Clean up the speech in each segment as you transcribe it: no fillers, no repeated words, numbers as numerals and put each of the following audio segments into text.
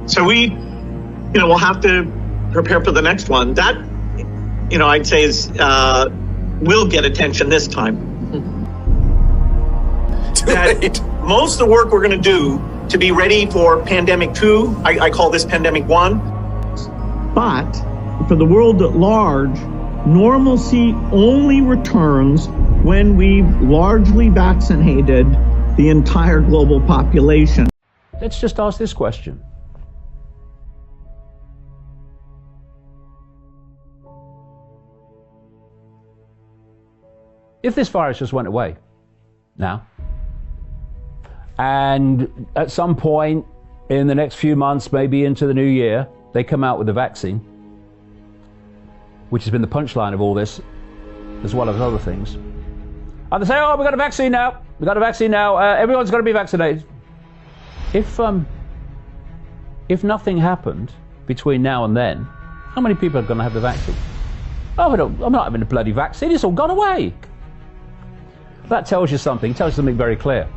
So we'll have to prepare for the next one. That, I'd say will get attention this time. Most of the work we're going to do to be ready for pandemic 2, I call this pandemic 1. But for the world at large, normalcy only returns when we've largely vaccinated the entire global population. Let's just ask this question. If this virus just went away now, and at some point in the next few months, maybe into the new year, they come out with a vaccine, which has been the punchline of all this, as well as other things. And they say, oh, we've got a vaccine now. We've got a vaccine now. Everyone's got to be vaccinated. If nothing happened between now and then, how many people are going to have the vaccine? Oh, I'm not having a bloody vaccine. It's all gone away. That tells you something. It tells you something very clear.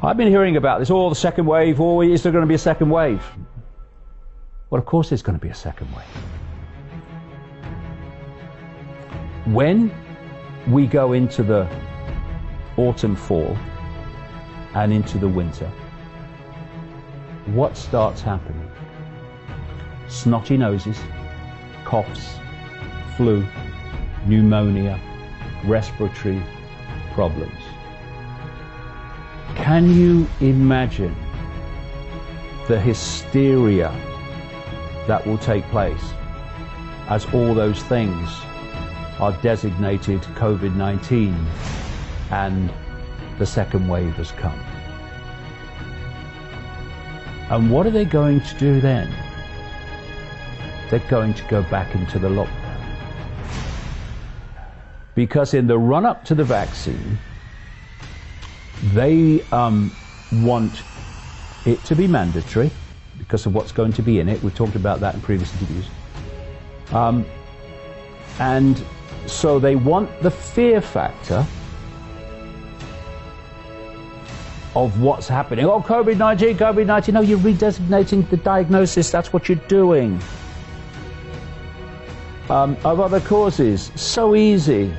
I've been hearing about this, the second wave, is there going to be a second wave? Well, of course there's going to be a second wave. When we go into the autumn, fall, and into the winter, what starts happening? Snotty noses, coughs, flu, pneumonia, respiratory problems. Can you imagine the hysteria that will take place as all those things are designated COVID-19 and the second wave has come? And what are they going to do then? They're going to go back into the lockdown. Because in the run-up to the vaccine, they want it to be mandatory because of what's going to be in it. We've talked about that in previous interviews. And so they want the fear factor of what's happening. Oh, COVID-19, COVID-19. No, you're redesignating the diagnosis. That's what you're doing. Of other causes. So easy.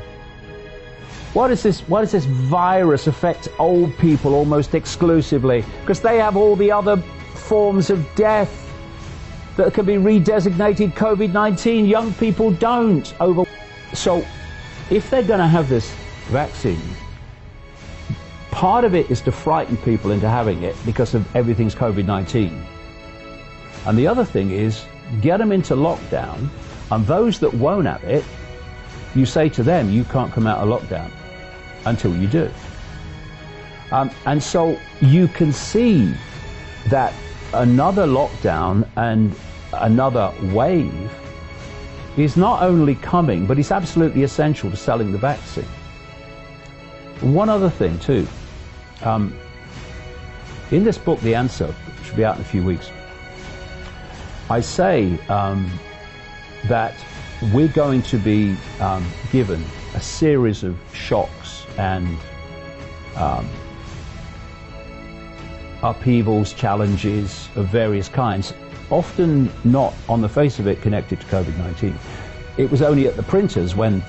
Why does this virus affect old people almost exclusively? Because they have all the other forms of death that can be redesignated COVID-19. Young people don't. So if they're going to have this vaccine, part of it is to frighten people into having it because of everything's COVID-19. And the other thing is get them into lockdown, and those that won't have it, you say to them, you can't come out of lockdown until you do. And so you can see that another lockdown and another wave is not only coming, but it's absolutely essential to selling the vaccine. One other thing too, in this book, The Answer, which should be out in a few weeks, I say that we're going to be given a series of shocks and upheavals, challenges of various kinds, often not on the face of it connected to COVID-19. It was only at the printers when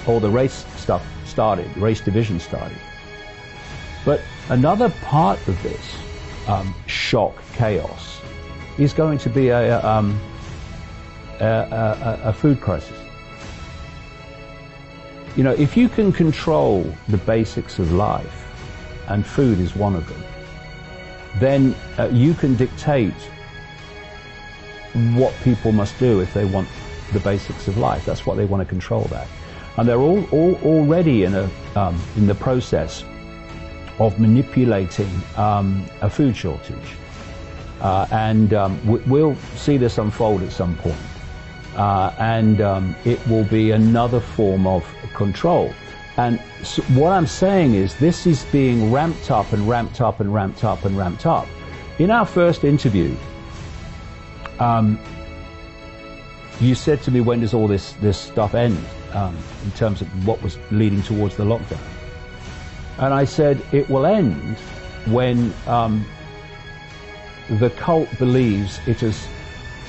all the race stuff started, race division started. But another part of this shock, chaos, is going to be a food crisis. You know, if you can control the basics of life, and food is one of them, then you can dictate what people must do if they want the basics of life. That's what they want to control that. And they're all already in the process of manipulating a food shortage. We'll see this unfold at some point. It will be another form of control. And so what I'm saying is this is being ramped up and ramped up and ramped up and ramped up. In our first interview, you said to me, when does all this stuff end, in terms of what was leading towards the lockdown? And I said, it will end when the cult believes it has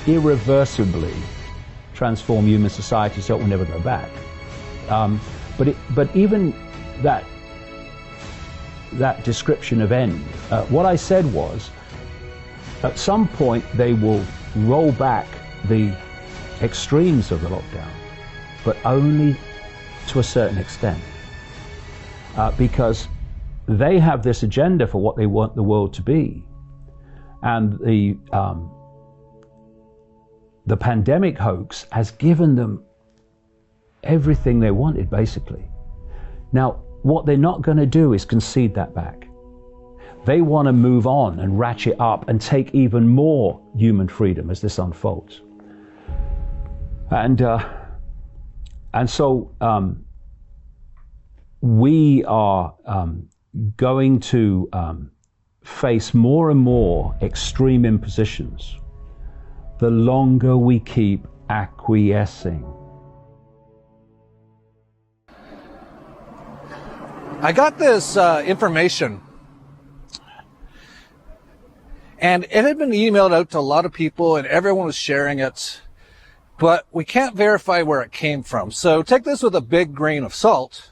irreversibly transformed human society, so it will never go back. But even that description of end, what I said was, at some point they will roll back the extremes of the lockdown, but only to a certain extent, because they have this agenda for what they want the world to be, and the pandemic hoax has given them everything they wanted, basically. Now, what they're not going to do is concede that back. They want to move on and ratchet up and take even more human freedom as this unfolds. And so we are going to face more and more extreme impositions the longer we keep acquiescing. I got this information, and it had been emailed out to a lot of people and everyone was sharing it, but we can't verify where it came from. So take this with a big grain of salt.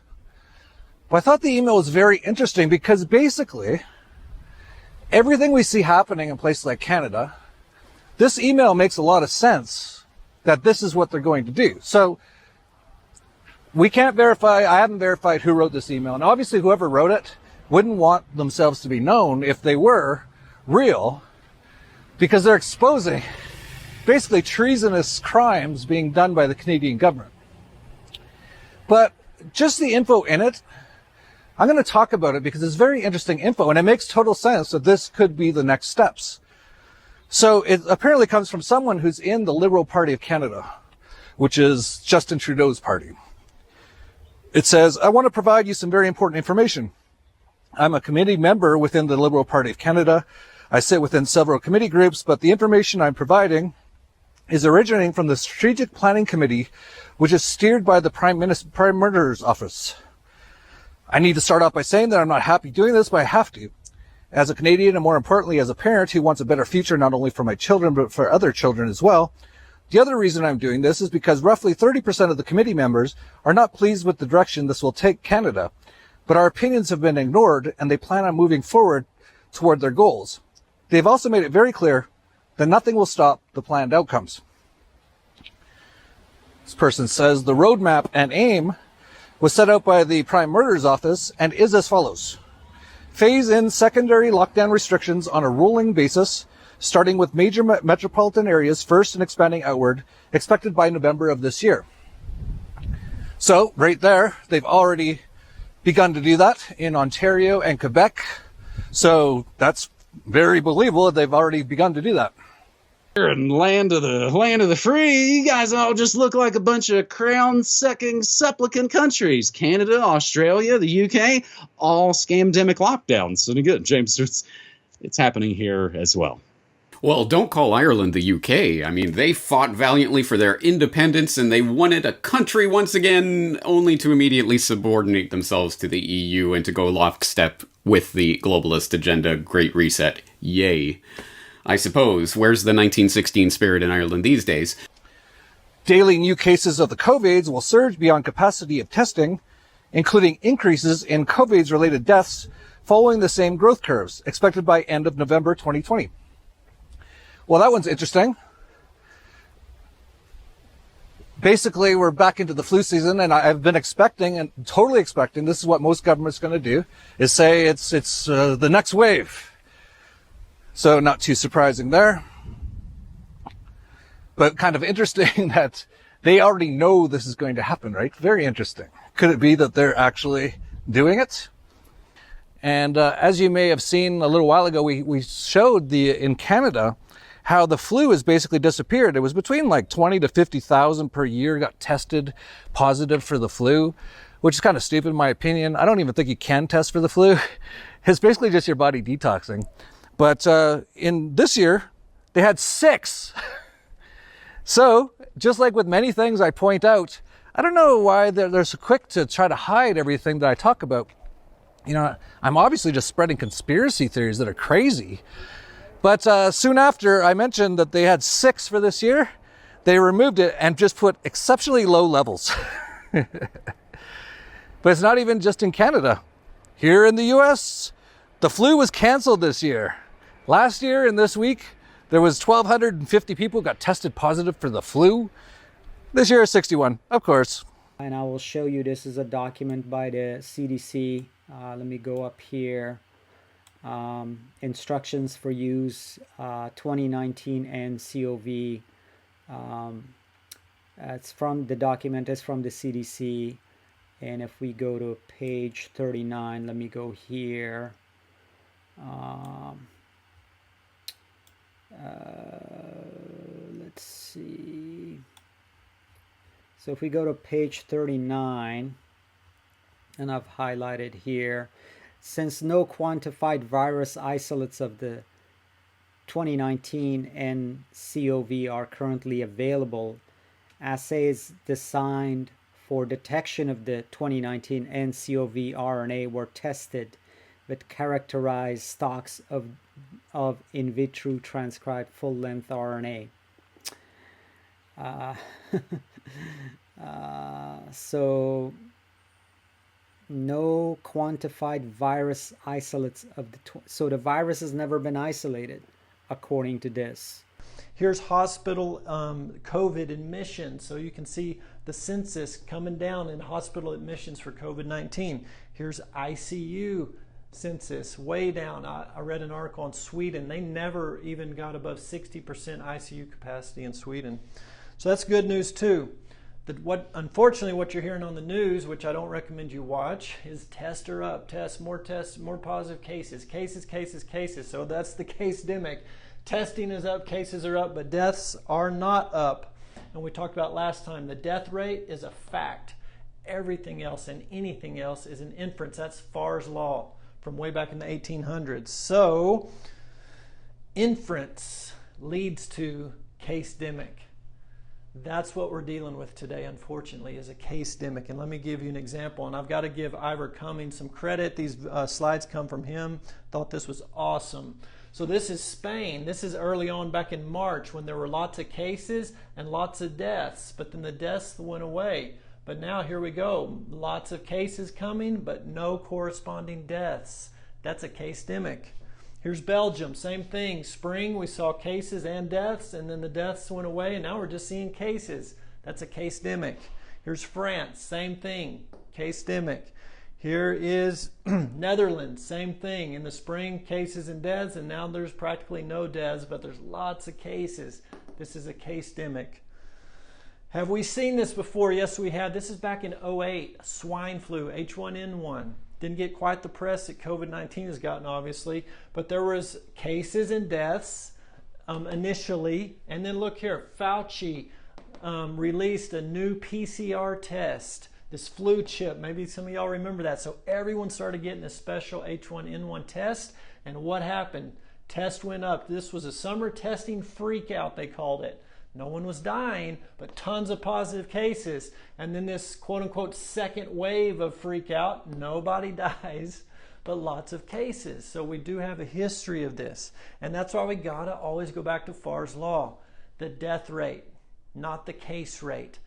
But I thought the email was very interesting because basically everything we see happening in places like Canada, this email makes a lot of sense that this is what they're going to do. So we can't verify, I haven't verified who wrote this email. And obviously whoever wrote it wouldn't want themselves to be known if they were real, because they're exposing basically treasonous crimes being done by the Canadian government. But just the info in it, I'm going to talk about it because it's very interesting info and it makes total sense that this could be the next steps. So it apparently comes from someone who's in the Liberal Party of Canada, which is Justin Trudeau's party. It says, I want to provide you some very important information. I'm a committee member within the Liberal Party of Canada. I sit within several committee groups, but the information I'm providing is originating from the Strategic Planning Committee, which is steered by the Prime Minister's office. I need to start off by saying that I'm not happy doing this, but I have to. As a Canadian, and more importantly, as a parent who wants a better future, not only for my children, but for other children as well. The other reason I'm doing this is because roughly 30% of the committee members are not pleased with the direction this will take Canada, but our opinions have been ignored and they plan on moving forward toward their goals. They've also made it very clear that nothing will stop the planned outcomes. This person says the roadmap and aim was set out by the Prime Minister's office and is as follows. Phase in secondary lockdown restrictions on a rolling basis, starting with major metropolitan areas first and expanding outward, expected by November of this year. So right there, they've already begun to do that in Ontario and Quebec. So that's very believable that they've already begun to do that. And land of the free, you guys all just look like a bunch of crown-sucking supplicant countries. Canada, Australia, the UK, all scamdemic lockdowns. So good, James, it's happening here as well. Well, don't call Ireland the UK. I mean, they fought valiantly for their independence and they wanted a country once again, only to immediately subordinate themselves to the EU and to go lockstep with the globalist agenda, Great Reset. Yay. I suppose, where's the 1916 spirit in Ireland these days? Daily new cases of the COVIDs will surge beyond capacity of testing, including increases in COVIDs-related deaths following the same growth curves, expected by end of November 2020. Well, that one's interesting. Basically, we're back into the flu season, and I've been expecting, and totally expecting, this is what most governments are going to do, is say it's the next wave. So not too surprising there. But kind of interesting that they already know this is going to happen, right? Very interesting. Could it be that they're actually doing it? And as you may have seen a little while ago, we showed in Canada how the flu has basically disappeared. It was between like 20 to 50,000 per year got tested positive for the flu, which is kind of stupid in my opinion. I don't even think you can test for the flu. It's basically just your body detoxing. But in this year, they had 6. So, just like with many things I point out, I don't know why they're so quick to try to hide everything that I talk about. You know, I'm obviously just spreading conspiracy theories that are crazy. But soon after I mentioned that they had 6 for this year, they removed it and just put exceptionally low levels. But it's not even just in Canada. Here in the US, the flu was canceled this year. Last year and this week, there was 1,250 people got tested positive for the flu. This year is 61, of course. And I will show you, this is a document by the CDC. Let me go up here. Instructions for use 2019 nCoV. It's from the document is from the CDC. And if we go to page 39, let me go here. Let's see. So if we go to page 39, and I've highlighted here, since no quantified virus isolates of the 2019 nCoV are currently available, assays designed for detection of the 2019 nCoV RNA were tested with characterized stocks of in vitro transcribed full-length RNA. So no quantified virus isolates of the so the virus has never been isolated according to this. Here's hospital COVID admissions. So you can see the census coming down in hospital admissions for COVID-19. Here's ICU census way down. I read an article on Sweden. They never even got above 60% ICU capacity in Sweden. So that's good news too. Unfortunately, what you're hearing on the news, which I don't recommend you watch, is tests are up, more positive cases. So that's the Case-demic. Testing is up, cases are up, but deaths are not up. And we talked about last time, the death rate is a fact. Everything else and anything else is an inference. That's Farr's law from way back in the 1800s. So inference leads to case-demic. That's what we're dealing with today, unfortunately, is a case-demic. And let me give you an example. And I've got to give Ivor Cummings some credit. These slides come from him. Thought this was awesome. So this is Spain. This is early on back in March when there were lots of cases and lots of deaths. But then the deaths went away. But now here we go. Lots of cases coming, but no corresponding deaths. That's a case-demic. Here's Belgium, same thing. Spring, we saw cases and deaths, and then the deaths went away, and now we're just seeing cases. That's a case-demic. Here's France, same thing, case-demic. Here is Netherlands, same thing. In the spring, cases and deaths, and now there's practically no deaths, but there's lots of cases. This is a case-demic. Have we seen this before? Yes, we have. This is back in 2008, swine flu, H1N1. Didn't get quite the press that COVID-19 has gotten, obviously, but there was cases and deaths initially. And then look here, Fauci released a new PCR test, this flu chip. Maybe some of y'all remember that. So everyone started getting a special H1N1 test. And what happened? Test went up. This was a summer testing freak out, they called it. No one was dying, but tons of positive cases. And then this quote-unquote second wave of freak out, nobody dies, but lots of cases. So we do have a history of this. And that's why we got to always go back to Farr's law. The death rate, not the case rate.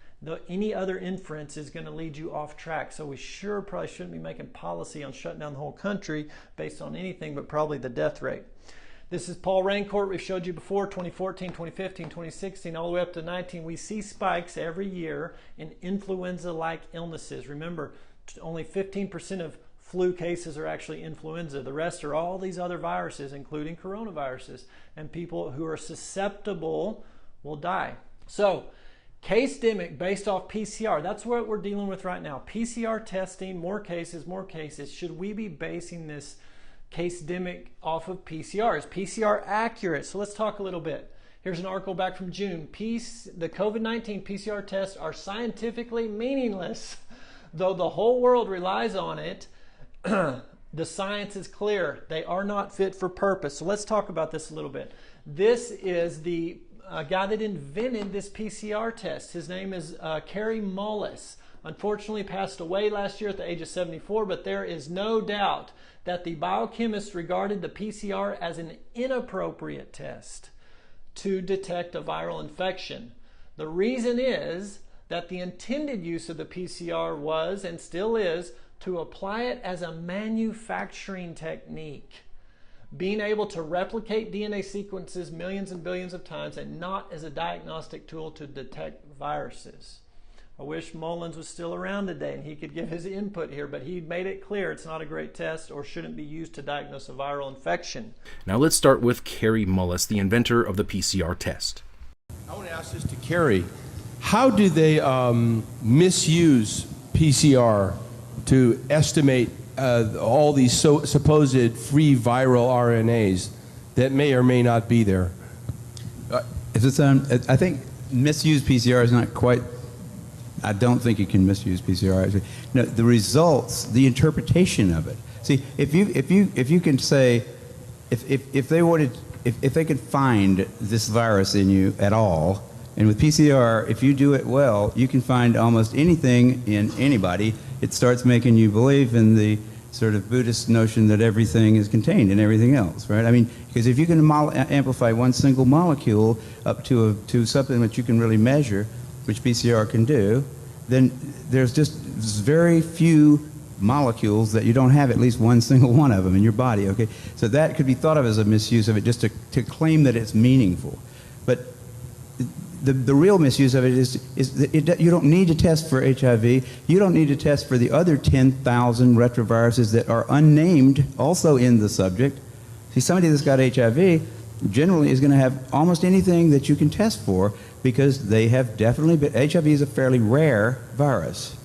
Any other inference is going to lead you off track. So we sure probably shouldn't be making policy on shutting down the whole country based on anything but probably the death rate. This is Paul Raincourt. We've showed you before, 2014, 2015, 2016, all the way up to 19. We see spikes every year in influenza-like illnesses. Remember, only 15% of flu cases are actually influenza. The rest are all these other viruses, including coronaviruses. And people who are susceptible will die. So, case-demic based off PCR. That's what we're dealing with right now. PCR testing, more cases, more cases. Should we be basing this case-demic off of PCR? Is PCR accurate? So let's talk a little bit. Here's an article back from June. The COVID-19 PCR tests are scientifically meaningless. Though the whole world relies on it, the science is clear. They are not fit for purpose. So let's talk about this a little bit. This is the guy that invented this PCR test. His name is Kary Mullis. unfortunately passed away last year at the age of 74, but there is no doubt that the biochemists regarded the PCR as an inappropriate test to detect a viral infection. The reason is that the intended use of the PCR was, and still is, to apply it as a manufacturing technique, being able to replicate DNA sequences millions and billions of times, and not as a diagnostic tool to detect viruses. I wish Mullins was still around today and he could give his input here, but he made it clear it's not a great test or shouldn't be used to diagnose a viral infection. Now let's start with Kerry Mullis, the inventor of the PCR test. I want to ask this to Kerry. How do they misuse PCR to estimate all these supposed free viral RNAs that may or may not be there? I think misuse PCR is not quite. I don't think you can misuse PCR. Actually, no, the results, the interpretation of it. See, if you can say, if they could find this virus in you at all, and with PCR, if you do it well, you can find almost anything in anybody. It starts making you believe in the sort of Buddhist notion that everything is contained in everything else, right? I mean, because if you can amplify one single molecule up to something that you can really measure, which PCR can do, then there's just very few molecules that you don't have at least one single one of them in your body, okay? So that could be thought of as a misuse of it, just to claim that it's meaningful. But the real misuse of it is that you don't need to test for HIV. You don't need to test for the other 10,000 retroviruses that are unnamed also in the subject. See, somebody that's got HIV generally is going to have almost anything that you can test for because they have definitely been. HIV is a fairly rare virus.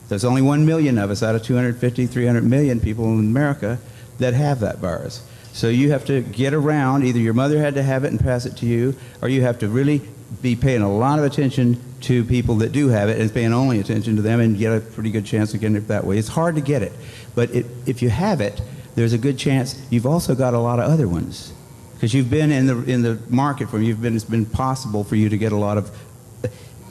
There's only 1 million of us out of 250, 300 million people in America that have that virus. So you have to get around, either your mother had to have it and pass it to you, or you have to really be paying a lot of attention to people that do have it and paying only attention to them and get a pretty good chance of getting it that way. It's hard to get it, but if you have it, there's a good chance you've also got a lot of other ones because you've been in the market for it's been possible for you to get a lot of.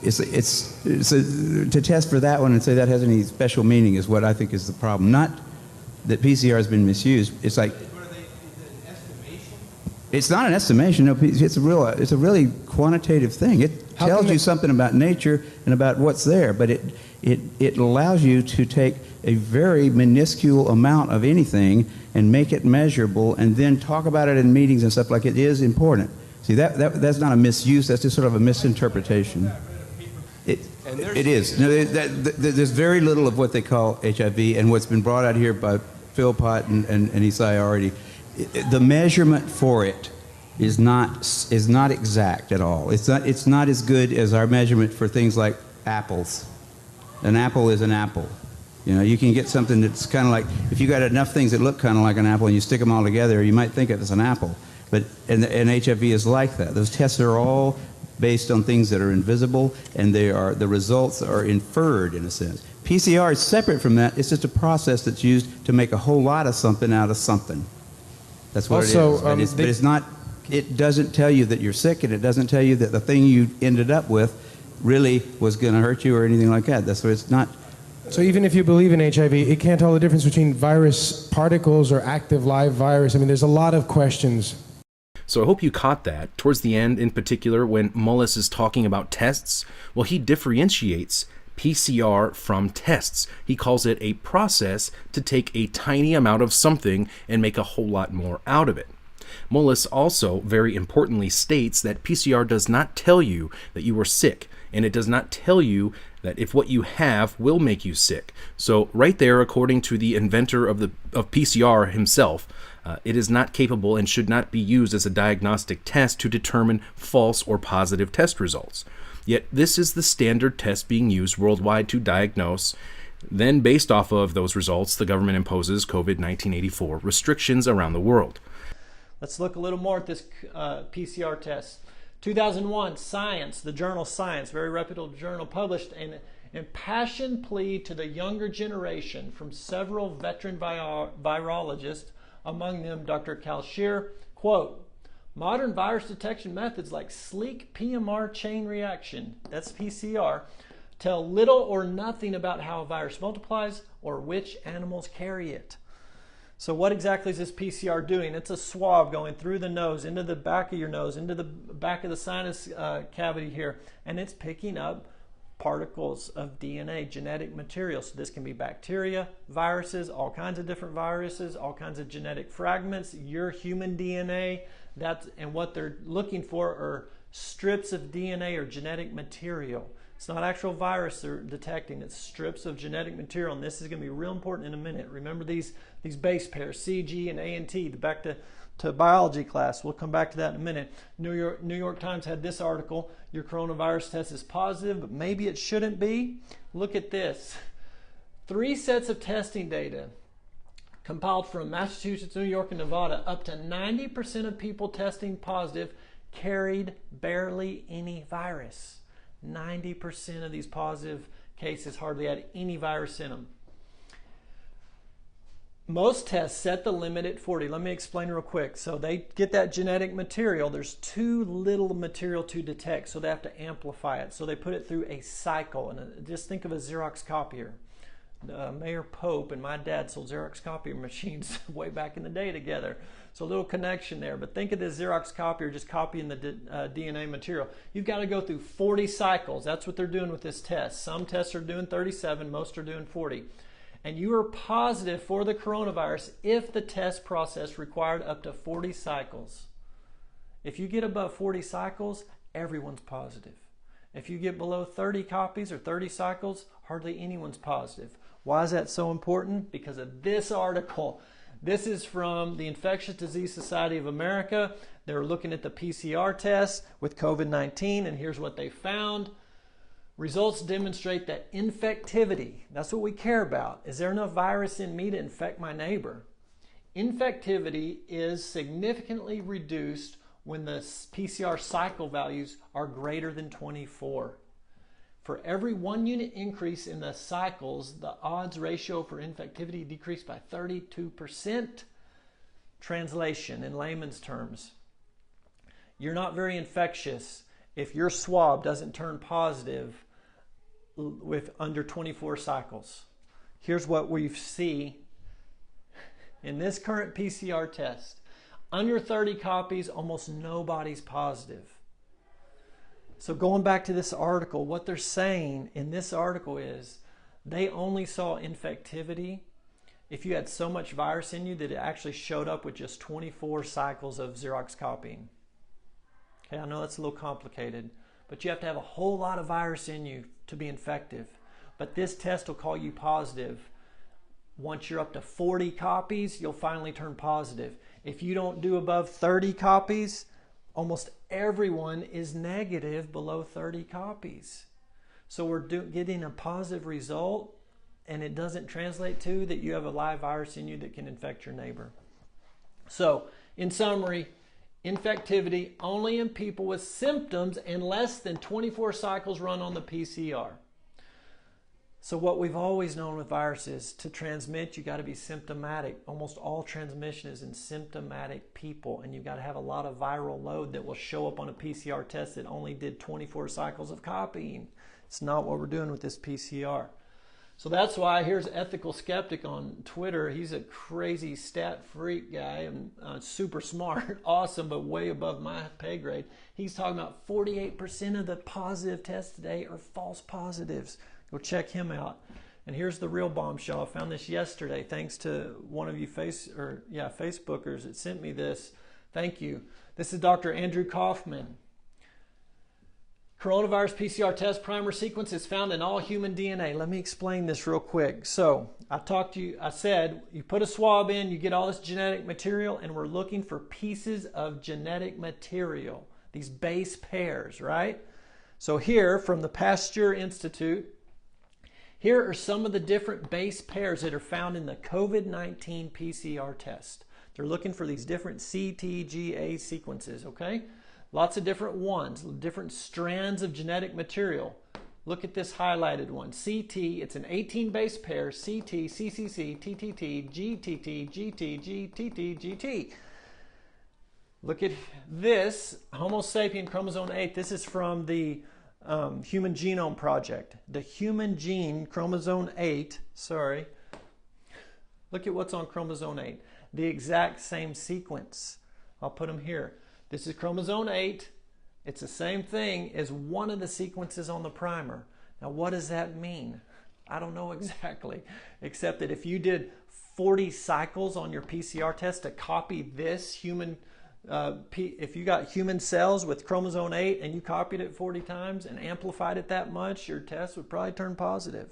To test for that one and say that has any special meaning is what I think is the problem. Not that PCR has been misused. It's like. It's not an estimation. No, it's a really quantitative thing. It tells you something about nature and about what's there, but it allows you to take a very minuscule amount of anything and make it measurable, and then talk about it in meetings and stuff like it is important. See, that's not a misuse. That's just sort of a misinterpretation. It is. No, there's very little of what they call HIV, and what's been brought out here by Phil Pott and Isai already. The measurement for it is not exact at all. It's not as good as our measurement for things like apples. An apple is an apple. You know, you can get something that's kind of like, if you got enough things that look kind of like an apple and you stick them all together, you might think of it as an apple. But and HIV is like that. Those tests are all based on things that are invisible, and the results are inferred in a sense. PCR is separate from that. It's just a process that's used to make a whole lot of something out of something. That's what it is. But it's not. It doesn't tell you that you're sick, and it doesn't tell you that the thing you ended up with really was going to hurt you or anything like that. That's what it's not. So even if you believe in HIV, it can't tell the difference between virus particles or active live virus. I mean, there's a lot of questions. So I hope you caught that. Towards the end, in particular, when Mullis is talking about tests, well, he differentiates PCR from tests. He calls it a process to take a tiny amount of something and make a whole lot more out of it. Mullis also, very importantly, states that PCR does not tell you that you are sick, and it does not tell you that if what you have will make you sick. So right there, according to the inventor of PCR himself, it is not capable and should not be used as a diagnostic test to determine false or positive test results. Yet this is the standard test being used worldwide to diagnose. Then, based off of those results, the government imposes COVID-1984 restrictions around the world. Let's look a little more at this PCR test. 2001, Science, the journal Science, very reputable journal, published an impassioned plea to the younger generation from several veteran virologists, among them Dr. Kalshir, quote, "Modern virus detection methods like sleek PMR chain reaction," that's PCR, tell little or nothing about how a virus multiplies or which animals carry it. So what exactly is this PCR doing? It's a swab going through the nose, into the back of your nose, into the back of the sinus cavity here, and it's picking up particles of DNA, genetic material. So this can be bacteria, viruses, all kinds of different viruses, all kinds of genetic fragments, your human DNA. And what they're looking for are strips of DNA or genetic material. It's not actual virus they're detecting, it's strips of genetic material, and this is going to be real important in a minute. Remember these base pairs, CG and ANT, back to biology class. We'll come back to that in a minute. New York Times had this article, your coronavirus test is positive, but maybe it shouldn't be. Look at this. 3 sets of testing data compiled from Massachusetts, New York, and Nevada. Up to 90% of people testing positive carried barely any virus. 90% of these positive cases hardly had any virus in them. Most tests set the limit at 40. Let me explain real quick. So they get that genetic material. There's too little material to detect, so they have to amplify it. So they put it through a cycle. And just think of a Xerox copier. Mayor Pope and my dad sold Xerox copier machines way back in the day together. So a little connection there. But think of this Xerox copier just copying the DNA material. You've got to go through 40 cycles. That's what they're doing with this test. Some tests are doing 37, most are doing 40. And you are positive for the coronavirus if the test process required up to 40 cycles. If you get above 40 cycles, everyone's positive. If you get below 30 copies or 30 cycles, hardly anyone's positive. Why is that so important? Because of this article. This is from the Infectious Disease Society of America. They're looking at the PCR test with COVID-19, and here's what they found. Results demonstrate that infectivity, that's what we care about. Is there enough virus in me to infect my neighbor? Infectivity is significantly reduced when the PCR cycle values are greater than 24. For every 1 unit increase in the cycles, the odds ratio for infectivity decreased by 32%. Translation in layman's terms. You're not very infectious if your swab doesn't turn positive with under 24 cycles. Here's what we see in this current PCR test. Under 30 copies, almost nobody's positive. So going back to this article, what they're saying in this article is they only saw infectivity if you had so much virus in you that it actually showed up with just 24 cycles of Xerox copying. Okay, I know that's a little complicated, but you have to have a whole lot of virus in you to be infective. But this test will call you positive. Once you're up to 40 copies, you'll finally turn positive. If you don't do above 30 copies, almost everyone is negative below 30 copies. So we're getting a positive result, and it doesn't translate to that you have a live virus in you that can infect your neighbor. So, in summary, infectivity only in people with symptoms and less than 24 cycles run on the PCR. So what we've always known with viruses, to transmit, you got to be symptomatic. Almost all transmission is in symptomatic people, and you've got to have a lot of viral load that will show up on a PCR test that only did 24 cycles of copying. It's not what we're doing with this PCR. So that's why here's Ethical Skeptic on Twitter. He's a crazy stat freak guy and super smart, awesome, but way above my pay grade. He's talking about 48% of the positive tests today are false positives. Go check him out. And here's the real bombshell. I found this yesterday thanks to one of you Facebookers that sent me this. Thank you. This is Dr. Andrew Kaufman. Coronavirus PCR test primer sequence is found in all human DNA. Let me explain this real quick. So I said you put a swab in, you get all this genetic material, and we're looking for pieces of genetic material, these base pairs, right? So here from the Pasteur Institute, here are some of the different base pairs that are found in the COVID-19 PCR test. They're looking for these different CTGA sequences, okay? Lots of different ones, different strands of genetic material. Look at this highlighted one. CT, it's an 18 base pair, CT, CCC, TTT, GTT, GT, GTT, GT. Look at this, Homo sapien chromosome 8. This is from the Human Genome Project. The human gene, chromosome 8, look at what's on chromosome 8. The exact same sequence. I'll put them here. This is chromosome 8. It's the same thing as one of the sequences on the primer. Now, what does that mean? I don't know exactly, except that if you did 40 cycles on your PCR test to copy this human, if you got human cells with chromosome 8 and you copied it 40 times and amplified it that much, your test would probably turn positive.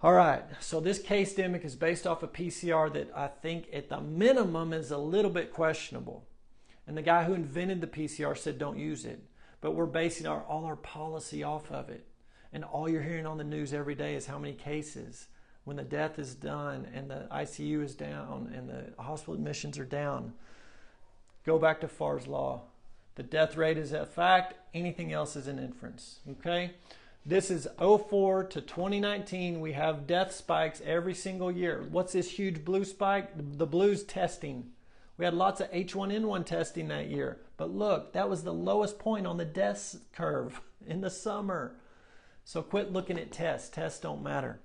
All right, so this Case-demic is based off a PCR that I think at the minimum is a little bit questionable. And the guy who invented the PCR said don't use it. But we're basing all our policy off of it. And all you're hearing on the news every day is how many cases. When the death is done and the ICU is down and the hospital admissions are down. Go back to Farr's law. The death rate is a fact. Anything else is an inference. Okay? This is 04 to 2019. We have death spikes every single year. What's this huge blue spike? The blue's testing. We had lots of H1N1 testing that year. But look, that was the lowest point on the death curve in the summer. So quit looking at tests. Tests don't matter,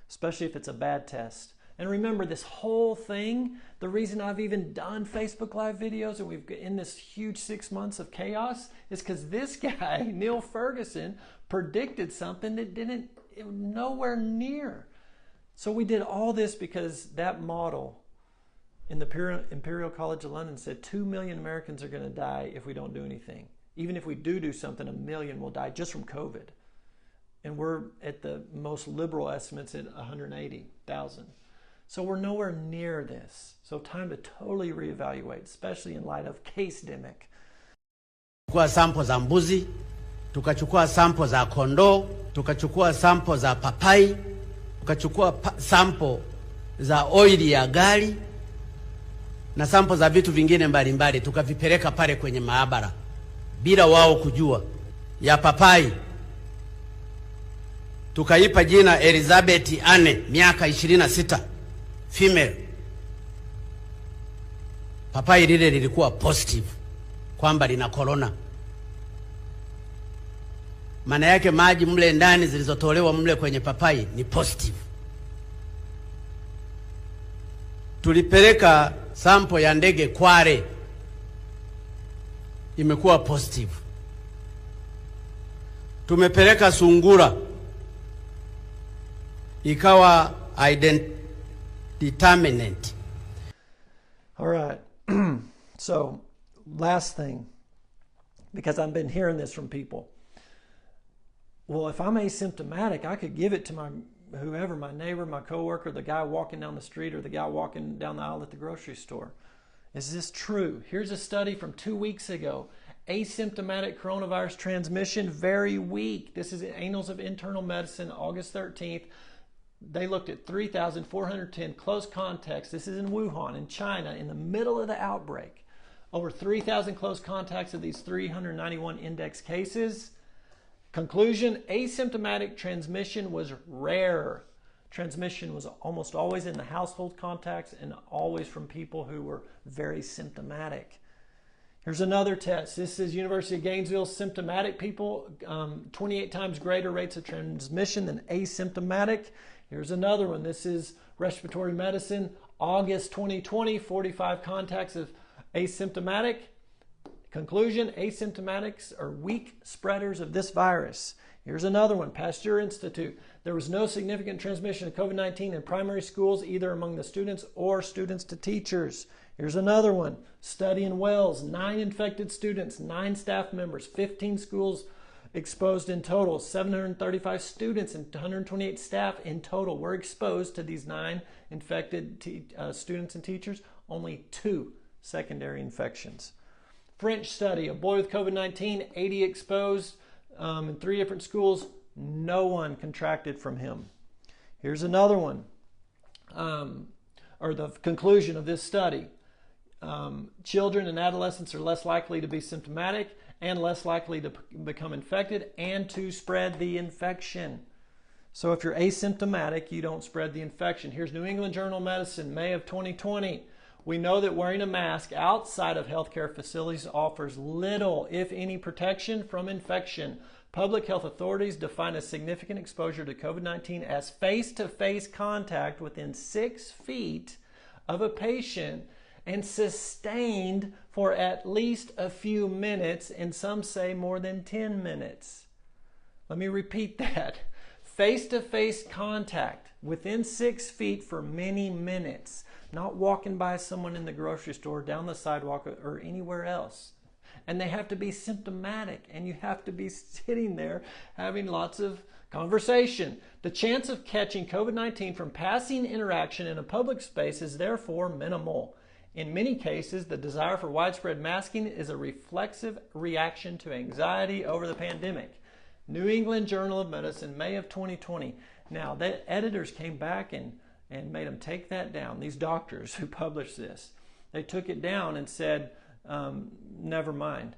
especially if it's a bad test. And remember, this whole thing, the reason I've even done Facebook Live videos and we've in this huge 6 months of chaos is because this guy, Neil Ferguson, predicted something that nowhere near. So we did all this because that model in the Imperial College of London said 2 million Americans are going to die if we don't do anything. Even if we do something, 1 million will die just from COVID. And we're at the most liberal estimates at 180,000. So we're nowhere near this. So time to totally reevaluate, especially in light of Case-demic. Tukachukua sample za mbuzi, tukachukua sample za kondoo, tukachukua sample za papai, tukachukua sample za oili ya gari na sample za vitu vingine mbalimbali, tukavipeleka pale kwenye maabara bila wao kujua. Ya papai tukaipa jina Elizabeth Anne, miaka 26, female. Papai lile lilikuwa positive kwamba lina corona. Maana yake maji mle ndani zilizotolewa mle kwenye papai ni positive. Tulipeleka sample ya ndege Kware, imekuwa positive. Tumepeleka sungura, ikawa determinant. All right. So last thing, because I've been hearing this from people. Well, if I'm asymptomatic, I could give it to whoever, my neighbor, my coworker, the guy walking down the street, or the guy walking down the aisle at the grocery store. Is this true? Here's a study from 2 weeks ago. Asymptomatic coronavirus transmission, very weak. This is in Annals of Internal Medicine, August 13th. They looked at 3,410 close contacts. This is in Wuhan, in China, in the middle of the outbreak. Over 3,000 close contacts of these 391 index cases. Conclusion, asymptomatic transmission was rare. Transmission was almost always in the household contacts and always from people who were very symptomatic. Here's another test. This is University of Gainesville. Symptomatic people, 28 times greater rates of transmission than asymptomatic. Here's another one. This is respiratory medicine, August 2020, 45 contacts of asymptomatic. Conclusion, asymptomatics are weak spreaders of this virus. Here's another one, Pasteur Institute. There was no significant transmission of COVID-19 in primary schools, either among the students or students to teachers. Here's another one, study in Wales, 9 infected students, 9 staff members, 15 schools exposed in total, 735 students and 128 staff in total were exposed to these 9 infected students and teachers, only 2 secondary infections. French study, a boy with COVID-19, 80 exposed in 3 different schools, no one contracted from him. Here's another one, or the conclusion of this study. Children and adolescents are less likely to be symptomatic and less likely to become infected and to spread the infection. So if you're asymptomatic, you don't spread the infection. Here's New England Journal of Medicine, May of 2020. We know that wearing a mask outside of healthcare facilities offers little, if any, protection from infection. Public health authorities define a significant exposure to COVID-19 as face-to-face contact within 6 feet of a patient and sustained for at least a few minutes, and some say more than 10 minutes. Let me repeat that. Face-to-face contact within 6 feet for many minutes. Not walking by someone in the grocery store, down the sidewalk, or anywhere else. And they have to be symptomatic, and you have to be sitting there having lots of conversation. The chance of catching COVID-19 from passing interaction in a public space is therefore minimal. In many cases, the desire for widespread masking is a reflexive reaction to anxiety over the pandemic. New England Journal of Medicine, May of 2020. Now, the editors came back and made them take that down. These doctors who published this, they took it down and said, never mind.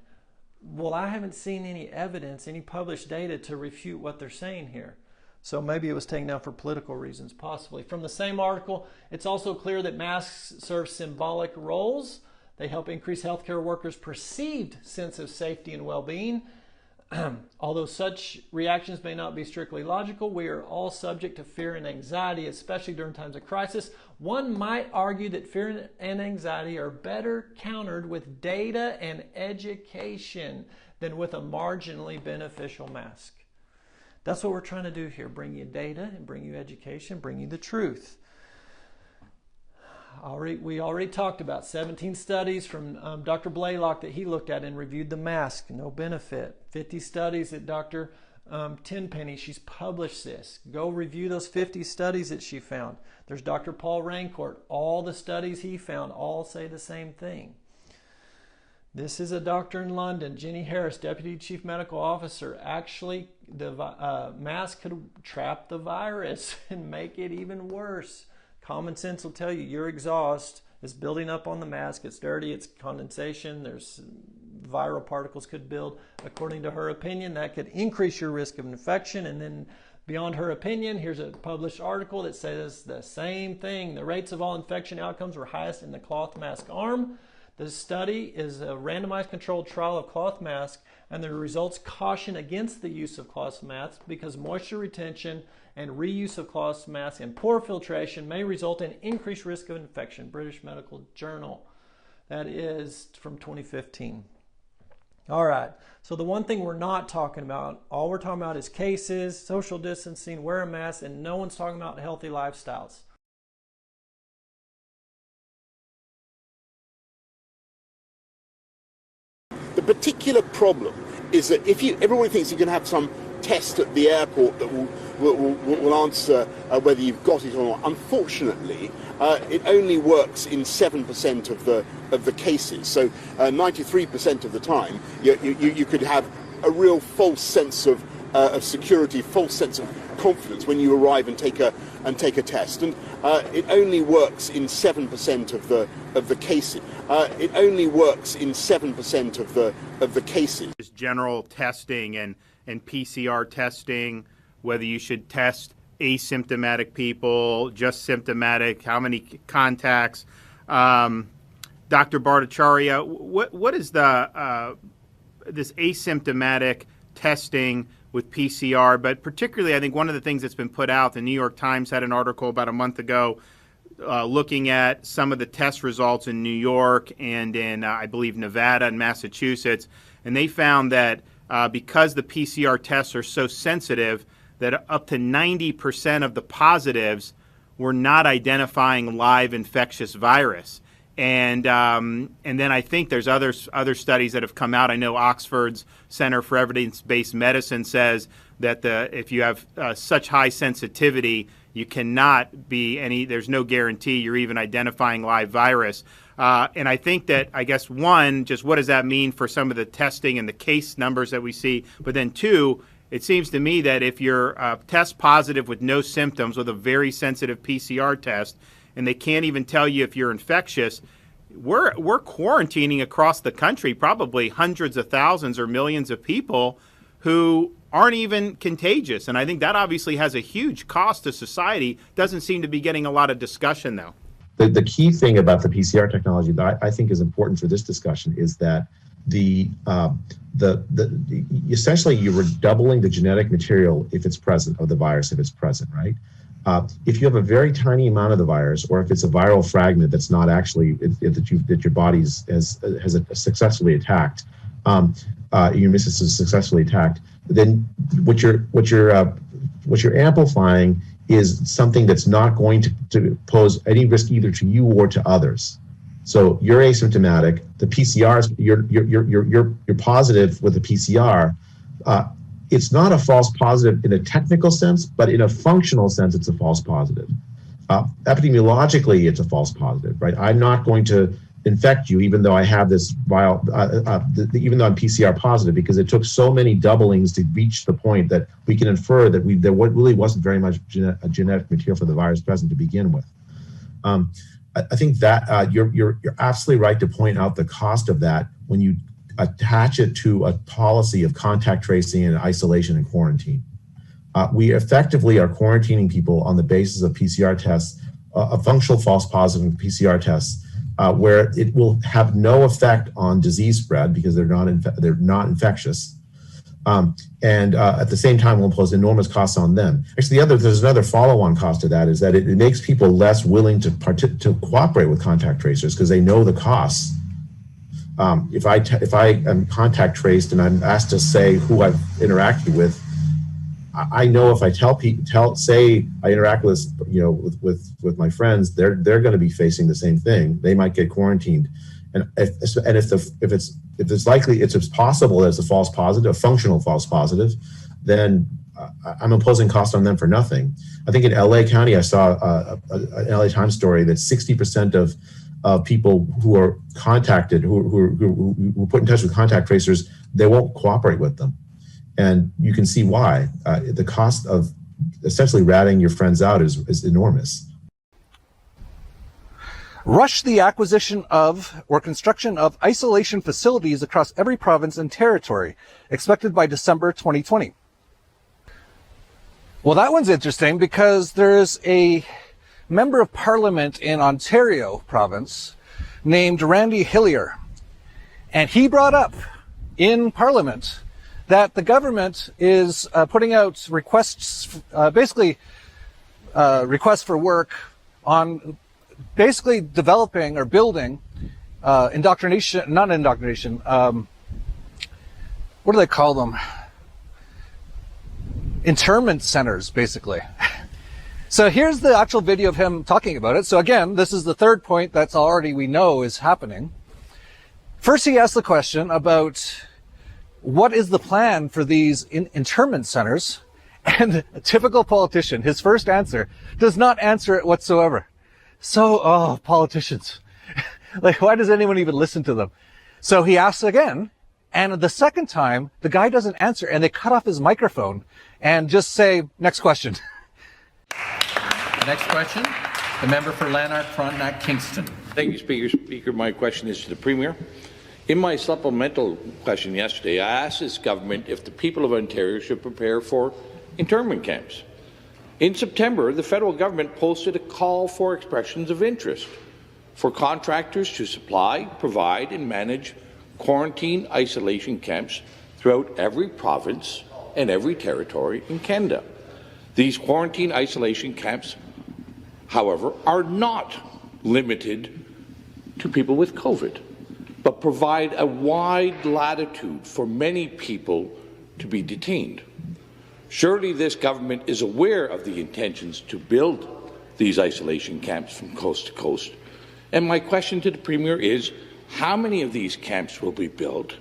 Well, I haven't seen any evidence, any published data to refute what they're saying here. So maybe it was taken down for political reasons, possibly. From the same article, it's also clear that masks serve symbolic roles. They help increase healthcare workers' perceived sense of safety and well-being. Although such reactions may not be strictly logical, we are all subject to fear and anxiety, especially during times of crisis. One might argue that fear and anxiety are better countered with data and education than with a marginally beneficial mask. That's what we're trying to do here, bring you data and bring you education, bring you the truth. We already talked about 17 studies from Dr. Blaylock that he looked at and reviewed the mask, no benefit. 50 studies that Dr. Tenpenny, she's published this. Go review those 50 studies that she found. There's Dr. Paul Rancourt. All the studies he found all say the same thing. This is a doctor in London, Jenny Harris, Deputy Chief Medical Officer. Actually, the mask could trap the virus and make it even worse. Common sense will tell you your exhaust is building up on the mask. It's dirty, it's condensation, there's viral particles could build. According to her opinion, that could increase your risk of infection. And then beyond her opinion, here's a published article that says the same thing. The rates of all infection outcomes were highest in the cloth mask arm. This study is a randomized controlled trial of cloth masks, and the results caution against the use of cloth masks because moisture retention and reuse of cloth masks and poor filtration may result in increased risk of infection. British Medical Journal. That is from 2015. All right, so the one thing we're not talking about, all we're talking about is cases, social distancing, wear a mask, and no one's talking about healthy lifestyles. The particular problem is that if everybody thinks you can have some test at the airport that will answer whether you've got it or not. Unfortunately, it only works in 7% of the cases. So 93% of the time, you could have a real false sense of security, false sense of confidence when you arrive and take a test, and it only works in 7% of the cases. It only works in 7% of the cases. General testing and PCR testing, whether you should test asymptomatic people, just symptomatic, how many contacts. Dr. Bhattacharya, what is the this asymptomatic testing with PCR, but particularly I think one of the things that's been put out, the New York Times had an article about a month ago looking at some of the test results in New York and in, I believe, Nevada and Massachusetts, and they found that because the PCR tests are so sensitive that up to 90% of the positives were not identifying live infectious virus. And then I think there's other studies that have come out. I know Oxford's Center for Evidence-Based Medicine says that if you have such high sensitivity, you cannot be there's no guarantee you're even identifying live virus. And I think that, I guess, one, just what does that mean for some of the testing and the case numbers that we see? But then two, it seems to me that if you're test positive with no symptoms with a very sensitive PCR test, and they can't even tell you if you're infectious, we're quarantining across the country probably hundreds of thousands or millions of people who aren't even contagious. And I think that obviously has a huge cost to society. Doesn't seem to be getting a lot of discussion, though. the key thing about the PCR technology that I think is important for this discussion is that essentially you were doubling the genetic material if it's present, of the virus if it's present, right? If you have a very tiny amount of the virus, or if it's a viral fragment that's not actually that your body has successfully attacked, your immune system is successfully attacked, then what you're amplifying is something that's not going to pose any risk either to you or to others. So you're asymptomatic. The PCR, you're positive with the PCR. It's not a false positive in a technical sense, but in a functional sense, it's a false positive. Epidemiologically, it's a false positive, right? I'm not going to infect you, even though I have this viral, even though I'm PCR positive, because it took so many doublings to reach the point that we can infer that there really wasn't very much genetic material for the virus present to begin with. I think that you're absolutely right to point out the cost of that when you attach it to a policy of contact tracing and isolation and quarantine. We effectively are quarantining people on the basis of PCR tests, a functional false positive PCR tests, where it will have no effect on disease spread because they're not infectious, and at the same time will impose enormous costs on them. Actually, there's another follow-on cost to that, is that it makes people less willing to cooperate with contact tracers because they know the costs. If I am contact traced and I'm asked to say who I've interacted with, I know if I say I interact with my friends, they're going to be facing the same thing. They might get quarantined, and if it's possible that it's a false positive, a functional false positive, then I'm imposing cost on them for nothing. I think in LA County, I saw an LA Times story that 60% of people who are contacted, who put in touch with contact tracers, they won't cooperate with them. And you can see why. The cost of essentially ratting your friends out is enormous. Rush the acquisition of or construction of isolation facilities across every province and territory, expected by December 2020. Well, that one's interesting because there's a member of parliament in Ontario province named Randy Hillier, and he brought up in parliament that the government is putting out requests, requests for work on basically developing or building what do they call them? Internment centers, basically. So here's the actual video of him talking about it. So again, this is the third point that's already we know is happening. First, he asked the question about what is the plan for these internment centers? And a typical politician, his first answer does not answer it whatsoever. So, politicians. Like, why does anyone even listen to them? So he asks again, and the second time, the guy doesn't answer, and they cut off his microphone and just say, next question. Next question, the member for Lanark, Frontenac, Kingston. Thank you, Speaker. My question is to the Premier. In my supplemental question yesterday, I asked this government if the people of Ontario should prepare for internment camps. In September, the federal government posted a call for expressions of interest for contractors to supply, provide, and manage quarantine isolation camps throughout every province and every territory in Canada. These quarantine isolation camps, however, are not limited to people with COVID, but provide a wide latitude for many people to be detained. Surely this government is aware of the intentions to build these isolation camps from coast to coast. And my question to the Premier is, how many of these camps will be built,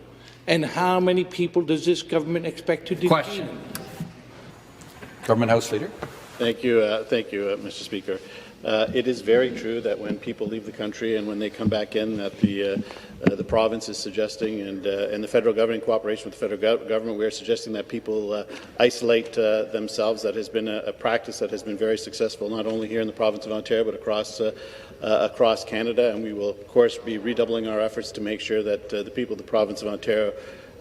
and how many people does this government expect to detain? Question. Government House Leader. Thank you, Mr. Speaker. It is very true that when people leave the country and when they come back in, that the province is suggesting, and the federal government, in cooperation with the federal government, we are suggesting that people isolate themselves. That has been a practice that has been very successful, not only here in the province of Ontario, but across Canada. And we will, of course, be redoubling our efforts to make sure that the people of the province of Ontario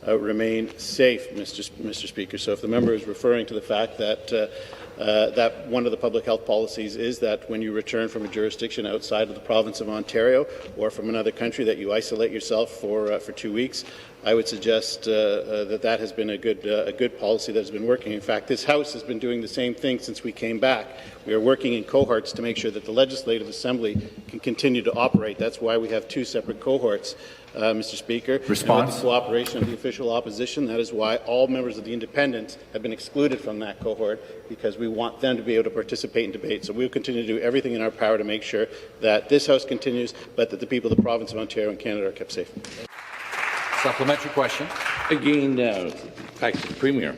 remain safe, Mr. Speaker. So if the member is referring to the fact that that one of the public health policies is that when you return from a jurisdiction outside of the province of Ontario or from another country, that you isolate yourself for 2 weeks. I would suggest that has been a good policy that has been working. In fact, this House has been doing the same thing since we came back. We are working in cohorts to make sure that the Legislative Assembly can continue to operate. That's why we have 2 separate cohorts, Mr. Speaker. Response. And with the cooperation of the official opposition, that is why all members of the Independents have been excluded from that cohort, because we want them to be able to participate in debate. So we will continue to do everything in our power to make sure that this House continues, but that the people of the province of Ontario and Canada are kept safe. Supplementary question. Again, back to the Premier.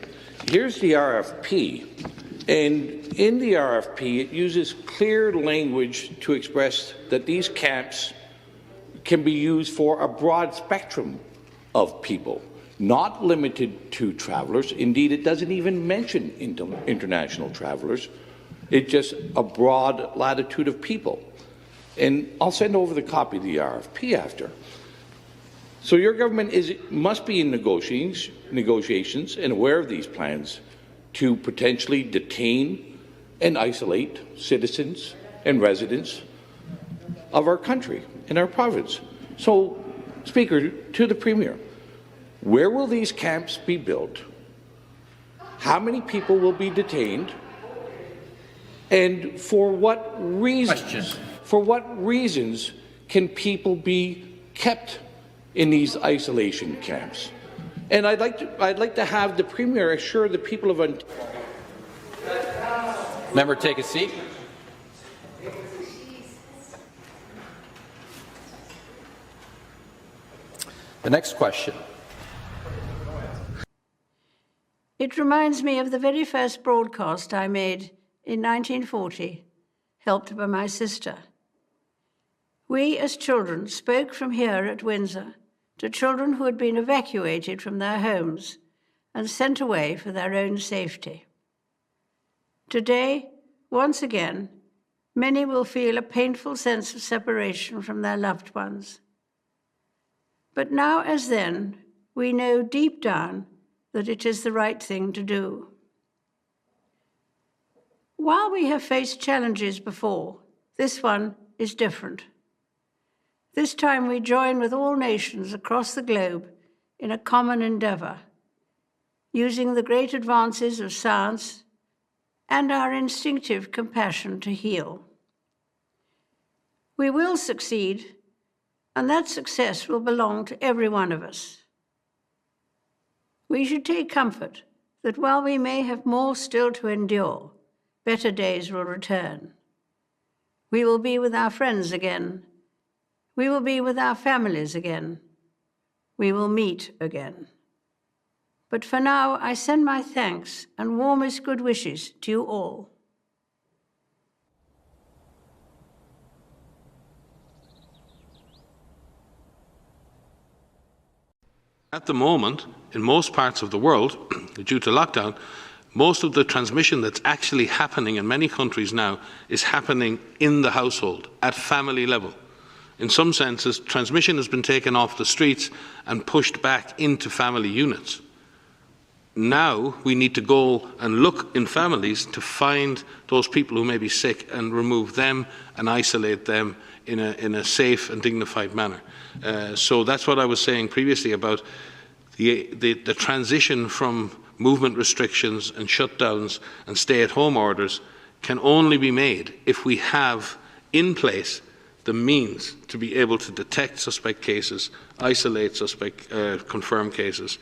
Here's the RFP, and in the RFP it uses clear language to express that these camps can be used for a broad spectrum of people, not limited to travellers. Indeed, it doesn't even mention international travellers. It's just a broad latitude of people. And I'll send over the copy of the RFP after. So your government must be in negotiations and aware of these plans to potentially detain and isolate citizens and residents of our country and our province. So, Speaker, to the Premier, where will these camps be built? How many people will be detained? And for what reasons? Question. For what reasons can people be kept in these isolation camps? And I'd like to have the Premier assure the people of Ontario. Member, take a seat. The next question. It reminds me of the very first broadcast I made in 1940, helped by my sister. We, as children, spoke from here at Windsor to children who had been evacuated from their homes and sent away for their own safety. Today, once again, many will feel a painful sense of separation from their loved ones. But now, as then, we know deep down that it is the right thing to do. While we have faced challenges before, this one is different. This time we join with all nations across the globe in a common endeavor, using the great advances of science and our instinctive compassion to heal. We will succeed, and that success will belong to every one of us. We should take comfort that while we may have more still to endure, better days will return. We will be with our friends again. We will be with our families again. We will meet again. But for now, I send my thanks and warmest good wishes to you all. At the moment, in most parts of the world, due to lockdown, most of the transmission that's actually happening in many countries now is happening in the household, at family level. In some senses, transmission has been taken off the streets and pushed back into family units. Now we need to go and look in families to find those people who may be sick and remove them and isolate them in a safe and dignified manner. So that's what I was saying previously about the transition from movement restrictions and shutdowns and stay-at-home orders can only be made if we have in place the means to be able to detect suspect cases, isolate suspect confirmed cases,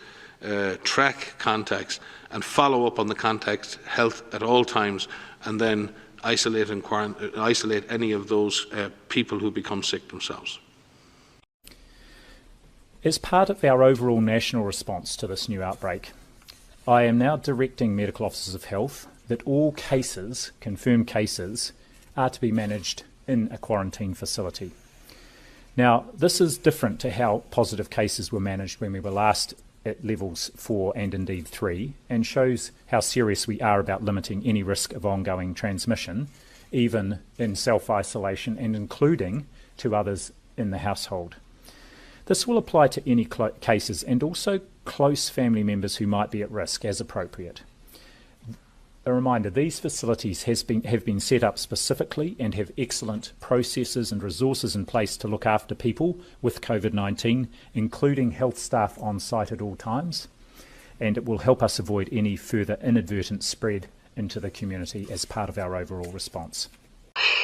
track contacts and follow up on the contact health at all times, and then isolate any of those people who become sick themselves. As part of our overall national response to this new outbreak, I am now directing medical officers of health that all cases, confirmed cases, are to be managed in a quarantine facility. Now, this is different to how positive cases were managed when we were last at levels 4 and indeed 3, and shows how serious we are about limiting any risk of ongoing transmission, even in self-isolation and including to others in the household. This will apply to any cases and also close family members who might be at risk as appropriate. A reminder, these facilities have been set up specifically and have excellent processes and resources in place to look after people with COVID-19, including health staff on site at all times, and it will help us avoid any further inadvertent spread into the community as part of our overall response.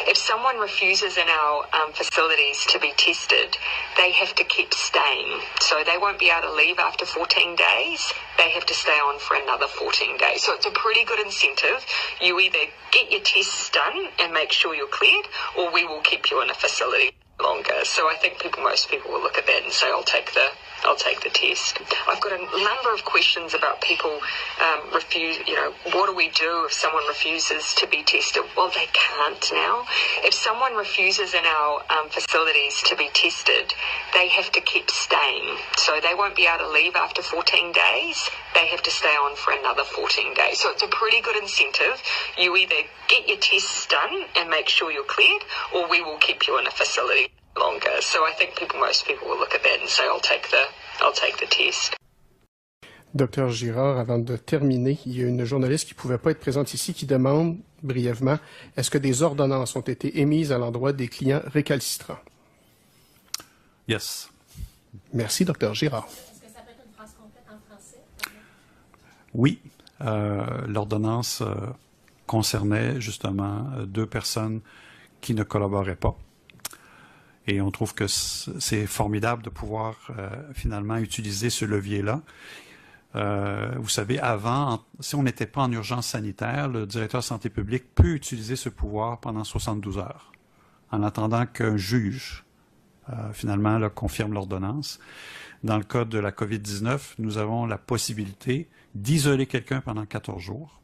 If someone refuses in our facilities to be tested, they have to keep staying. So they won't be able to leave after 14 days. They have to stay on for another 14 days. So it's a pretty good incentive. You either get your tests done and make sure you're cleared, or we will keep you in a facility longer. So I think most people will look at that and say, I'll take the test. I've got a number of questions about people refuse, what do we do if someone refuses to be tested? Well, they can't now. If someone refuses in our facilities to be tested, they have to keep staying. So they won't be able to leave after 14 days. They have to stay on for another 14 days. So it's a pretty good incentive. You either get your tests done and make sure you're cleared, or we will keep you in a facility longer. So I think most people will look at that and say, I'll take the test. Docteur Girard, avant de terminer, il y a une journaliste qui ne pouvait pas être présente ici qui demande brièvement, est-ce que des ordonnances ont été émises à l'endroit des clients récalcitrants? Yes. Merci, Docteur Girard. Est-ce que ça peut être une phrase complète en français? Oui. L'ordonnance concernait justement 2 personnes qui ne collaboraient pas. Et on trouve que c'est formidable de pouvoir finalement utiliser ce levier-là. Vous savez, avant, si on n'était pas en urgence sanitaire, le directeur de santé publique peut utiliser ce pouvoir pendant 72 heures, en attendant qu'un juge, finalement, confirme l'ordonnance. Dans le cas de la COVID-19, nous avons la possibilité d'isoler quelqu'un pendant 14 jours.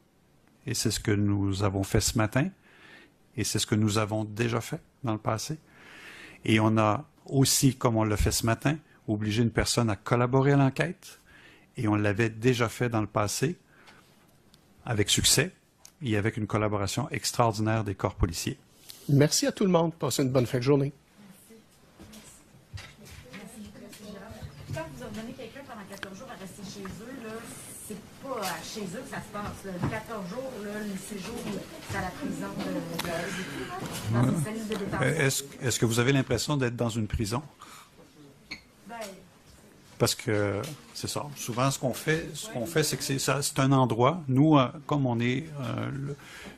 Et c'est ce que nous avons fait ce matin. Et c'est ce que nous avons déjà fait dans le passé. Et on a aussi, comme on l'a fait ce matin, obligé une personne à collaborer à l'enquête. Et on l'avait déjà fait dans le passé, avec succès, et avec une collaboration extraordinaire des corps policiers. Merci à tout le monde. Passez une bonne fin de journée. Quand vous ordonnez quelqu'un pendant 14 jours à rester chez eux, là, c'est pas chez eux que ça se passe. Là. 14 jours, là, le séjour, c'est à la prison dans une cellule de détention. Est-ce que vous avez l'impression d'être dans une prison? Parce que c'est ça. Souvent, ce qu'on fait, c'est que c'est un endroit. Nous, comme on est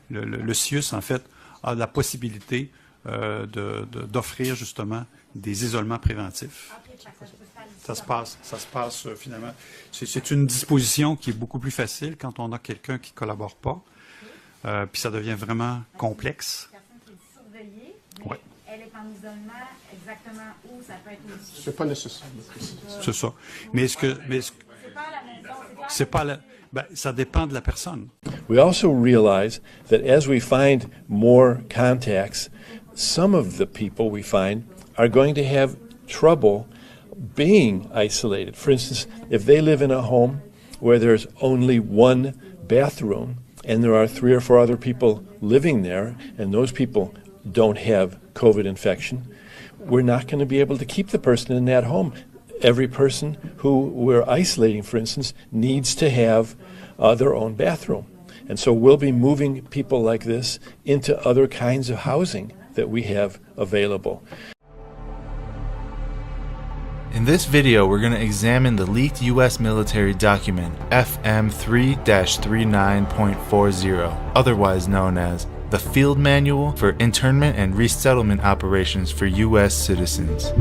le CIUS, en fait, a la possibilité d'offrir justement des isolements préventifs. Ça se passe finalement. C'est une disposition qui est beaucoup plus facile quand on a quelqu'un qui ne collabore pas. Puis ça devient vraiment complexe. La personne qui est surveillée, ouais. Elle est en isolement exactement où ça peut être aussi. C'est pas nécessaire. C'est ça. Mais est-ce que c'est pas à la maison, c'est pas la, ben, ça dépend de la personne. We also realize that as we find more contacts, some of the people we find are going to have trouble being isolated. For instance, if they live in a home where there's only one bathroom and there are 3 or 4 other people living there and those people don't have COVID infection, we're not going to be able to keep the person in that home. Every person who we're isolating, for instance, needs to have their own bathroom. And so we'll be moving people like this into other kinds of housing that we have available. In this video, we're going to examine the leaked U.S. military document FM 3-39.40, otherwise known as the Field Manual for Internment and Resettlement Operations for U.S. Citizens.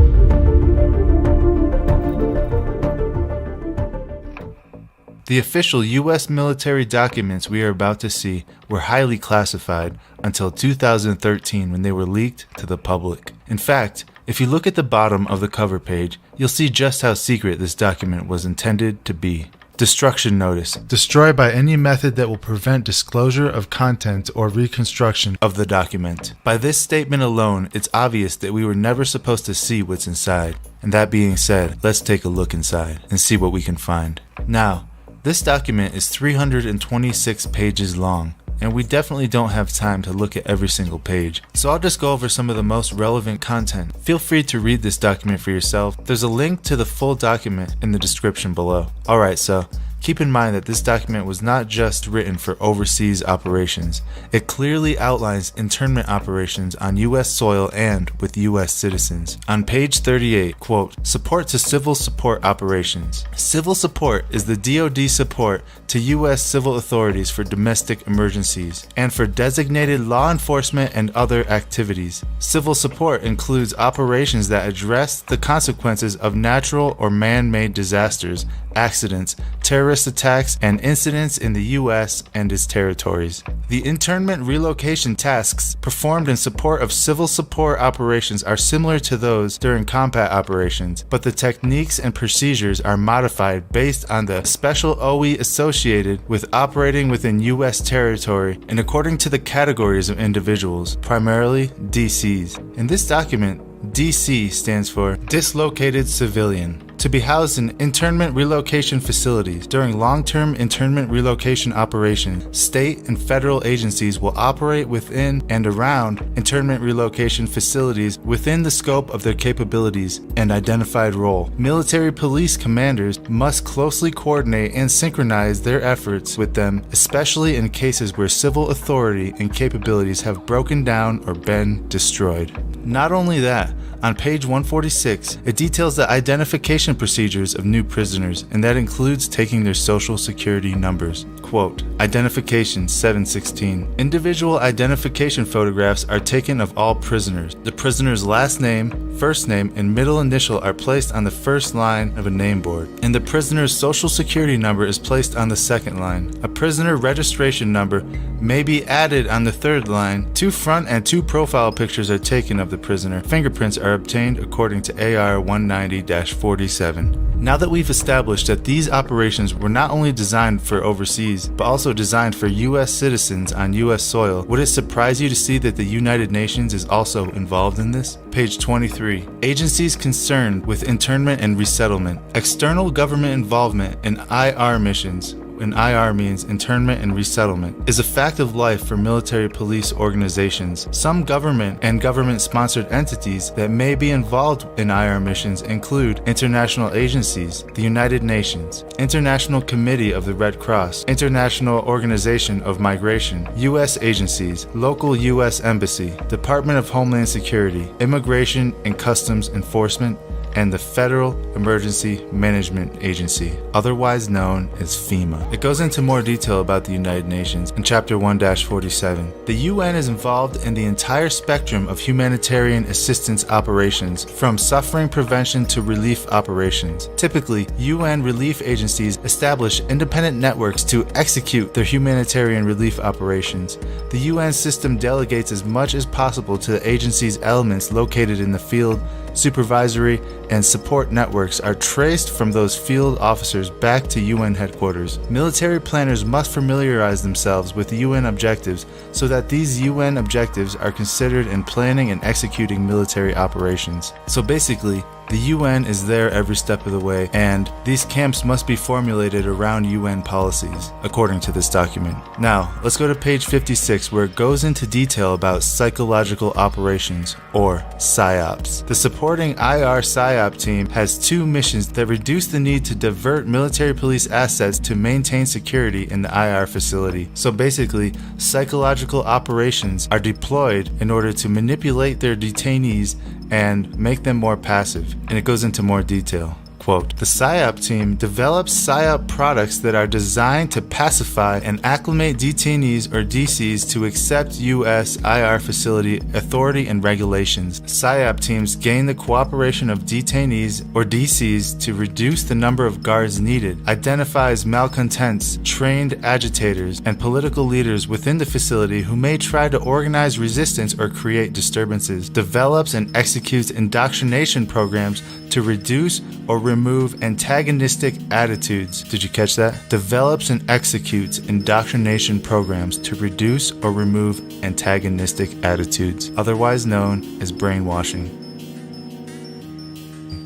The official U.S. military documents we are about to see were highly classified until 2013 when they were leaked to the public. In fact, if you look at the bottom of the cover page, you'll see just how secret this document was intended to be. Destruction notice. Destroy by any method that will prevent disclosure of content or reconstruction of the document. By this statement alone, it's obvious that we were never supposed to see what's inside. And that being said, let's take a look inside and see what we can find. Now, this document is 326 pages long, and we definitely don't have time to look at every single page. So I'll just go over some of the most relevant content. Feel free to read this document for yourself. There's a link to the full document in the description below. Alright, so Keep in mind that this document was not just written for overseas operations. It clearly outlines internment operations on U.S. soil and with U.S. citizens. On page 38, quote, support to civil support operations. Civil support is the DoD support to U.S. civil authorities for domestic emergencies and for designated law enforcement and other activities. Civil support includes operations that address the consequences of natural or man-made disasters, accidents, terrorist attacks, and incidents in the U.S. and its territories. The internment relocation tasks performed in support of civil support operations are similar to those during combat operations, but the techniques and procedures are modified based on the special OE associated with operating within U.S. territory and according to the categories of individuals, primarily DCs. In this document, DC stands for Dislocated Civilian. To be housed in internment relocation facilities. During long-term internment relocation operations, state and federal agencies will operate within and around internment relocation facilities within the scope of their capabilities and identified role. Military police commanders must closely coordinate and synchronize their efforts with them, especially in cases where civil authority and capabilities have broken down or been destroyed. Not only that, on page 146, it details the identification procedures of new prisoners, and that includes taking their social security numbers. Quote, Identification 716. Individual identification photographs are taken of all prisoners. The prisoner's last name, first name, and middle initial are placed on the first line of a name board, and the prisoner's social security number is placed on the second line. A prisoner registration number may be added on the third line. 2 front and 2 profile pictures are taken of the prisoner. Fingerprints are obtained according to AR 190-47. Now that we've established that these operations were not only designed for overseas, but also designed for U.S. citizens on U.S. soil, would it surprise you to see that the United Nations is also involved in this? Page 23. Agencies concerned with internment and resettlement. External government involvement in IR missions, and IR means internment and resettlement, is a fact of life for military police organizations. Some government and government-sponsored entities that may be involved in IR missions include international agencies, the United Nations, International Committee of the Red Cross, International Organization of Migration, U.S. agencies, local U.S. Embassy, Department of Homeland Security, Immigration and Customs Enforcement, and the Federal Emergency Management Agency, otherwise known as FEMA. It goes into more detail about the United Nations in Chapter 1-47. The UN is involved in the entire spectrum of humanitarian assistance operations, from suffering prevention to relief operations. Typically, UN relief agencies establish independent networks to execute their humanitarian relief operations. The UN system delegates as much as possible to the agency's elements located in the field. Supervisory and support networks are traced from those field officers back to UN headquarters. Military planners must familiarize themselves with UN objectives so that these UN objectives are considered in planning and executing military operations. So basically, the UN is there every step of the way, and these camps must be formulated around UN policies, according to this document. Now, let's go to page 56, where it goes into detail about psychological operations, or PSYOPs. The supporting IR PSYOP team has 2 missions that reduce the need to divert military police assets to maintain security in the IR facility. So basically, psychological operations are deployed in order to manipulate their detainees and make them more passive, and it goes into more detail. Quote, the PSYOP team develops PSYOP products that are designed to pacify and acclimate detainees or DCs to accept U.S. IR facility authority and regulations. PSYOP teams gain the cooperation of detainees or DCs to reduce the number of guards needed, identifies malcontents, trained agitators, and political leaders within the facility who may try to organize resistance or create disturbances, develops and executes indoctrination programs to reduce or remove antagonistic attitudes. Did you catch that? Develops and executes indoctrination programs to reduce or remove antagonistic attitudes, otherwise known as brainwashing.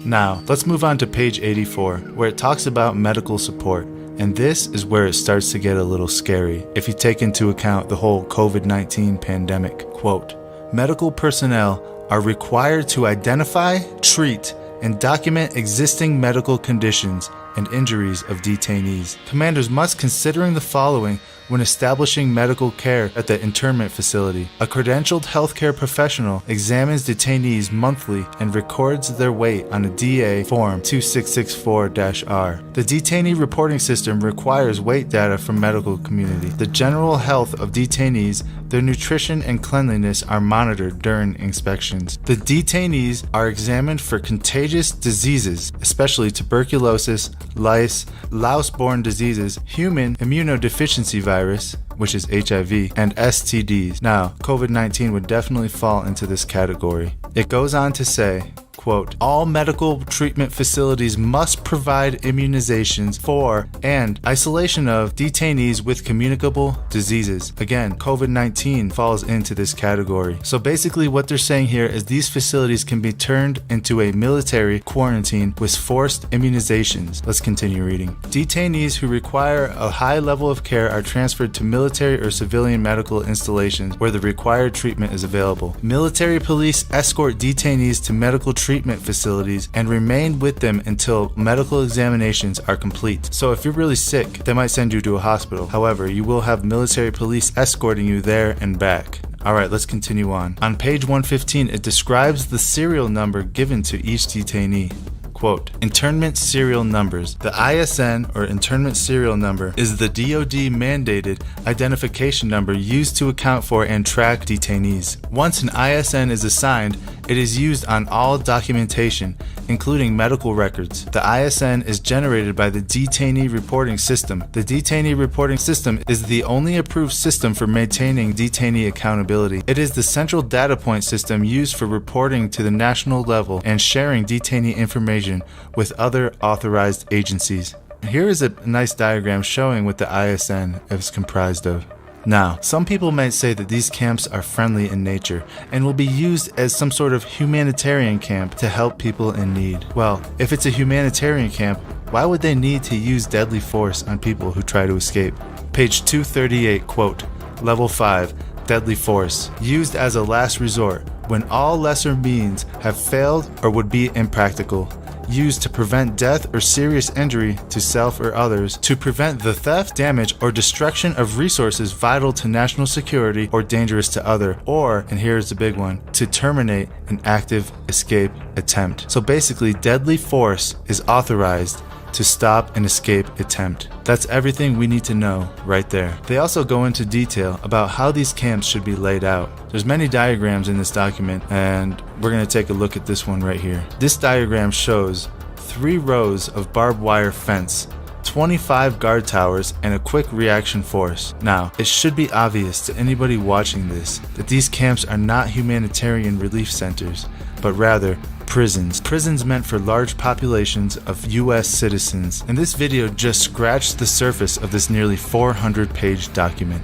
Now, let's move on to page 84, where it talks about medical support. And this is where it starts to get a little scary if you take into account the whole COVID-19 pandemic. Quote, medical personnel are required to identify, treat, and document existing medical conditions and injuries of detainees. Commanders must considering the following when establishing medical care at the internment facility. A credentialed healthcare professional examines detainees monthly and records their weight on a DA Form 2664-R. The detainee reporting system requires weight data from medical community. The general health of detainees, their nutrition and cleanliness are monitored during inspections. The detainees are examined for contagious diseases, especially tuberculosis, lice, louse-borne diseases, human immunodeficiency virus, which is HIV, and STDs. Now, COVID-19 would definitely fall into this category. It goes on to say, quote, all medical treatment facilities must provide immunizations for and isolation of detainees with communicable diseases. Again, COVID-19 falls into this category. So basically what they're saying here is these facilities can be turned into a military quarantine with forced immunizations. Let's continue reading. Detainees who require a high level of care are transferred to military or civilian medical installations where the required treatment is available. Military police escort detainees to medical treatment facilities and remain with them until medical examinations are complete. So if you're really sick, they might send you to a hospital. However, you will have military police escorting you there and back. Alright, let's continue on. On page 115, it describes the serial number given to each detainee. Quote, internment serial numbers. The ISN, or internment serial number, is the DoD mandated identification number used to account for and track detainees. Once an ISN is assigned, it is used on all documentation, including medical records. The ISN is generated by the Detainee Reporting System. The Detainee Reporting System is the only approved system for maintaining detainee accountability. It is the central data point system used for reporting to the national level and sharing detainee information with other authorized agencies. Here is a nice diagram showing what the ISN is comprised of. Now, some people might say that these camps are friendly in nature and will be used as some sort of humanitarian camp to help people in need. Well, if it's a humanitarian camp, why would they need to use deadly force on people who try to escape? Page 238, quote, Level 5, deadly force, used as a last resort when all lesser means have failed or would be impractical. Used to prevent death or serious injury to self or others, to prevent the theft, damage, or destruction of resources vital to national security or dangerous to other, or, and here's the big one, to terminate an active escape attempt. So basically, deadly force is authorized to stop an escape attempt. That's everything we need to know right there. They also go into detail about how these camps should be laid out. There's many diagrams in this document, and we're going to take a look at this one right here. This diagram shows 3 rows of barbed wire fence, 25 guard towers, and a quick reaction force. Now, it should be obvious to anybody watching this that these camps are not humanitarian relief centers, but rather prisons. Prisons meant for large populations of US citizens. And this video just scratched the surface of this nearly 400-page document.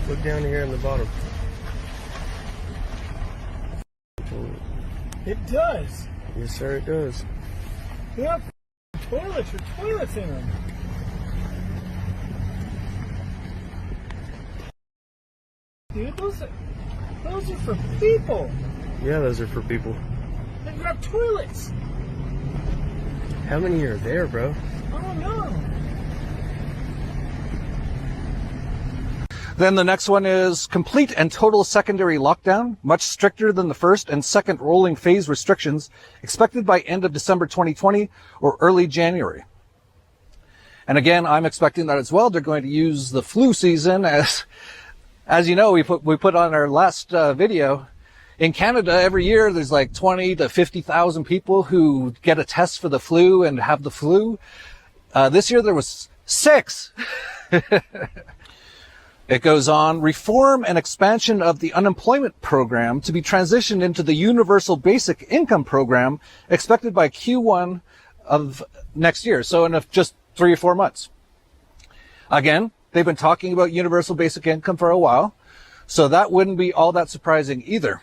Look down here in the bottom. It does. Yes, sir, it does. They have toilets with toilets in them. Dude, those are for people. Yeah, those are for people. They've got toilets. How many are there, bro? I don't know. Then the next one is complete and total secondary lockdown, much stricter than the first and second rolling phase restrictions, expected by end of December 2020 or early January. And again, I'm expecting that as well. They're going to use the flu season as you know, we put on our last video. In Canada, every year there's like 20 to 50,000 people who get a test for the flu and have the flu. This year there was 6. It goes on, reform and expansion of the unemployment program to be transitioned into the universal basic income program expected by Q1 of next year. So in just 3 or 4 months. Again, they've been talking about universal basic income for a while, so that wouldn't be all that surprising either.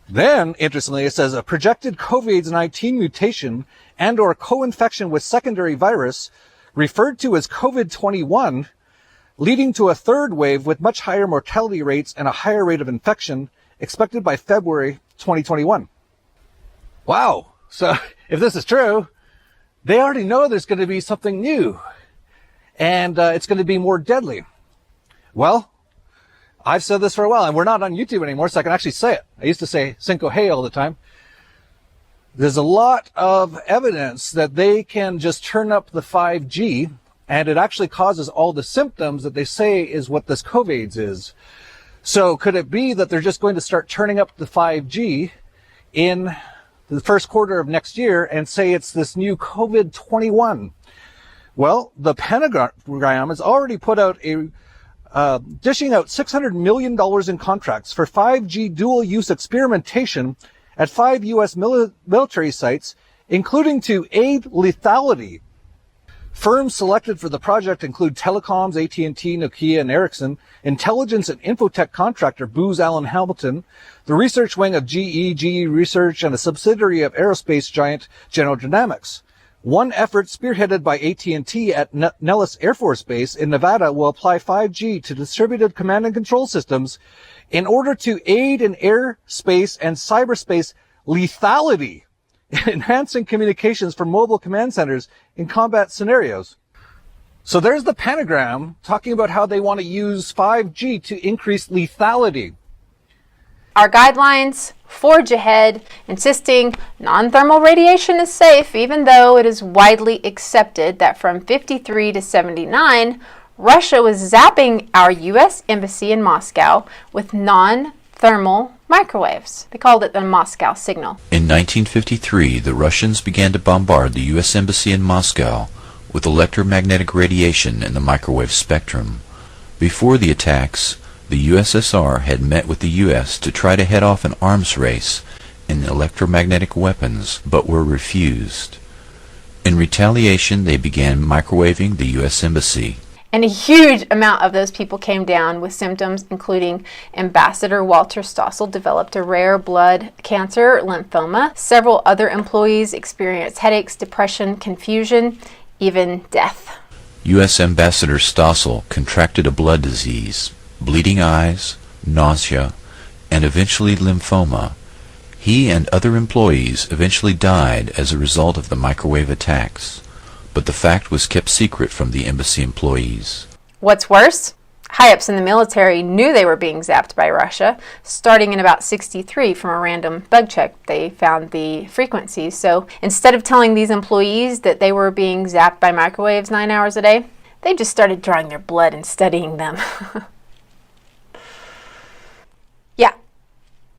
Then, interestingly, it says a projected COVID-19 mutation and or co-infection with secondary virus referred to as COVID-21, leading to a third wave with much higher mortality rates and a higher rate of infection expected by February 2021. Wow. So if this is true, they already know there's going to be something new, and it's going to be more deadly. Well, I've said this for a while, and we're not on YouTube anymore, so I can actually say it. I used to say Cinco Hey all the time. There's a lot of evidence that they can just turn up the 5G, and it actually causes all the symptoms that they say is what this COVID is. So could it be that they're just going to start turning up the 5G in the first quarter of next year and say it's this new COVID-21? Well, the Pentagon has already put out dishing out $600 million in contracts for 5G dual-use experimentation at 5 U.S. military sites, including to aid lethality. Firms selected for the project include telecoms, AT&T, Nokia, and Ericsson, intelligence and infotech contractor Booz Allen Hamilton, the research wing of GE Research, and a subsidiary of aerospace giant General Dynamics. One effort spearheaded by AT&T at Nellis Air Force Base in Nevada will apply 5G to distributed command and control systems in order to aid in airspace and cyberspace lethality, enhancing communications for mobile command centers in combat scenarios. So there's the pentagram talking about how they want to use 5G to increase lethality. Our guidelines forge ahead, insisting non-thermal radiation is safe, even though it is widely accepted that from 53 to 79, Russia was zapping our U.S. embassy in Moscow with non-thermal microwaves. They called it the Moscow signal. In 1953, the Russians began to bombard the U.S. Embassy in Moscow with electromagnetic radiation in the microwave spectrum. Before the attacks, the USSR had met with the U.S. to try to head off an arms race in electromagnetic weapons, but were refused. In retaliation, they began microwaving the U.S. Embassy. And a huge amount of those people came down with symptoms, including Ambassador Walter Stossel developed a rare blood cancer, lymphoma. Several other employees experienced headaches, depression, confusion, even death. U.S. Ambassador Stossel contracted a blood disease, bleeding eyes, nausea, and eventually lymphoma. He and other employees eventually died as a result of the microwave attacks, but the fact was kept secret from the embassy employees. What's worse, high-ups in the military knew they were being zapped by Russia. Starting in about 63, from a random bug check, they found the frequencies. So instead of telling these employees that they were being zapped by microwaves 9 hours a day, they just started drawing their blood and studying them. Yeah.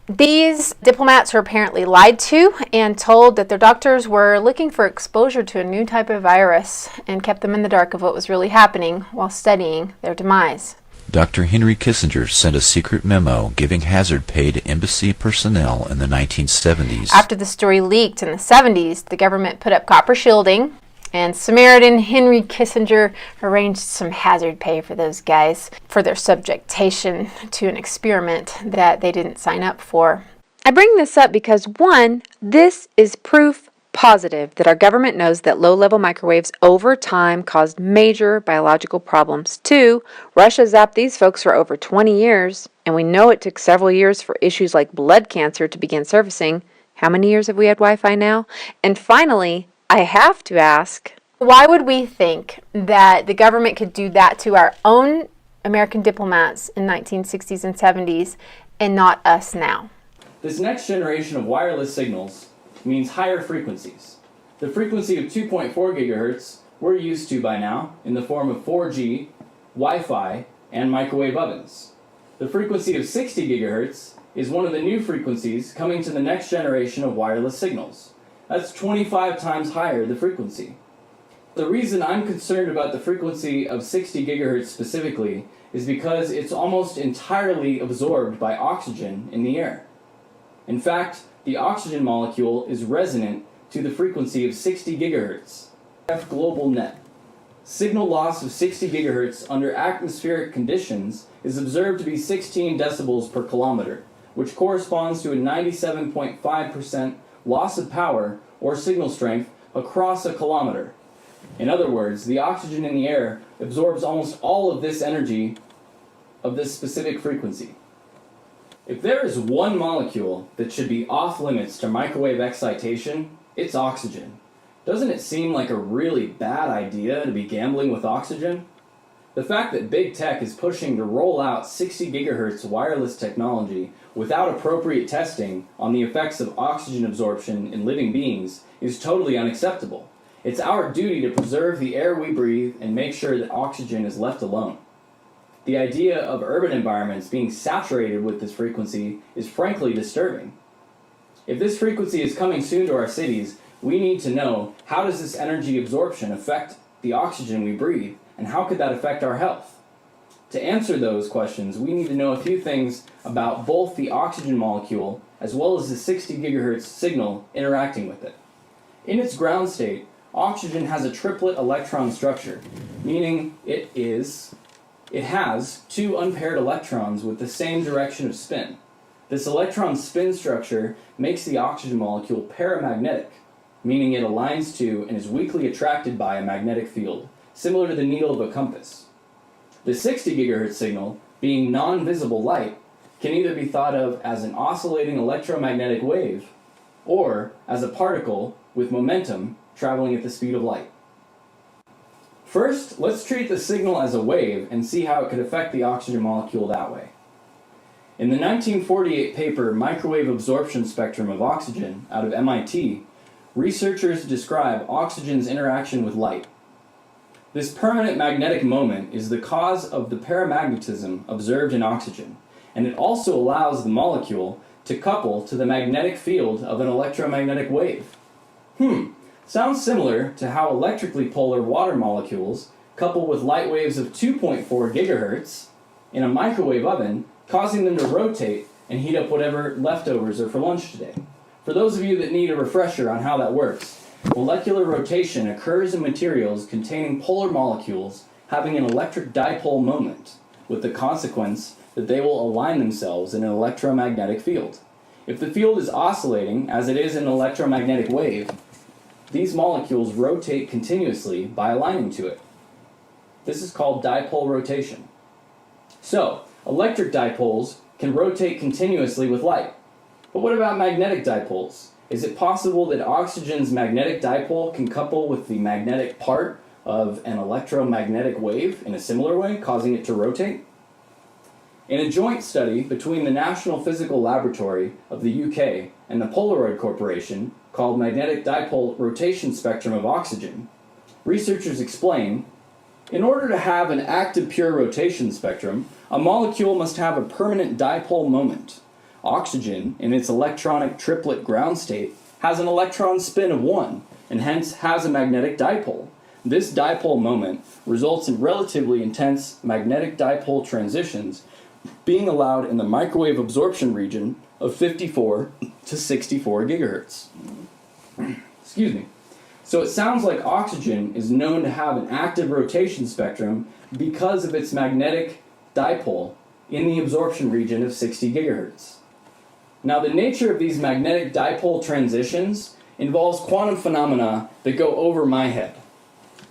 These diplomats were apparently lied to and told that their doctors were looking for exposure to a new type of virus and kept them in the dark of what was really happening while studying their demise. Dr. Henry Kissinger sent a secret memo giving hazard pay to embassy personnel in the 1970s. After the story leaked in the 70s, the government put up copper shielding, and Samaritan Henry Kissinger arranged some hazard pay for those guys for their subjectation to an experiment that they didn't sign up for. I bring this up because, one, this is proof positive that our government knows that low-level microwaves over time caused major biological problems. Two, Russia zapped these folks for over 20 years, and we know it took several years for issues like blood cancer to begin surfacing. How many years have we had Wi-Fi now? And finally, I have to ask, why would we think that the government could do that to our own American diplomats in 1960s and 70s and not us now? This next generation of wireless signals means higher frequencies. The frequency of 2.4 gigahertz we're used to by now in the form of 4G, Wi-Fi, and microwave ovens. The frequency of 60 gigahertz is one of the new frequencies coming to the next generation of wireless signals. That's 25 times higher the frequency. The reason I'm concerned about the frequency of 60 gigahertz specifically is because it's almost entirely absorbed by oxygen in the air. In fact, the oxygen molecule is resonant to the frequency of 60 gigahertz. Global net. Signal loss of 60 gigahertz under atmospheric conditions is observed to be 16 decibels per kilometer, which corresponds to a 97.5% loss of power or signal strength across a kilometer. In other words, the oxygen in the air absorbs almost all of this energy of this specific frequency. If there is one molecule that should be off limits to microwave excitation, It's oxygen. Doesn't it seem like a really bad idea to be gambling with oxygen? The fact that big tech is pushing to roll out 60 gigahertz wireless technology without appropriate testing on the effects of oxygen absorption in living beings is totally unacceptable. It's our duty to preserve the air we breathe and make sure that oxygen is left alone. The idea of urban environments being saturated with this frequency is frankly disturbing. If this frequency is coming soon to our cities, we need to know, how does this energy absorption affect the oxygen we breathe, and how could that affect our health? To answer those questions, we need to know a few things about both the oxygen molecule as well as the 60 gigahertz signal interacting with it. In its ground state, oxygen has a triplet electron structure, meaning it has two unpaired electrons with the same direction of spin. This electron spin structure makes the oxygen molecule paramagnetic, meaning it aligns to and is weakly attracted by a magnetic field, similar to the needle of a compass. The 60 gigahertz signal, being non-visible light, can either be thought of as an oscillating electromagnetic wave or as a particle with momentum traveling at the speed of light. First, let's treat the signal as a wave and see how it could affect the oxygen molecule that way. In the 1948 paper Microwave Absorption Spectrum of Oxygen out of MIT, researchers describe oxygen's interaction with light. This permanent magnetic moment is the cause of the paramagnetism observed in oxygen, and it also allows the molecule to couple to the magnetic field of an electromagnetic wave. Sounds similar to how electrically polar water molecules couple with light waves of 2.4 gigahertz in a microwave oven, causing them to rotate and heat up whatever leftovers are for lunch today. For those of you that need a refresher on how that works, molecular rotation occurs in materials containing polar molecules having an electric dipole moment, with the consequence that they will align themselves in an electromagnetic field. If the field is oscillating, as it is in an electromagnetic wave, these molecules rotate continuously by aligning to it. This is called dipole rotation. So, electric dipoles can rotate continuously with light. But what about magnetic dipoles? Is it possible that oxygen's magnetic dipole can couple with the magnetic part of an electromagnetic wave in a similar way, causing it to rotate? In a joint study between the National Physical Laboratory of the UK and the Polaroid Corporation, called Magnetic Dipole Rotation Spectrum of Oxygen, researchers explain, in order to have an active pure rotation spectrum, a molecule must have a permanent dipole moment. Oxygen, in its electronic triplet ground state, has an electron spin of 1, and hence has a magnetic dipole. This dipole moment results in relatively intense magnetic dipole transitions being allowed in the microwave absorption region of 54 to 64 gigahertz. Excuse me. So it sounds like oxygen is known to have an active rotation spectrum because of its magnetic dipole in the absorption region of 60 gigahertz. Now, the nature of these magnetic dipole transitions involves quantum phenomena that go over my head.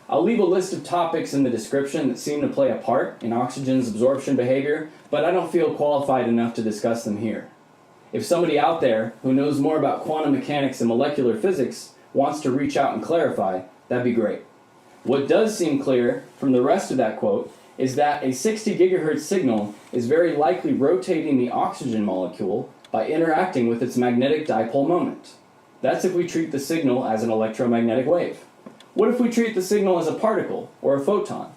I'll leave a list of topics in the description that seem to play a part in oxygen's absorption behavior, but I don't feel qualified enough to discuss them here. If somebody out there who knows more about quantum mechanics and molecular physics wants to reach out and clarify, that'd be great. What does seem clear from the rest of that quote is that a 60 gigahertz signal is very likely rotating the oxygen molecule by interacting with its magnetic dipole moment. That's if we treat the signal as an electromagnetic wave. What if we treat the signal as a particle or a photon?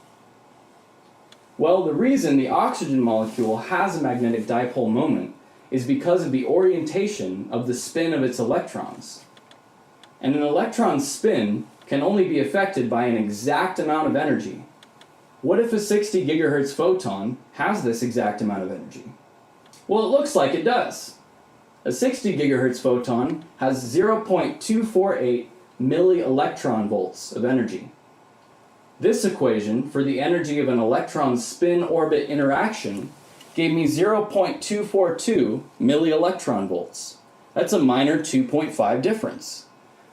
Well, the reason the oxygen molecule has a magnetic dipole moment is because of the orientation of the spin of its electrons. And an electron's spin can only be affected by an exact amount of energy. What if a 60 gigahertz photon has this exact amount of energy? Well, it looks like it does. A 60 gigahertz photon has 0.248 milli-electron volts of energy. This equation for the energy of an electron's spin-orbit interaction gave me 0.242 milli-electron volts. That's a minor 2.5 difference.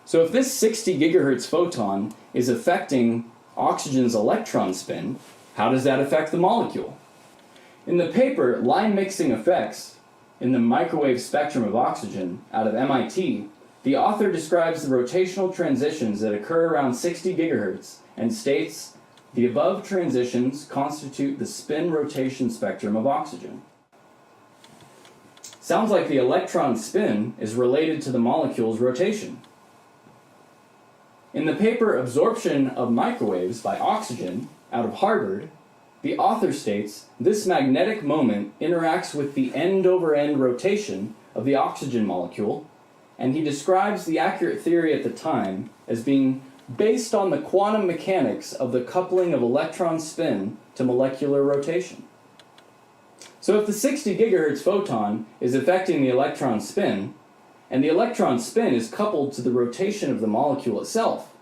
So if this 60 gigahertz photon is affecting oxygen's electron spin, how does that affect the molecule? In the paper Line Mixing Effects in the Microwave Spectrum of Oxygen out of MIT, The author describes the rotational transitions that occur around 60 gigahertz and states the above transitions constitute the spin rotation spectrum of oxygen. Sounds like the electron spin is related to the molecule's rotation. In the paper Absorption of Microwaves by Oxygen out of Harvard, the author states this magnetic moment interacts with the end-over-end rotation of the oxygen molecule, and he describes the accurate theory at the time as being based on the quantum mechanics of the coupling of electron spin to molecular rotation. So if the 60 gigahertz photon is affecting the electron spin, and the electron spin is coupled to the rotation of the molecule itself,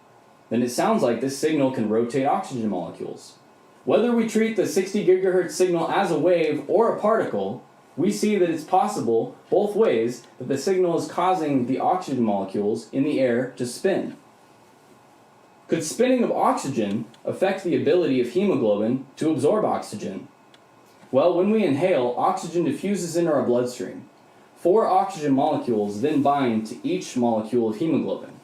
then it sounds like this signal can rotate oxygen molecules. Whether we treat the 60 gigahertz signal as a wave or a particle, we see that it's possible, both ways, that the signal is causing the oxygen molecules in the air to spin. Could spinning of oxygen affect the ability of hemoglobin to absorb oxygen? Well, when we inhale, oxygen diffuses into our bloodstream. 4 oxygen molecules then bind to each molecule of hemoglobin.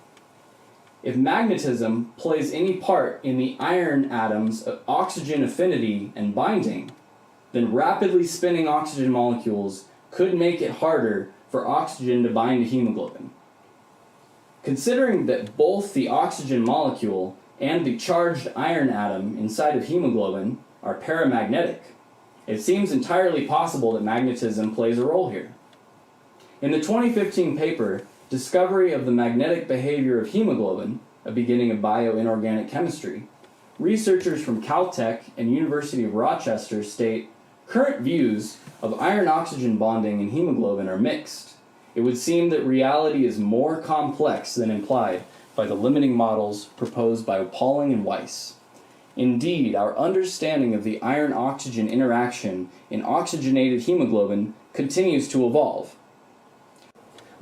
If magnetism plays any part in the iron atoms' oxygen affinity and binding, then rapidly spinning oxygen molecules could make it harder for oxygen to bind to hemoglobin. Considering that both the oxygen molecule and the charged iron atom inside of hemoglobin are paramagnetic, it seems entirely possible that magnetism plays a role here. In the 2015 paper, Discovery of the Magnetic Behavior of Hemoglobin, a beginning of bioinorganic chemistry, researchers from Caltech and University of Rochester state, current views of iron-oxygen bonding in hemoglobin are mixed. It would seem that reality is more complex than implied by the limiting models proposed by Pauling and Weiss. Indeed, our understanding of the iron-oxygen interaction in oxygenated hemoglobin continues to evolve.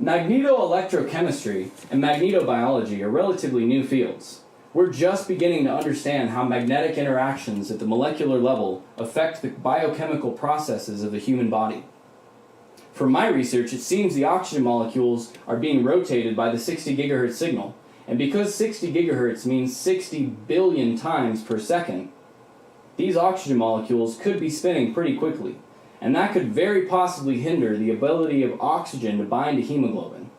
Magnetoelectrochemistry and magnetobiology are relatively new fields. We're just beginning to understand how magnetic interactions at the molecular level affect the biochemical processes of the human body. From my research, it seems the oxygen molecules are being rotated by the 60 gigahertz signal, and because 60 gigahertz means 60 billion times per second, these oxygen molecules could be spinning pretty quickly, and that could very possibly hinder the ability of oxygen to bind to hemoglobin.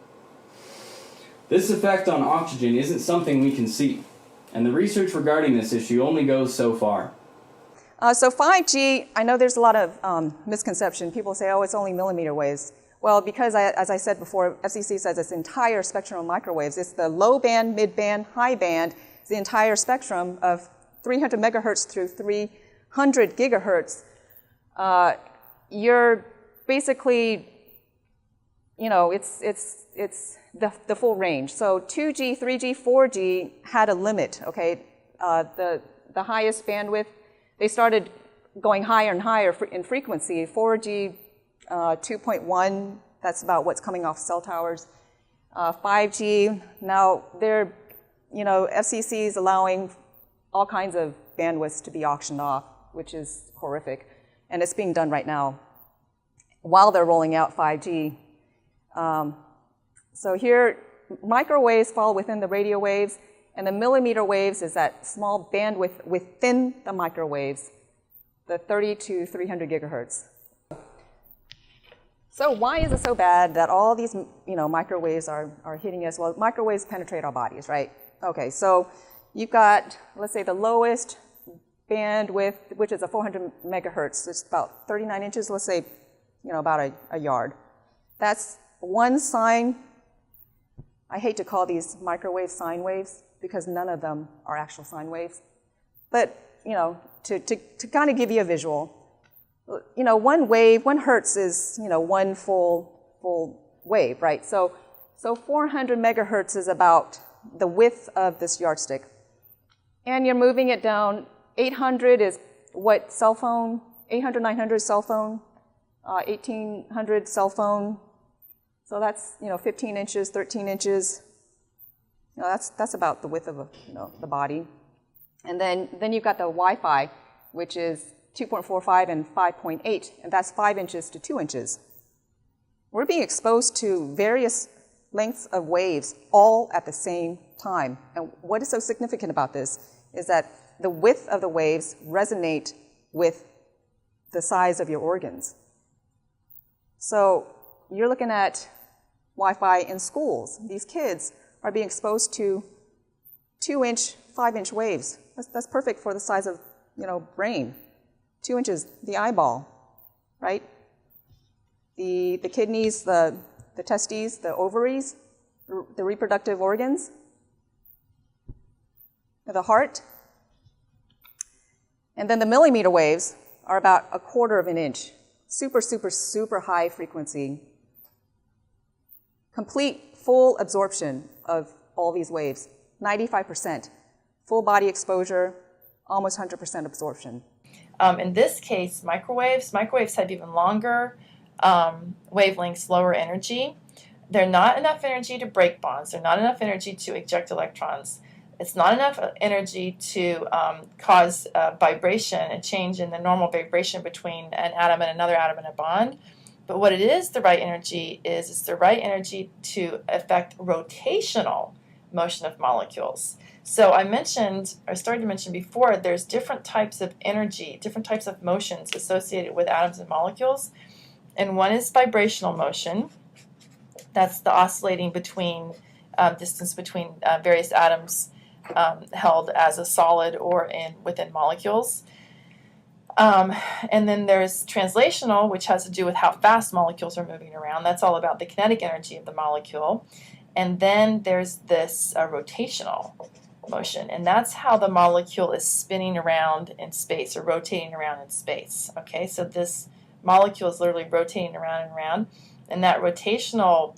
This effect on oxygen isn't something we can see, and the research regarding this issue only goes so far. So 5G, I know there's a lot of misconception. People say, oh, it's only millimeter waves. Well, because, as I said before, FCC says it's entire spectrum of microwaves. It's the low band, mid band, high band. It's the entire spectrum of 300 megahertz through 300 gigahertz. You're basically, it's the full range. So 2G, 3G, 4G had a limit, okay? The highest bandwidth, they started going higher and higher in frequency. 4G, 2.1, that's about what's coming off cell towers. 5G, now they're, FCC is allowing all kinds of bandwidths to be auctioned off, which is horrific. And it's being done right now while they're rolling out 5G. So here, microwaves fall within the radio waves, and the millimeter waves is that small bandwidth within the microwaves, the 30 to 300 gigahertz. So why is it so bad that all these microwaves are hitting us? Well, microwaves penetrate our bodies, right? Okay, so you've got, let's say, the lowest bandwidth, which is a 400 megahertz. It's about 39 inches, let's say, about a yard. That's one sine. I hate to call these microwave sine waves because none of them are actual sine waves. But, to kind of give you a visual, one wave, 1 hertz is, one full wave, right? So 400 megahertz is about the width of this yardstick. And you're moving it down. 800 is what cell phone, 800, 900 cell phone, 1800 cell phone. So that's, 15 inches, 13 inches. That's about the width of the body. And then you've got the Wi-Fi, which is 2.45 and 5.8, and that's 5 inches to 2 inches. We're being exposed to various lengths of waves all at the same time. And what is so significant about this is that the width of the waves resonate with the size of your organs. So you're looking at Wi-Fi in schools. These kids are being exposed to 2-inch, 5-inch waves. That's perfect for the size of, brain. 2 inches, the eyeball, right? The kidneys, the testes, the ovaries, the reproductive organs, the heart. And then the millimeter waves are about 1/4 of an inch. Super, super, super high frequency. Complete, full absorption of all these waves. 95%. Full body exposure, almost 100% absorption. In this case, microwaves have even longer wavelengths, lower energy. They're not enough energy to break bonds. They're not enough energy to eject electrons. It's not enough energy to cause vibration, a change in the normal vibration between an atom and another atom in a bond. But what it is, the right energy is, it's the right energy to affect rotational motion of molecules. So I started to mention before, there's different types of energy, different types of motions associated with atoms and molecules. And one is vibrational motion. That's the oscillating between distance between various atoms held as a solid or within molecules. And then there's translational, which has to do with how fast molecules are moving around. That's all about the kinetic energy of the molecule. And then there's this rotational motion, and that's how the molecule is spinning around in space or rotating around in space. Okay, so this molecule is literally rotating around and around, and that rotational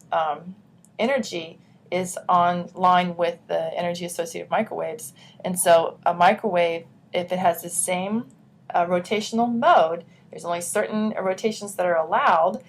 energy is on line with the energy associated with microwaves. And so a microwave, if it has the same rotational mode, there's only certain rotations that are allowed,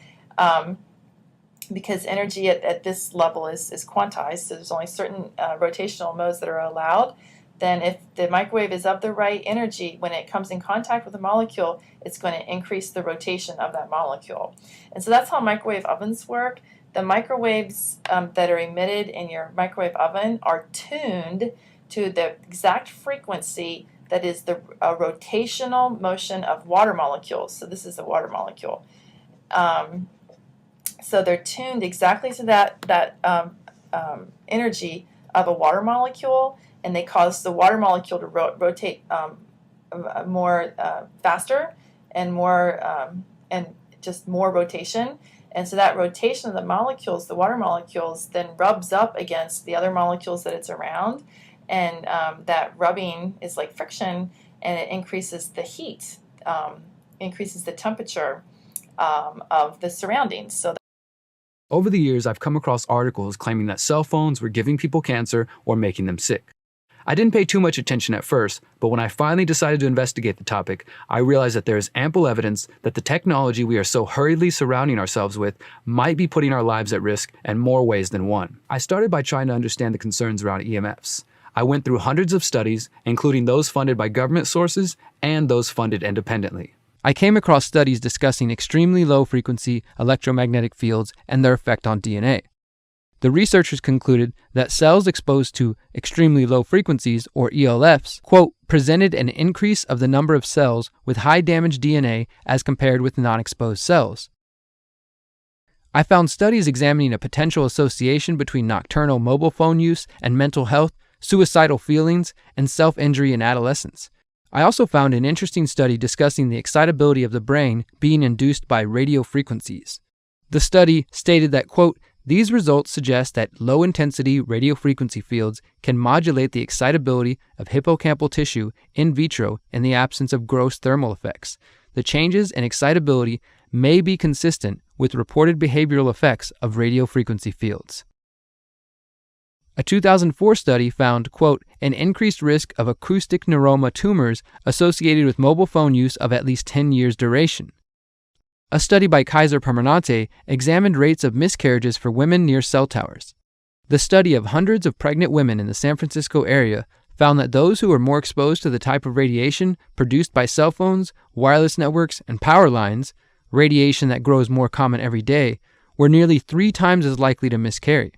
because energy at this level is quantized, so there's only certain rotational modes that are allowed. Then if the microwave is of the right energy, when it comes in contact with a molecule, it's going to increase the rotation of that molecule. And so that's how microwave ovens work. The microwaves that are emitted in your microwave oven are tuned to the exact frequency that is the rotational motion of water molecules. So this is a water molecule. So they're tuned exactly to that energy of a water molecule, and they cause the water molecule to rotate more faster and more and just more rotation. And so that rotation of the molecules, the water molecules, then rubs up against the other molecules that it's around, and that rubbing is like friction, and it increases the heat, increases the temperature of the surroundings. So over the years, I've come across articles claiming that cell phones were giving people cancer or making them sick. I didn't pay too much attention at first, but when I finally decided to investigate the topic, I realized that there is ample evidence that the technology we are so hurriedly surrounding ourselves with might be putting our lives at risk in more ways than one. I started by trying to understand the concerns around EMFs. I went through hundreds of studies, including those funded by government sources and those funded independently. I came across studies discussing extremely low-frequency electromagnetic fields and their effect on DNA. The researchers concluded that cells exposed to extremely low frequencies, or ELFs, quote, presented an increase of the number of cells with high damaged DNA as compared with non-exposed cells. I found studies examining a potential association between nocturnal mobile phone use and mental health, suicidal feelings, and self-injury in adolescence. I also found an interesting study discussing the excitability of the brain being induced by radio frequencies. The study stated that, quote, these results suggest that low-intensity radio frequency fields can modulate the excitability of hippocampal tissue in vitro in the absence of gross thermal effects. The changes in excitability may be consistent with reported behavioral effects of radio frequency fields. A 2004 study found, quote, an increased risk of acoustic neuroma tumors associated with mobile phone use of at least 10 years duration. A study by Kaiser Permanente examined rates of miscarriages for women near cell towers. The study of hundreds of pregnant women in the San Francisco area found that those who were more exposed to the type of radiation produced by cell phones, wireless networks, and power lines, radiation that grows more common every day, were nearly 3 times as likely to miscarry.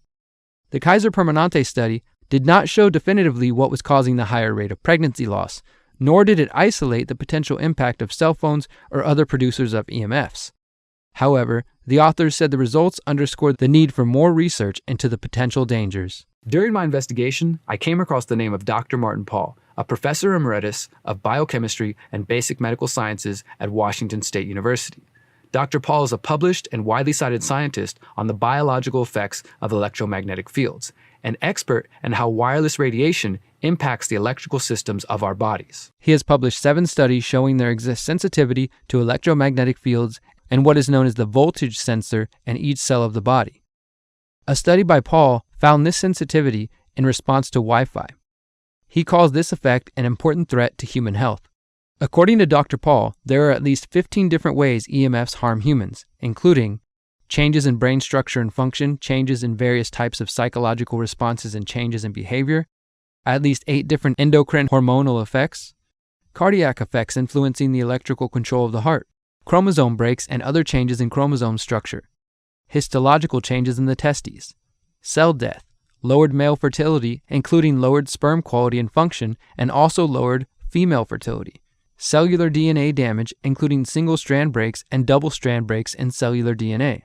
The Kaiser Permanente study did not show definitively what was causing the higher rate of pregnancy loss, nor did it isolate the potential impact of cell phones or other producers of EMFs. However, the authors said the results underscored the need for more research into the potential dangers. During my investigation, I came across the name of Dr. Martin Pall, a professor emeritus of biochemistry and basic medical sciences at Washington State University. Dr. Pall is a published and widely cited scientist on the biological effects of electromagnetic fields, an expert in how wireless radiation impacts the electrical systems of our bodies. He has published 7 studies showing there exists sensitivity to electromagnetic fields and what is known as the voltage sensor in each cell of the body. A study by Pall found this sensitivity in response to Wi-Fi. He calls this effect an important threat to human health. According to Dr. Pall, there are at least 15 different ways EMFs harm humans, including changes in brain structure and function, changes in various types of psychological responses and changes in behavior, at least 8 different endocrine hormonal effects, cardiac effects influencing the electrical control of the heart, chromosome breaks and other changes in chromosome structure, histological changes in the testes, cell death, lowered male fertility, including lowered sperm quality and function, and also lowered female fertility, cellular DNA damage, including single-strand breaks and double-strand breaks in cellular DNA,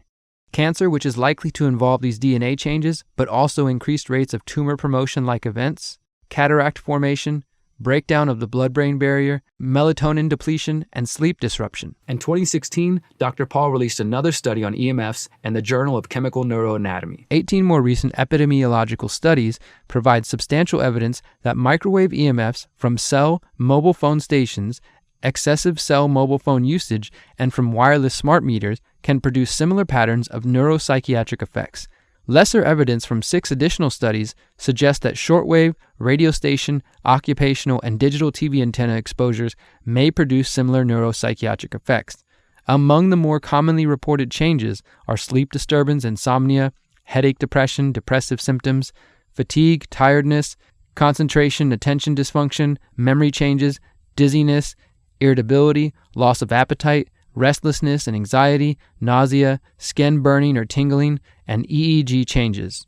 cancer, which is likely to involve these DNA changes, but also increased rates of tumor promotion-like events, cataract formation, breakdown of the blood-brain barrier, melatonin depletion, and sleep disruption. In 2016, Dr. Pall released another study on EMFs in the Journal of Chemical Neuroanatomy. 18 more recent epidemiological studies provide substantial evidence that microwave EMFs from cell mobile phone stations, excessive cell mobile phone usage, and from wireless smart meters can produce similar patterns of neuropsychiatric effects. Lesser evidence from 6 additional studies suggests that shortwave, radio station, occupational, and digital TV antenna exposures may produce similar neuropsychiatric effects. Among the more commonly reported changes are sleep disturbance, insomnia, headache, depression, depressive symptoms, fatigue, tiredness, concentration, attention dysfunction, memory changes, dizziness, irritability, loss of appetite, restlessness and anxiety, nausea, skin burning or tingling, and EEG changes.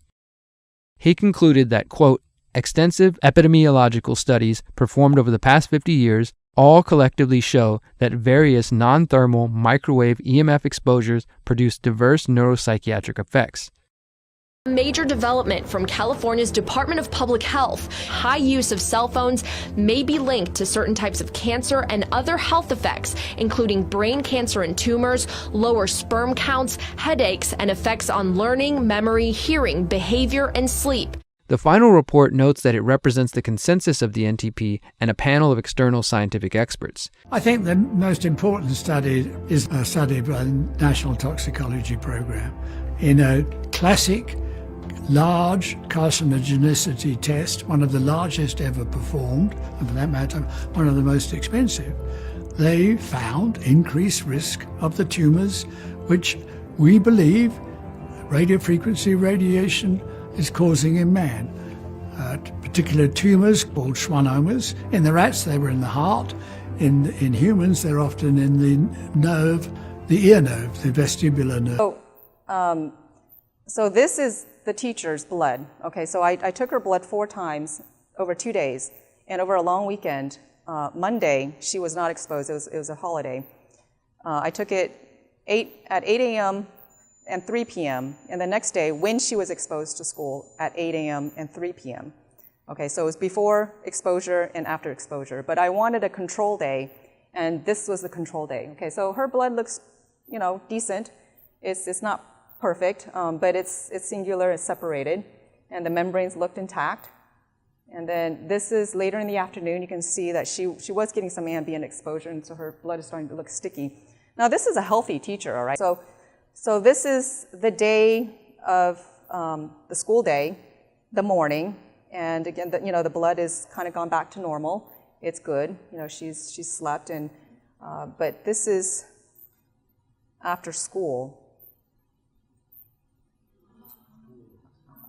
He concluded that, quote, extensive epidemiological studies performed over the past 50 years all collectively show that various non-thermal microwave EMF exposures produce diverse neuropsychiatric effects. Major development from California's Department of Public Health. High use of cell phones may be linked to certain types of cancer and other health effects, including brain cancer and tumors, lower sperm counts, headaches, and effects on learning, memory, hearing, behavior, and sleep. The final report notes that it represents the consensus of the NTP and a panel of external scientific experts. I think the most important study is a study by the National Toxicology Program in a classic large carcinogenicity test, one of the largest ever performed, and for that matter, one of the most expensive. They found increased risk of the tumors, which we believe radiofrequency radiation is causing in man. Particular tumors called schwannomas. In the rats, they were in the heart. In humans, they're often in the nerve, the ear nerve, the vestibular nerve. So this is the teacher's blood. Okay, so I took her blood 4 times over 2 days, and over a long weekend. Monday, she was not exposed. It was a holiday. I took it at 8 a.m. and 3 p.m., and the next day when she was exposed to school at 8 a.m. and 3 p.m. Okay, so it was before exposure and after exposure, but I wanted a control day, and this was the control day. Okay, so her blood looks, decent. It's not perfect, but it's singular, it's separated, and the membranes looked intact. And then this is later in the afternoon. You can see that she was getting some ambient exposure, and so her blood is starting to look sticky. Now this is a healthy teacher, all right? So this is the day of the school day, the morning, and again, the blood is kind of gone back to normal. It's good, she's slept, and but this is after school.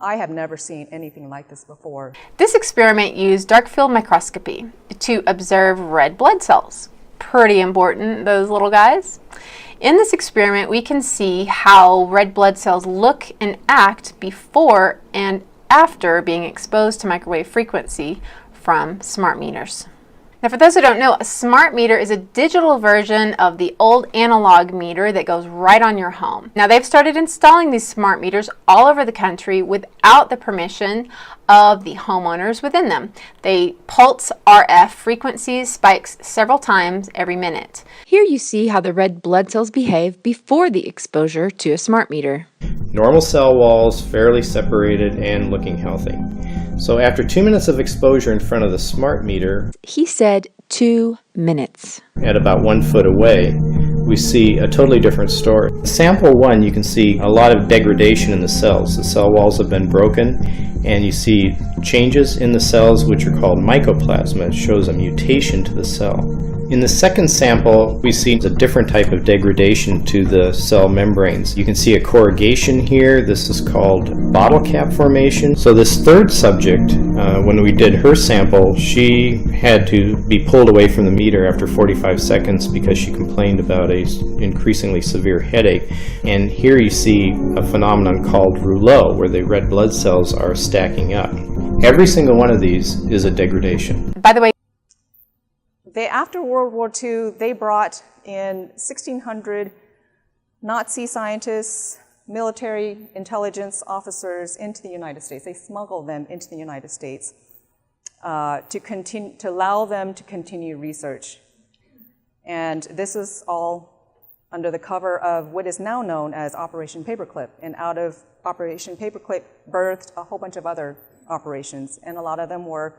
I have never seen anything like this before. This experiment used dark field microscopy to observe red blood cells. Pretty important, those little guys. In this experiment, we can see how red blood cells look and act before and after being exposed to microwave frequency from smart meters. Now, for those who don't know, a smart meter is a digital version of the old analog meter that goes right on your home. Now, they've started installing these smart meters all over the country without the permission of the homeowners within them. They pulse RF frequencies, spikes several times every minute. Here you see how the red blood cells behave before the exposure to a smart meter. Normal cell walls, fairly separated and looking healthy. So after 2 minutes of exposure in front of the smart meter, He said 2 minutes. at about 1 foot away, we see a totally different story. Sample 1, you can see a lot of degradation in the cells. The cell walls have been broken, and you see changes in the cells which are called mycoplasma. It shows a mutation to the cell. In the second sample, we see a different type of degradation to the cell membranes. You can see a corrugation here. This is called bottle cap formation. So this third subject, when we did her sample, she had to be pulled away from the meter after 45 seconds because she complained about a increasingly severe headache. And here you see a phenomenon called rouleau, where the red blood cells are stacking up. Every single one of these is a degradation. By the way, after World War II, they brought in 1,600 Nazi scientists, military intelligence officers into the United States. They smuggled them into the United States to allow them to continue research. And this is all under the cover of what is now known as Operation Paperclip. And out of Operation Paperclip birthed a whole bunch of other operations, and a lot of them were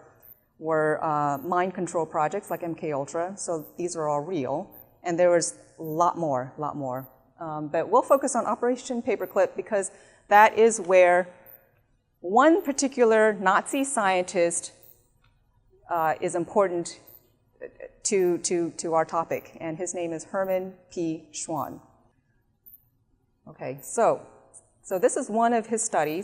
mind control projects like MKUltra, so these are all real, and there was a lot more. But we'll focus on Operation Paperclip because that is where one particular Nazi scientist is important to our topic, and his name is Hermann P. Schwann. Okay, so this is one of his studies.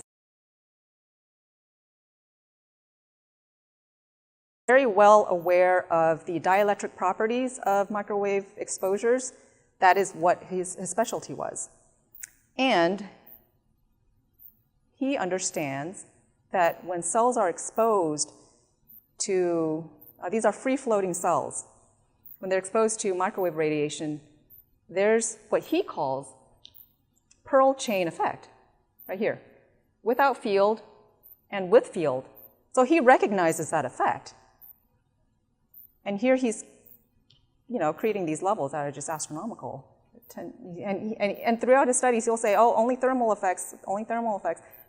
Very well aware of the dielectric properties of microwave exposures. That is what his specialty was. And he understands that when cells are exposed to, these are free-floating cells, when they're exposed to microwave radiation, there's what he calls pearl chain effect, right here, without field and with field. So he recognizes that effect. And here he's, creating these levels that are just astronomical. And throughout his studies, he'll say, "Oh, only thermal effects."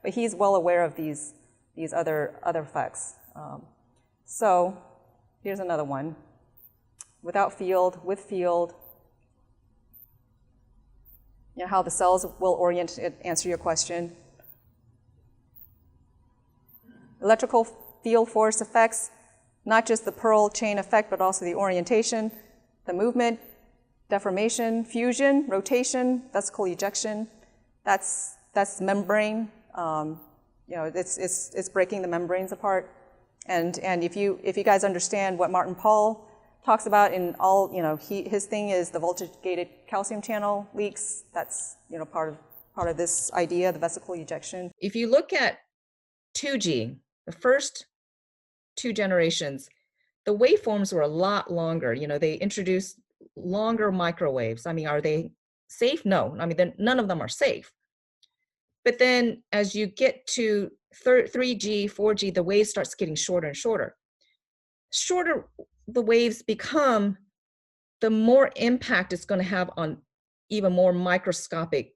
But he's well aware of these other effects. So here's another one: without field, with field. How the cells will orient. Answer your question. Electrical field force effects. Not just the pearl chain effect, but also the orientation, the movement, deformation, fusion, rotation, vesicle ejection. That's membrane. It's breaking the membranes apart. And if you guys understand what Martin Paul talks about in all, his thing is the voltage-gated calcium channel leaks. That's part of this idea, the vesicle ejection. If you look at 2G, the first 2 generations, the waveforms were a lot longer. They introduced longer microwaves. Are they safe? No. None of them are safe. But then as you get to 3G, 4G, the waves starts getting shorter and shorter. Shorter the waves become, the more impact it's going to have on even more microscopic,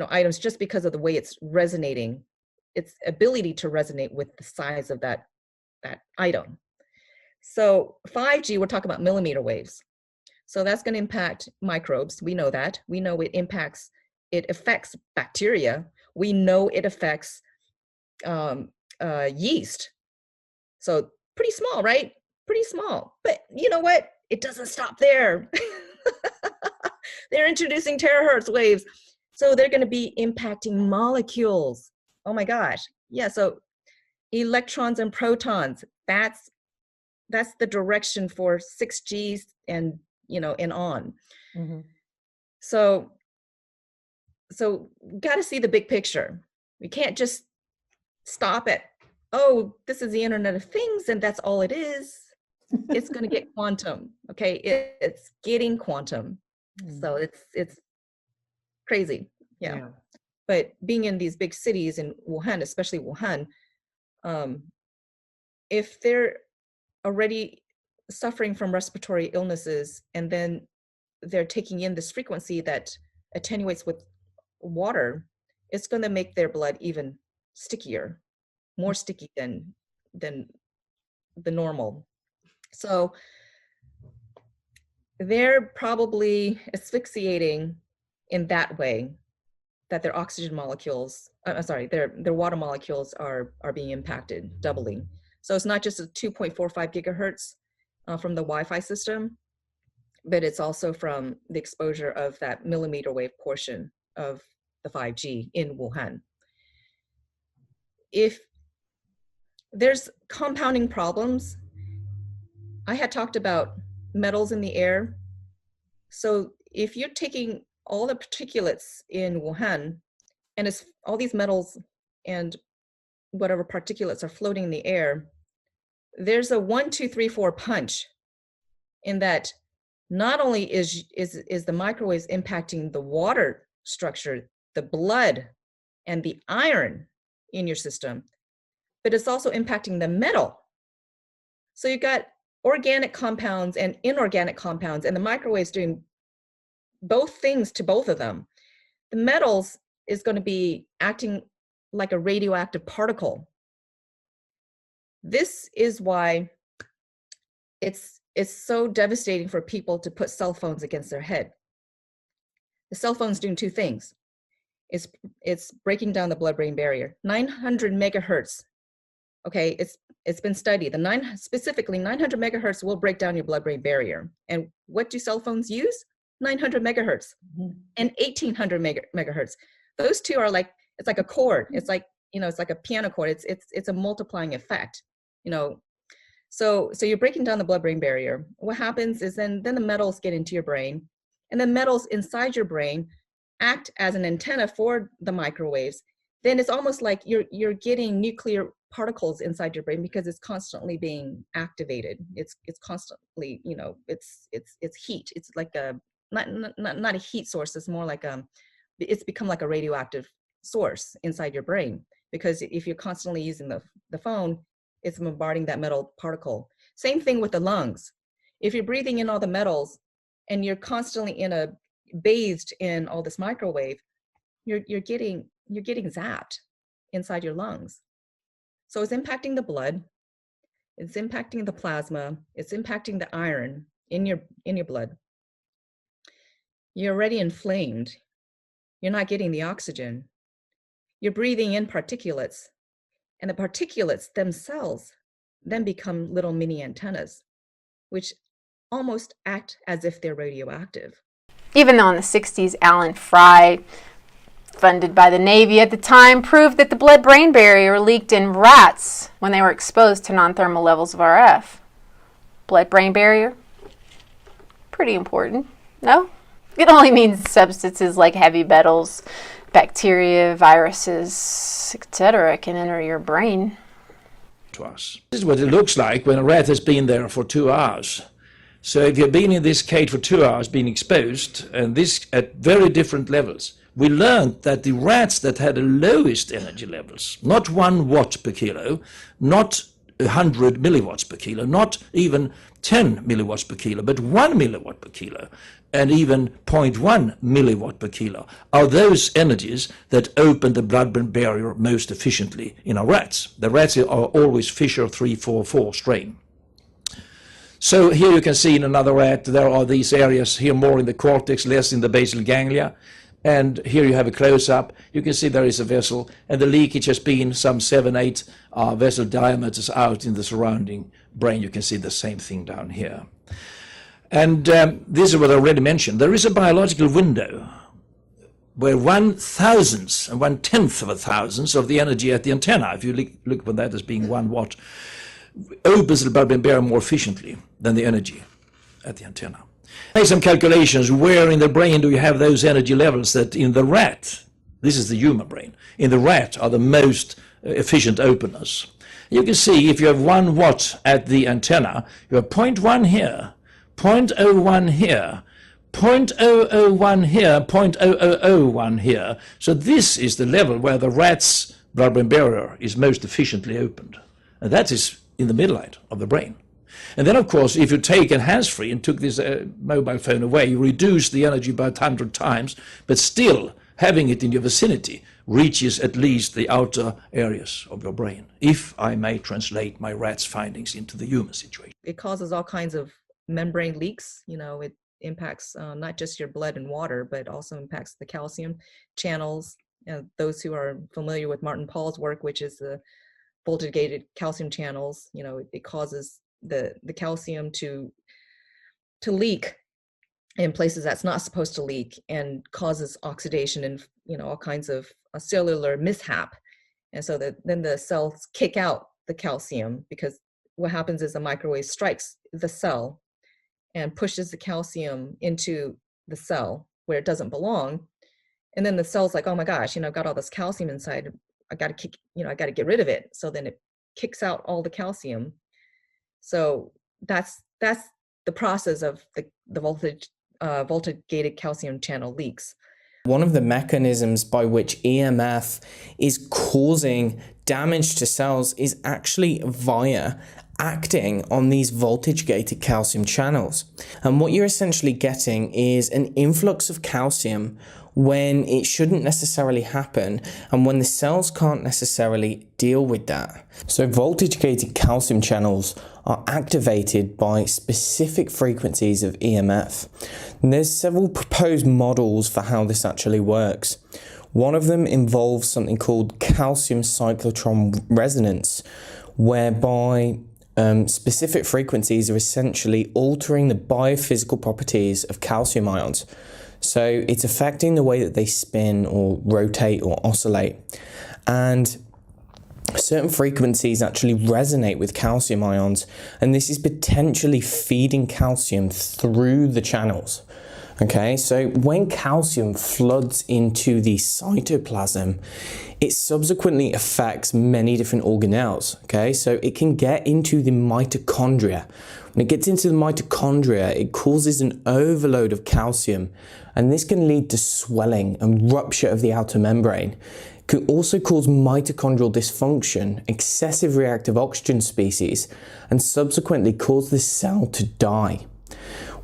items, just because of the way it's resonating, its ability to resonate with the size of that item. So 5G, we're talking about millimeter waves. So that's going to impact microbes. We know that. We know it affects bacteria. We know it affects yeast. So pretty small, right? Pretty small. But you know what? It doesn't stop there. They're introducing terahertz waves. So they're going to be impacting molecules. Oh my gosh. Yeah, so electrons and protons, that's the direction for 6Gs and and on. Mm-hmm. So got to see the big picture. We can't just stop at, oh, this is the Internet of Things and that's all it is. It's going to get quantum. Okay, it's getting quantum. So it's crazy. Yeah. But being in these big cities in Wuhan, especially Wuhan, if they're already suffering from respiratory illnesses and then they're taking in this frequency that attenuates with water, it's going to make their blood even stickier, more sticky than the normal. So they're probably asphyxiating in that way, that their oxygen molecules, their water molecules are being impacted doubly. So it's not just a 2.45 gigahertz from the Wi-Fi system, but it's also from the exposure of that millimeter wave portion of the 5G in Wuhan. If there's compounding problems, I had talked about metals in the air. So if you're taking all the particulates in Wuhan, and it's all these metals and whatever particulates are floating in the air, there's a 1, 2, 3, 4 punch in that not only is the microwaves impacting the water structure, the blood, and the iron in your system, but it's also impacting the metal. So you've got organic compounds and inorganic compounds, and the microwaves doing both things to both of them. The metals is going to be acting like a radioactive particle. This is why it's so devastating for people to put cell phones against their head. The cell phone's doing two things. It's breaking down the blood-brain barrier. 900 megahertz. Okay, it's been studied. Specifically 900 megahertz will break down your blood-brain barrier. And what do cell phones use? 900 megahertz and 1800 megahertz. Those two are like, it's like a chord. It's like, it's like a piano chord. It's a multiplying effect, So you're breaking down the blood-brain barrier. What happens is then the metals get into your brain, and the metals inside your brain act as an antenna for the microwaves. Then it's almost like you're getting nuclear particles inside your brain because it's constantly being activated. It's constantly, it's heat. It's like a not a heat source. It's more like it's become like a radioactive source inside your brain, because if you're constantly using the phone, it's bombarding that metal particle. Same thing with the lungs. If you're breathing in all the metals and you're constantly bathed in all this microwave, you're getting zapped inside your lungs. So it's impacting the blood, it's impacting the plasma, it's impacting the iron in your blood. You're already inflamed. You're not getting the oxygen. You're breathing in particulates, and the particulates themselves then become little mini antennas, which almost act as if they're radioactive. Even though in the 60s, Alan Fry, funded by the Navy at the time, proved that the blood-brain barrier leaked in rats when they were exposed to non-thermal levels of RF. Blood-brain barrier? Pretty important, no? It only means substances like heavy metals, bacteria, viruses, etc. can enter your brain. To us. This is what it looks like when a rat has been there for 2 hours. So if you've been in this cage for 2 hours, being exposed, and this at very different levels, we learned that the rats that had the lowest energy levels, not 1 watt per kilo, not 100 milliwatts per kilo, not even 10 milliwatts per kilo, but 1 milliwatt per kilo, and even 0.1 milliwatt per kilo, are those energies that open the blood-brain barrier most efficiently in our rats. The rats are always Fisher 344 strain. So here you can see in another rat, there are these areas here more in the cortex, less in the basal ganglia. And here you have a close-up. You can see there is a vessel, and the leakage has been some 7-8 vessel diameters out in the surrounding brain. You can see the same thing down here. And this is what I already mentioned. There is a biological window where 1/1000th and 1/10 of a thousandth of the energy at the antenna, if you look upon that as being 1 watt, opens the blood-brain barrier more efficiently than the energy at the antenna. Make some calculations. Where in the brain do you have those energy levels that in the rat This is the human brain. In the rat are the most efficient openers. You can see if you have 1 watt at the antenna, you have 0.1 here, 0.01 here, 0.001 here, 0.0001 here. So this is the level where the rat's blood-brain barrier is most efficiently opened. And that is in the midline of the brain. And then, of course, if you take a hands-free and took this mobile phone away, you reduce the energy by 100 times, but still having it in your vicinity reaches at least the outer areas of your brain, if I may translate my rat's findings into the human situation. It causes all kinds of membrane leaks. You know, it impacts not just your blood and water, but also impacts the calcium channels. Those who are familiar with Martin Pall's work, which is the voltage-gated calcium channels, you know, it causes the calcium to leak in places that's not supposed to leak, and causes oxidation and, you know, all kinds of cellular mishap. And so then the cells kick out the calcium, because what happens is the microwave strikes the cell and pushes the calcium into the cell where it doesn't belong. And then the cell's like, oh my gosh, you know, I've got all this calcium inside. I got to get rid of it. So then it kicks out all the calcium. So that's the process of the voltage-gated calcium channel leaks. One of the mechanisms by which EMF is causing damage to cells is actually via acting on these voltage-gated calcium channels. And what you're essentially getting is an influx of calcium when it shouldn't necessarily happen, and when the cells can't necessarily deal with that. So voltage-gated calcium channels are activated by specific frequencies of EMF. And there's several proposed models for how this actually works. One of them involves something called calcium cyclotron resonance, whereby specific frequencies are essentially altering the biophysical properties of calcium ions. So it's affecting the way that they spin or rotate or oscillate. And certain frequencies actually resonate with calcium ions, and this is potentially feeding calcium through the channels. Okay, so when calcium floods into the cytoplasm, it subsequently affects many different organelles. Okay, so it can get into the mitochondria. When it gets into the mitochondria, it causes an overload of calcium, and this can lead to swelling and rupture of the outer membrane. It can also cause mitochondrial dysfunction, excessive reactive oxygen species, and subsequently cause the cell to die.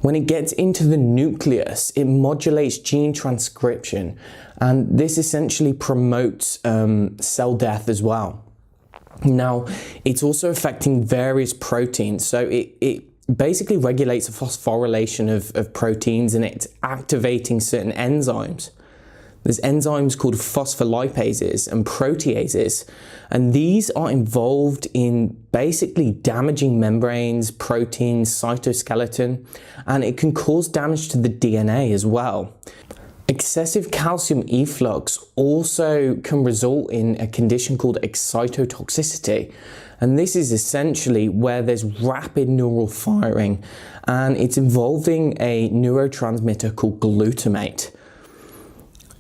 When it gets into the nucleus, it modulates gene transcription, and this essentially promotes cell death as well. Now, it's also affecting various proteins, so it basically regulates the phosphorylation of proteins, and it's activating certain enzymes. There's enzymes called phospholipases and proteases, and these are involved in basically damaging membranes, proteins, cytoskeleton, and it can cause damage to the DNA as well. Excessive calcium efflux also can result in a condition called excitotoxicity, and this is essentially where there's rapid neural firing, and it's involving a neurotransmitter called glutamate.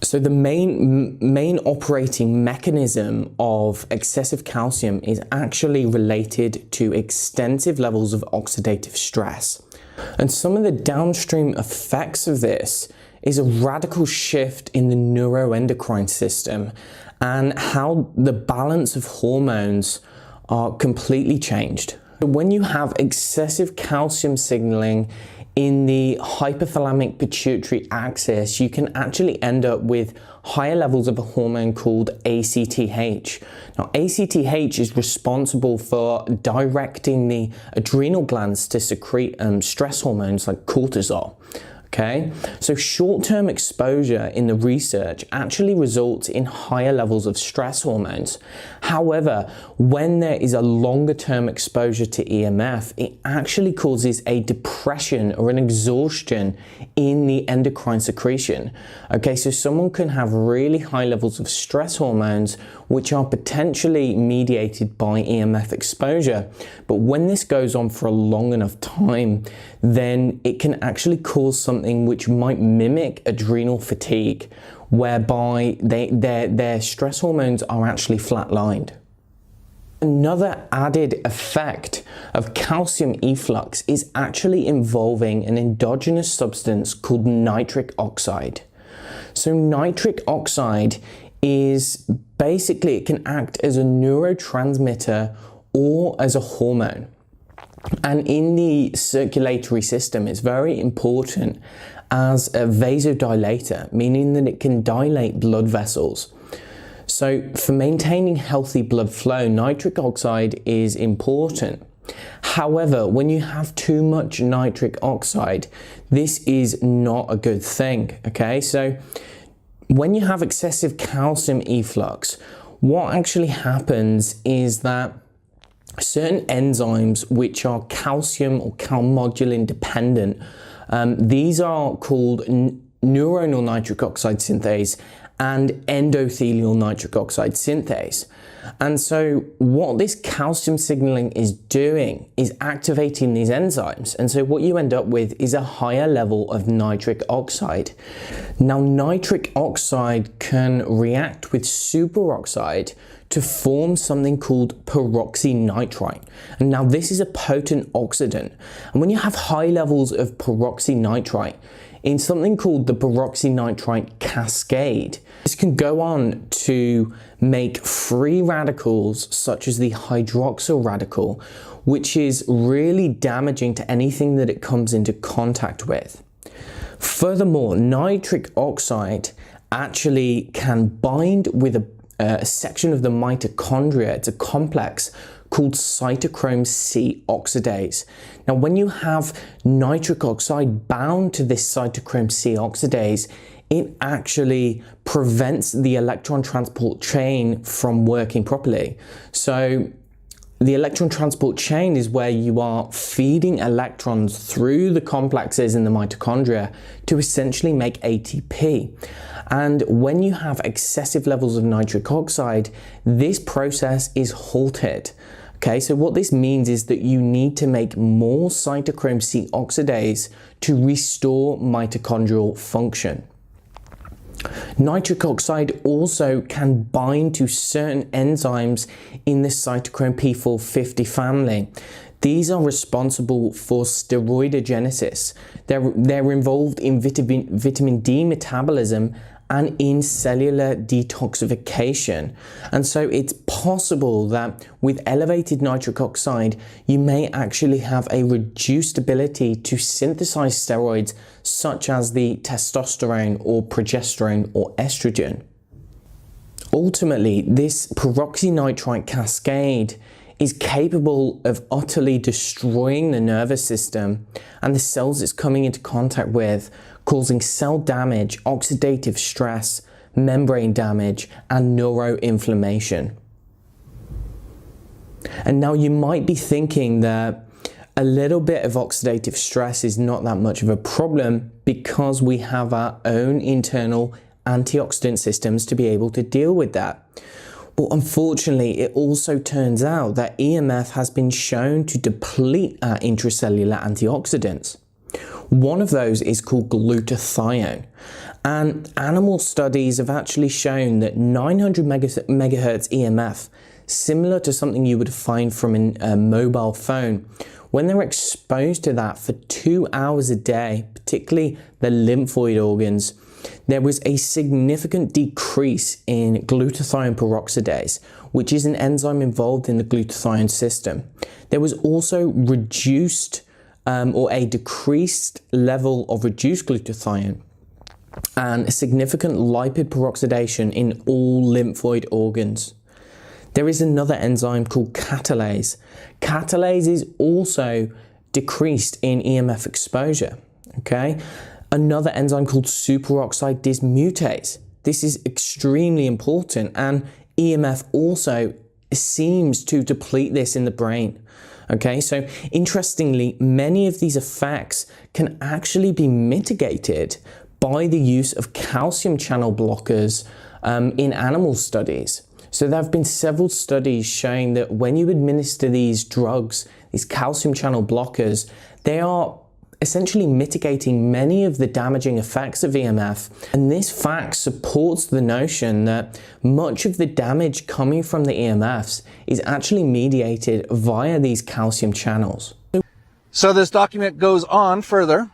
So the main operating mechanism of excessive calcium is actually related to extensive levels of oxidative stress. And some of the downstream effects of this is a radical shift in the neuroendocrine system and how the balance of hormones are completely changed. When you have excessive calcium signaling in the hypothalamic pituitary axis, you can actually end up with higher levels of a hormone called ACTH. Now, ACTH is responsible for directing the adrenal glands to secrete stress hormones like cortisol. Okay, so short-term exposure in the research actually results in higher levels of stress hormones. However, when there is a longer-term exposure to EMF, it actually causes a depression or an exhaustion in the endocrine secretion. Okay, so someone can have really high levels of stress hormones, which are potentially mediated by EMF exposure. But when this goes on for a long enough time, then it can actually cause something which might mimic adrenal fatigue, whereby their stress hormones are actually flatlined. Another added effect of calcium efflux is actually involving an endogenous substance called nitric oxide. So nitric oxide is basically, it can act as a neurotransmitter or as a hormone. And in the circulatory system, it's very important as a vasodilator, meaning that it can dilate blood vessels. So for maintaining healthy blood flow, nitric oxide is important. However, when you have too much nitric oxide, this is not a good thing, okay? So when you have excessive calcium efflux, what actually happens is that certain enzymes which are calcium or calmodulin dependent, these are called neuronal nitric oxide synthase and endothelial nitric oxide synthase. And so what this calcium signaling is doing is activating these enzymes. And so what you end up with is a higher level of nitric oxide. Now, nitric oxide can react with superoxide to form something called peroxynitrite. And now this is a potent oxidant. And when you have high levels of peroxynitrite in something called the peroxynitrite cascade, this can go on to make free radicals such as the hydroxyl radical, which is really damaging to anything that it comes into contact with. Furthermore, nitric oxide actually can bind with a section of the mitochondria. It's a complex called cytochrome C oxidase. Now, when you have nitric oxide bound to this cytochrome C oxidase, it actually prevents the electron transport chain from working properly. So the electron transport chain is where you are feeding electrons through the complexes in the mitochondria to essentially make ATP. And when you have excessive levels of nitric oxide, this process is halted. Okay, so what this means is that you need to make more cytochrome C oxidase to restore mitochondrial function. Nitric oxide also can bind to certain enzymes in the cytochrome P450 family. These are responsible for steroidogenesis. They're involved in vitamin D metabolism and in cellular detoxification. And so it's possible that with elevated nitric oxide, you may actually have a reduced ability to synthesize steroids such as the testosterone or progesterone or estrogen. Ultimately, this peroxynitrite cascade is capable of utterly destroying the nervous system and the cells it's coming into contact with, causing cell damage, oxidative stress, membrane damage, and neuroinflammation. And now you might be thinking that a little bit of oxidative stress is not that much of a problem because we have our own internal antioxidant systems to be able to deal with that. But unfortunately, it also turns out that EMF has been shown to deplete our intracellular antioxidants. One of those is called glutathione, and animal studies have actually shown that 900 megahertz EMF, similar to something you would find from a mobile phone, when they're exposed to that for 2 hours a day, particularly the lymphoid organs, there was a significant decrease in glutathione peroxidase, which is an enzyme involved in the glutathione system. There was also reduced or a decreased level of reduced glutathione and a significant lipid peroxidation in all lymphoid organs. There is another enzyme called catalase. Catalase is also decreased in EMF exposure, okay? Another enzyme called superoxide dismutase. This is extremely important, and EMF also seems to deplete this in the brain. Okay, so interestingly, many of these effects can actually be mitigated by the use of calcium channel blockers in animal studies. So there have been several studies showing that when you administer these drugs, these calcium channel blockers, they are essentially mitigating many of the damaging effects of EMF. And this fact supports the notion that much of the damage coming from the EMFs is actually mediated via these calcium channels. So this document goes on further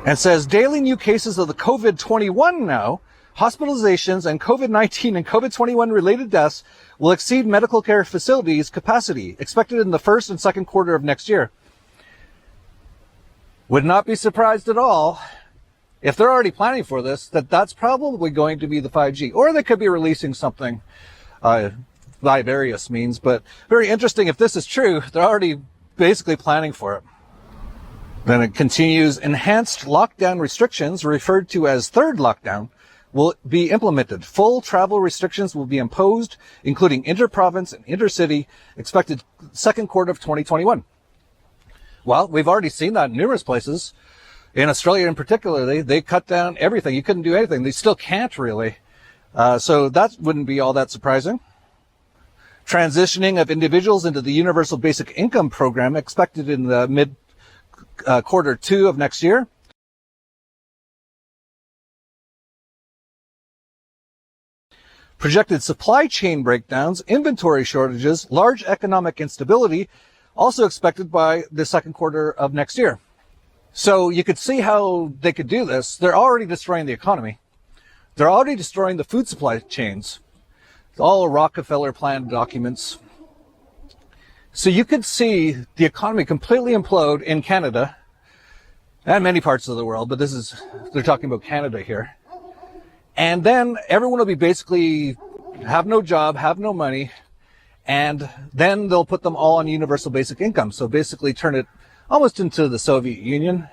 and says daily new cases of the COVID-21 now, hospitalizations and COVID-19 and COVID-21 related deaths will exceed medical care facilities capacity expected in the first and second quarter of next year. Would not be surprised at all if they're already planning for this, that's probably going to be the 5G, or they could be releasing something by various means, but very interesting. If this is true, they're already basically planning for it. Then it continues, enhanced lockdown restrictions, referred to as third lockdown, will be implemented. Full travel restrictions will be imposed, including inter-province and intercity, expected second quarter of 2021. Well, we've already seen that in numerous places. In Australia in particular, they cut down everything. You couldn't do anything. They still can't really. So that wouldn't be all that surprising. Transitioning of individuals into the Universal Basic Income program expected in the mid quarter 2 of next year. Projected supply chain breakdowns, inventory shortages, large economic instability, also expected by the second quarter of next year. So you could see how they could do this. They're already destroying the economy. They're already destroying the food supply chains. It's all Rockefeller plan documents. So you could see the economy completely implode in Canada and many parts of the world, but they're talking about Canada here. And then everyone will be basically have no job, have no money, and then they'll put them all on universal basic income. So basically turn it almost into the Soviet Union.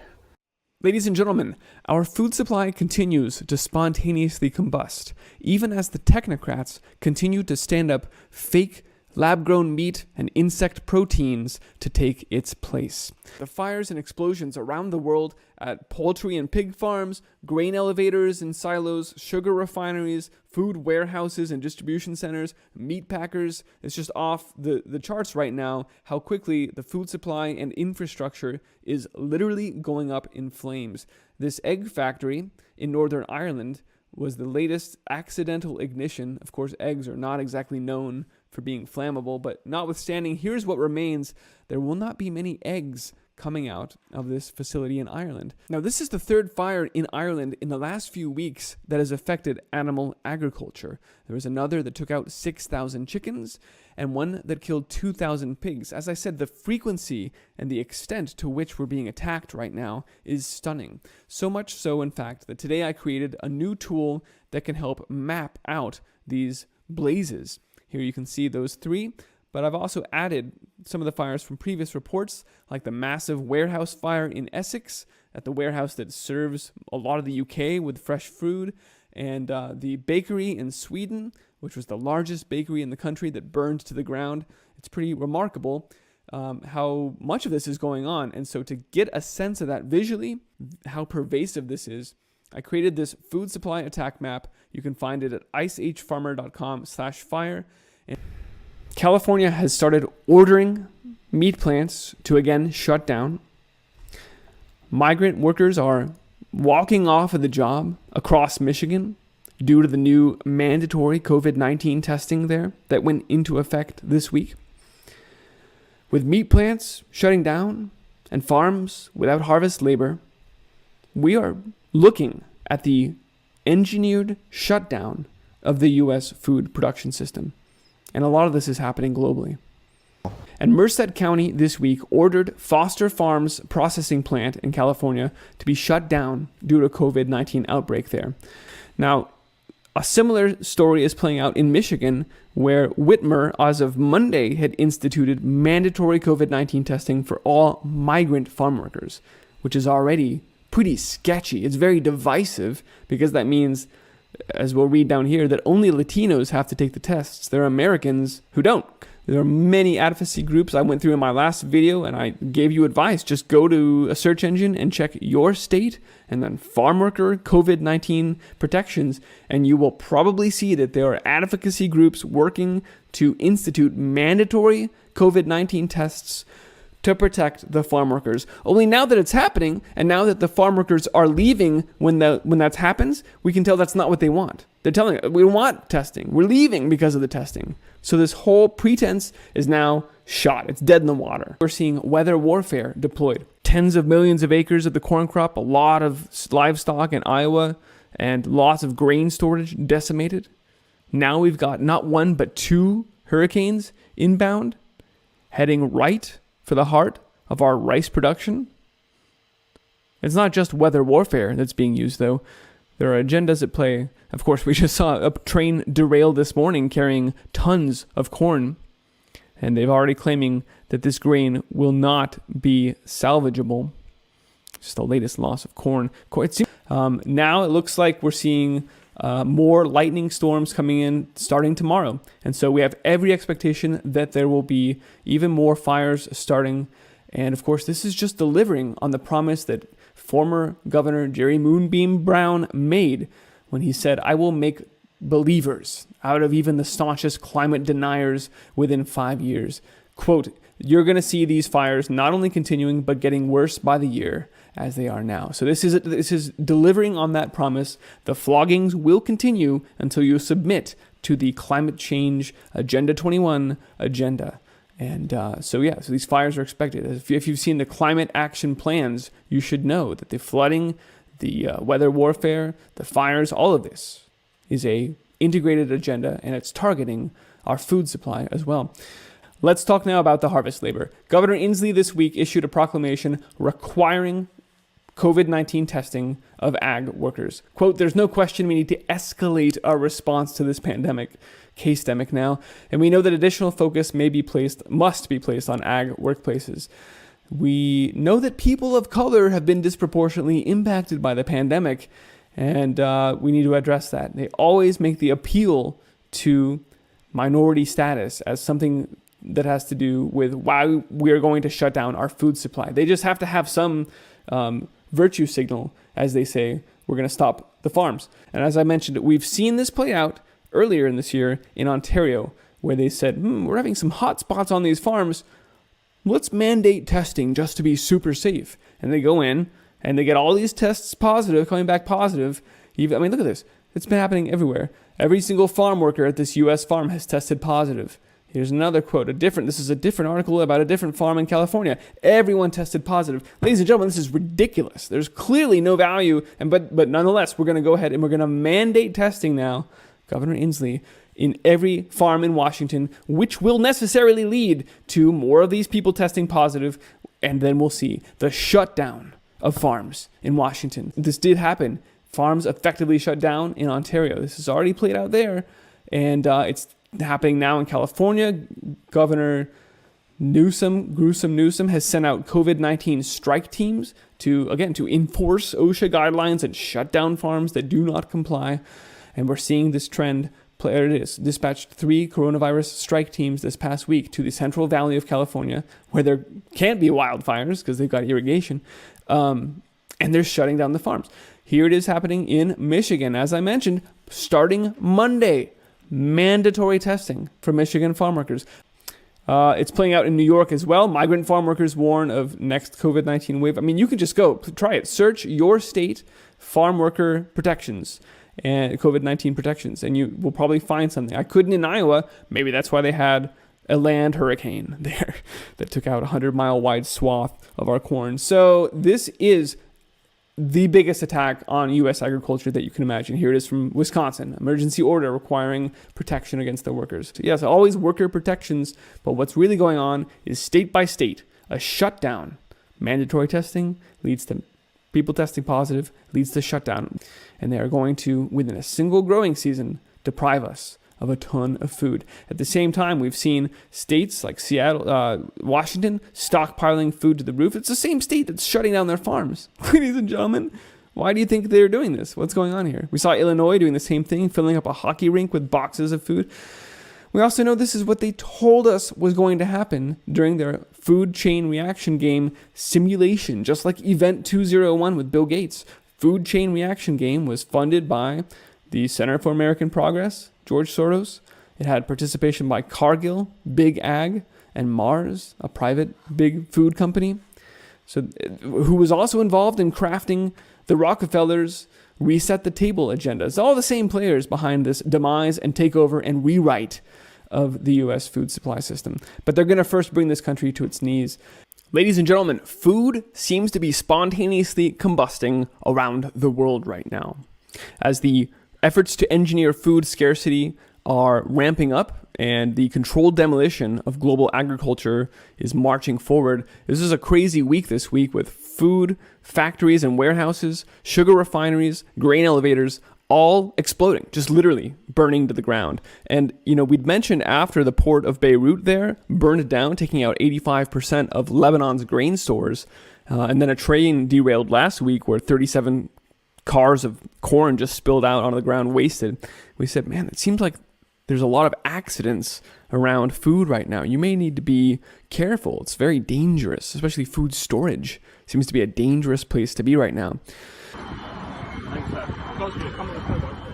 Ladies and gentlemen, our food supply continues to spontaneously combust, even as the technocrats continue to stand up fake lab-grown meat and insect proteins to take its place. The fires and explosions around the world at poultry and pig farms, grain elevators and silos, sugar refineries, food warehouses and distribution centers, meat packers, it's just off the charts right now how quickly the food supply and infrastructure is literally going up in flames. This egg factory in Northern Ireland was the latest accidental ignition. Of course, eggs are not exactly known for being flammable, but notwithstanding, here's what remains. There will not be many eggs coming out of this facility in Ireland. Now, this is the third fire in Ireland in the last few weeks that has affected animal agriculture. There was another that took out 6,000 chickens and one that killed 2,000 pigs. As I said, the frequency and the extent to which we're being attacked right now is stunning. So much so, in fact, that today I created a new tool that can help map out these blazes. Here you can see those three, but I've also added some of the fires from previous reports, like the massive warehouse fire in Essex, at the warehouse that serves a lot of the UK with fresh food, and the bakery in Sweden, which was the largest bakery in the country that burned to the ground. It's pretty remarkable how much of this is going on. And so to get a sense of that visually, how pervasive this is, I created this food supply attack map. You can find it at icehfarmer.com/fire. And California has started ordering meat plants to again shut down. Migrant workers are walking off of the job across Michigan due to the new mandatory COVID-19 testing there that went into effect this week. With meat plants shutting down and farms without harvest labor, we are looking at the engineered shutdown of the U.S. food production system. And a lot of this is happening globally. And Merced County this week ordered Foster Farms processing plant in California to be shut down due to a COVID-19 outbreak there. Now, a similar story is playing out in Michigan, where Whitmer, as of Monday, had instituted mandatory COVID-19 testing for all migrant farm workers, which is already pretty sketchy. It's very divisive because that means, as we'll read down here, that only Latinos have to take the tests. There are Americans who don't. There are many advocacy groups I went through in my last video, and I gave you advice. Just go to a search engine and check your state and then farm worker COVID-19 protections, and you will probably see that there are advocacy groups working to institute mandatory COVID-19 tests to protect the farm workers. Only now that it's happening, and now that the farm workers are leaving when that happens, we can tell that's not what they want. They're telling us, we don't want testing. We're leaving because of the testing. So this whole pretense is now shot. It's dead in the water. We're seeing weather warfare deployed. Tens of millions of acres of the corn crop, a lot of livestock in Iowa, and lots of grain storage decimated. Now we've got not one but two hurricanes inbound, heading right for the heart of our rice production. It's not just weather warfare that's being used, though. There are agendas at play. Of course, we just saw a train derail this morning carrying tons of corn, and they've already claiming that this grain will not be salvageable. Just the latest loss of corn. Now it looks like we're seeing more lightning storms coming in starting tomorrow. And so we have every expectation that there will be even more fires starting. And of course, this is just delivering on the promise that former Governor Jerry Moonbeam Brown made when he said, "I will make believers out of even the staunchest climate deniers within 5 years." Quote, "You're going to see these fires not only continuing, but getting worse by the year as they are now." So this is delivering on that promise. The floggings will continue until you submit to the climate change Agenda 21 agenda. And so these fires are expected. If you've seen the climate action plans, you should know that the flooding, the weather warfare, the fires, all of this is a integrated agenda, and it's targeting our food supply as well. Let's talk now about the harvest labor. Governor Inslee this week issued a proclamation requiring COVID-19 testing of ag workers. Quote, "There's no question we need to escalate our response to this pandemic, Case-demic now, and we know that additional focus must be placed on ag workplaces. We know that people of color have been disproportionately impacted by the pandemic, and we need to address that." They always make the appeal to minority status as something that has to do with why we're going to shut down our food supply. They just have to have some virtue signal as they say, we're going to stop the farms. And as I mentioned, we've seen this play out earlier in this year in Ontario, where they said, we're having some hot spots on these farms. Let's mandate testing just to be super safe. And they go in and they get all these tests positive, coming back positive. Look at this. It's been happening everywhere. Every single farm worker at this U.S. farm has tested positive. Here's another quote. This is a different article about a different farm in California. Everyone tested positive. Ladies and gentlemen, this is ridiculous. There's clearly no value, but nonetheless, we're going to go ahead and we're going to mandate testing now, Governor Inslee, in every farm in Washington, which will necessarily lead to more of these people testing positive, and then we'll see the shutdown of farms in Washington. This did happen. Farms effectively shut down in Ontario. This has already played out there, and it's happening now in California. Governor Newsom has sent out COVID-19 strike teams to enforce OSHA guidelines and shut down farms that do not comply. And we're seeing this trend play. There it is. Dispatched 3 coronavirus strike teams this past week to the Central Valley of California, where there can't be wildfires because they've got irrigation, and they're shutting down the farms. Here it is happening in Michigan, as I mentioned, starting Monday. Mandatory testing for Michigan farm workers. It's playing out in New York as well. Migrant farm workers warn of next COVID-19 wave. You can just go try it. Search your state farm worker protections and COVID-19 protections, and you will probably find something. I couldn't in Iowa. Maybe that's why they had a land hurricane there that took out a 100-mile wide swath of our corn. So this is the biggest attack on U.S. agriculture that you can imagine. Here it is from Wisconsin. Emergency order requiring protection against the workers. So yes, always worker protections, but what's really going on is state by state, a shutdown. Mandatory testing leads to people testing positive, leads to shutdown. And they are going to, within a single growing season, deprive us of a ton of food. At the same time, we've seen states like Seattle, Washington, stockpiling food to the roof. It's the same state that's shutting down their farms. Ladies and gentlemen, why do you think they're doing this? What's going on here? We saw Illinois doing the same thing, filling up a hockey rink with boxes of food. We also know this is what they told us was going to happen during their food chain reaction game simulation, just like Event 201 with Bill Gates. Food chain reaction game was funded by the Center for American Progress, George Soros. It had participation by Cargill, Big Ag, and Mars, a private big food company, who was also involved in crafting the Rockefellers' reset the table agenda. It's all the same players behind this demise and takeover and rewrite of the U.S. food supply system. But they're going to first bring this country to its knees. Ladies and gentlemen, food seems to be spontaneously combusting around the world right now. As the efforts to engineer food scarcity are ramping up and the controlled demolition of global agriculture is marching forward. This is a crazy week this week with food factories and warehouses, sugar refineries, grain elevators, all exploding, just literally burning to the ground. And, we'd mentioned after the port of Beirut there burned down, taking out 85% of Lebanon's grain stores. And then a train derailed last week where 37 cars of corn just spilled out onto the ground, wasted. We said, man, it seems like there's a lot of accidents around food right now. You may need to be careful. It's very dangerous, especially food storage. Seems to be a dangerous place to be right now.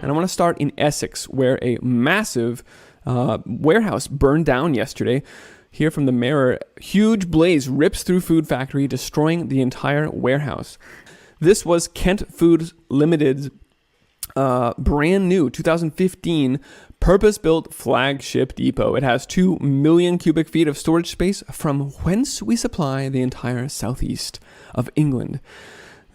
And I want to start in Essex, where a massive warehouse burned down yesterday. Here from the Mirror, huge blaze rips through food factory, destroying the entire warehouse. This was Kent Foods Limited's brand new 2015 purpose-built flagship depot. It has 2 million cubic feet of storage space from whence we supply the entire southeast of England.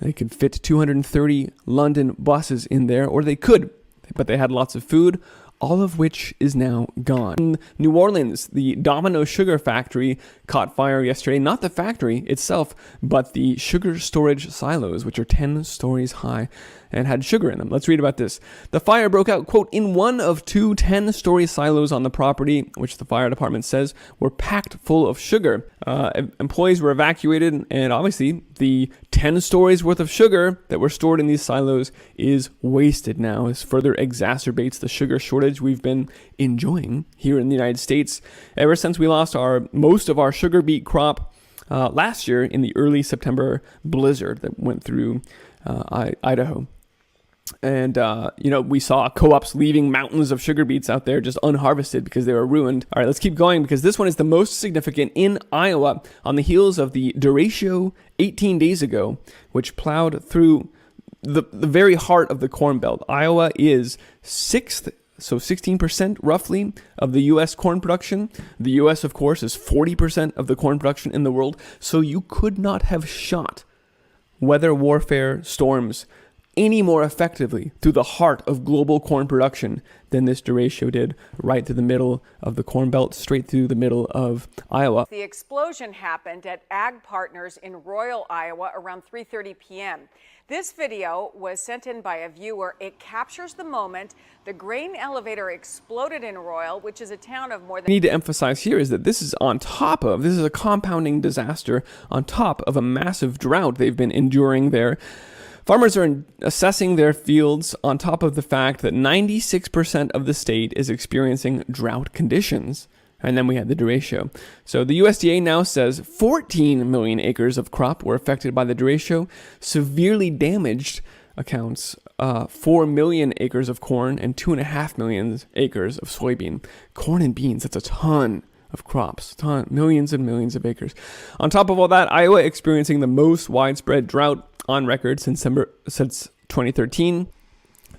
They could fit 230 London buses in there, or they could, but they had lots of food, all of which is now gone. In New Orleans, the Domino Sugar Factory caught fire yesterday. Not the factory itself, but the sugar storage silos, which are 10 stories high and had sugar in them. Let's read about this. The fire broke out, quote, in one of 2 10-story silos on the property, which the fire department says were packed full of sugar. Employees were evacuated, and obviously the 10 stories worth of sugar that were stored in these silos is wasted now. This further exacerbates the sugar shortage we've been enjoying here in the United States ever since we lost most of our sugar beet crop last year in the early September blizzard that went through Idaho. And, we saw co-ops leaving mountains of sugar beets out there just unharvested because they were ruined. All right, let's keep going because this one is the most significant in Iowa on the heels of the derecho 18 days ago, which plowed through the very heart of the Corn Belt. Iowa is 6th, so 16% roughly of the U.S. corn production. The U.S., of course, is 40% of the corn production in the world. So you could not have shot weather warfare storms any more effectively through the heart of global corn production than this derecho did, right through the middle of the Corn Belt, straight through the middle of Iowa. The explosion happened at Ag Partners in Royal, Iowa around 3:30 p.m. This video was sent in by a viewer. It captures the moment the grain elevator exploded in Royal, which is a town of more than... I need to emphasize here is that this is a compounding disaster on top of a massive drought they've been enduring there. Farmers are assessing their fields on top of the fact that 96% of the state is experiencing drought conditions. And then we had the derecho. So the USDA now says 14 million acres of crop were affected by the derecho. Severely damaged accounts 4 million acres of corn and 2.5 million acres of soybean. Corn and beans, that's a ton of crops, millions and millions of acres. On top of all that, Iowa experiencing the most widespread drought on record since 2013.